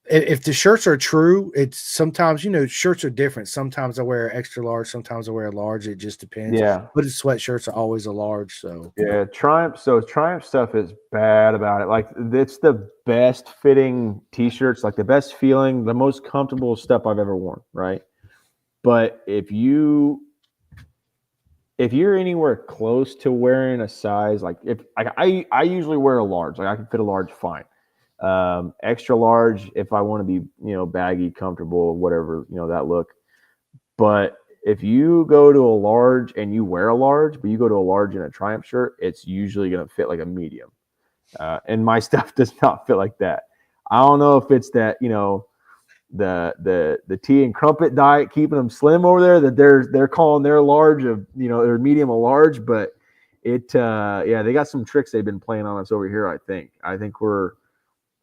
If the shirts are true, it's sometimes, shirts are different. Sometimes I wear extra large, sometimes I wear a large. It just depends. Yeah. But the sweatshirts are always a large. So yeah, Triumph. So Triumph stuff is bad about it. Like it's the best fitting t-shirts, like the best feeling, the most comfortable stuff I've ever worn. Right. But if you're anywhere close to wearing a size, like if I usually wear a large, like I can fit a large fine. Extra large if I want to be, baggy, comfortable, whatever, that look. But if you go to a large and you wear a large, but you go to a large in a Triumph shirt, it's usually going to fit like a medium. And my stuff does not fit like that. I don't know if it's that, the tea and crumpet diet keeping them slim over there, that they're calling their large their medium a large, but they got some tricks they've been playing on us over here. I think we're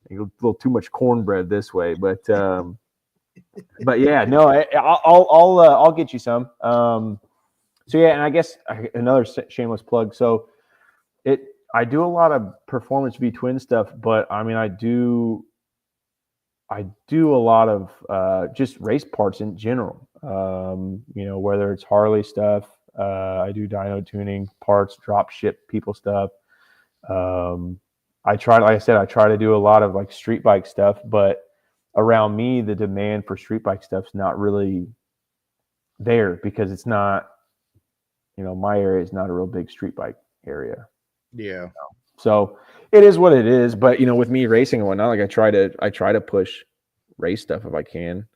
a little too much cornbread this way, but yeah, no, I'll get you some. So yeah, and I guess another shameless plug. So I do a lot of performance V twin stuff, but I mean I do a lot of just race parts in general. Whether it's Harley stuff, I do dyno tuning parts, drop ship people stuff. Like I said, I try to do a lot of like street bike stuff, but around me, the demand for street bike stuff's not really there because it's not, my area is not a real big street bike area. Yeah. So it is what it is. But with me racing and whatnot, like I try to push race stuff if I can,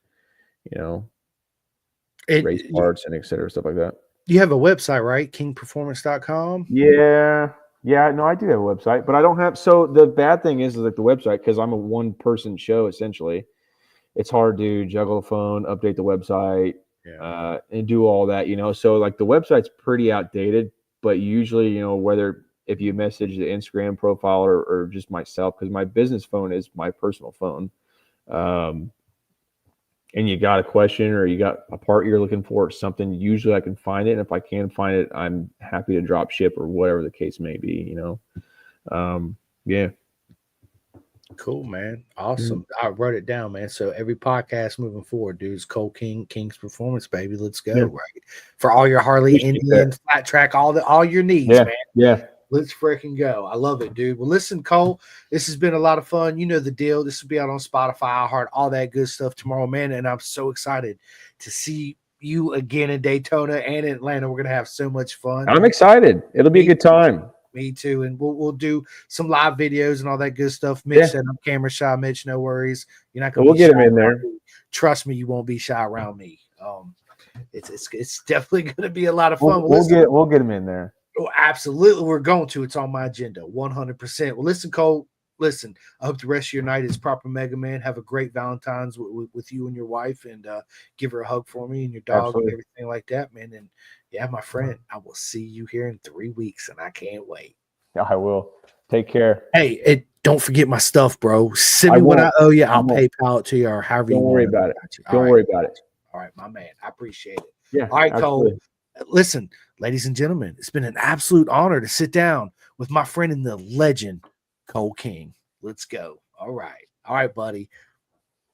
race parts and et cetera, stuff like that. You have a website, right? Kingperformance.com? Yeah. Yeah, no, I do have a website, but I don't have. So the bad thing is like the website, because I'm a one-person show essentially. It's hard to juggle the phone, update the website, and do all that. So like the website's pretty outdated. But usually, whether if you message the Instagram profile or just myself, because my business phone is my personal phone, and you got a question or you got a part you're looking for or something, usually I can find it. And if I can find it, I'm happy to drop ship or whatever the case may be, yeah. Cool, man. Awesome. I wrote it down, man. So every podcast moving forward, dude, is Kole King, King's Performance, baby. Let's go, right? For all your Harley, Indian, flat track, all your needs, man. Yeah. Let's freaking go. I love it, dude. Well, listen, Kole, this has been a lot of fun. You know the deal. This will be out on Spotify, iHeart, all that good stuff tomorrow, man. And I'm so excited to see you again in Daytona and in Atlanta. We're going to have so much fun. I'm excited. It'll be a good time. Me too. And we'll do some live videos and all that good stuff. Mitch said I'm camera shy. Mitch, no worries. You're not going to be shy. We'll get him in there. Trust me, you won't be shy around me. It's definitely going to be a lot of fun. We'll get him in there. Oh, absolutely. We're going to. It's on my agenda. 100%. Well, listen, Kole. Listen, I hope the rest of your night is proper, Mega Man. Have a great Valentine's with you and your wife, and give her a hug for me and your dog and everything like that, man. And yeah, my friend, I will see you here in 3 weeks, and I can't wait. I will. Take care. Hey, don't forget my stuff, bro. Send me what I owe you. I'll PayPal it to you or however you want. Don't worry about it. Don't worry about it. All right, my man. I appreciate it. Yeah. All right, Kole. Listen, ladies and gentlemen, it's been an absolute honor to sit down with my friend and the legend, Kole King. Let's go. All right, buddy.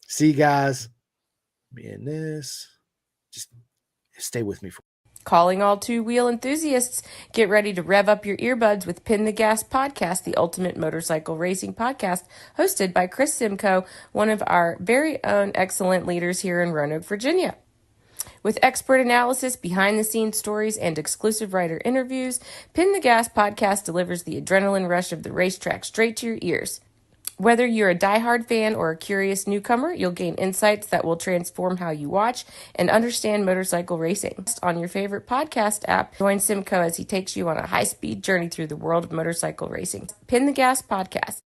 See you guys. Me and this. Just stay with me for. Calling all two-wheel enthusiasts, get ready to rev up your earbuds with Pin the Gas Podcast, the ultimate motorcycle racing podcast, hosted by Chris Simcoe, one of our very own excellent leaders here in Roanoke, Virginia. With expert analysis, behind-the-scenes stories, and exclusive writer interviews, Pin the Gas Podcast delivers the adrenaline rush of the racetrack straight to your ears. Whether you're a diehard fan or a curious newcomer, you'll gain insights that will transform how you watch and understand motorcycle racing. On your favorite podcast app, join Simcoe as he takes you on a high-speed journey through the world of motorcycle racing. Pin the Gas Podcast.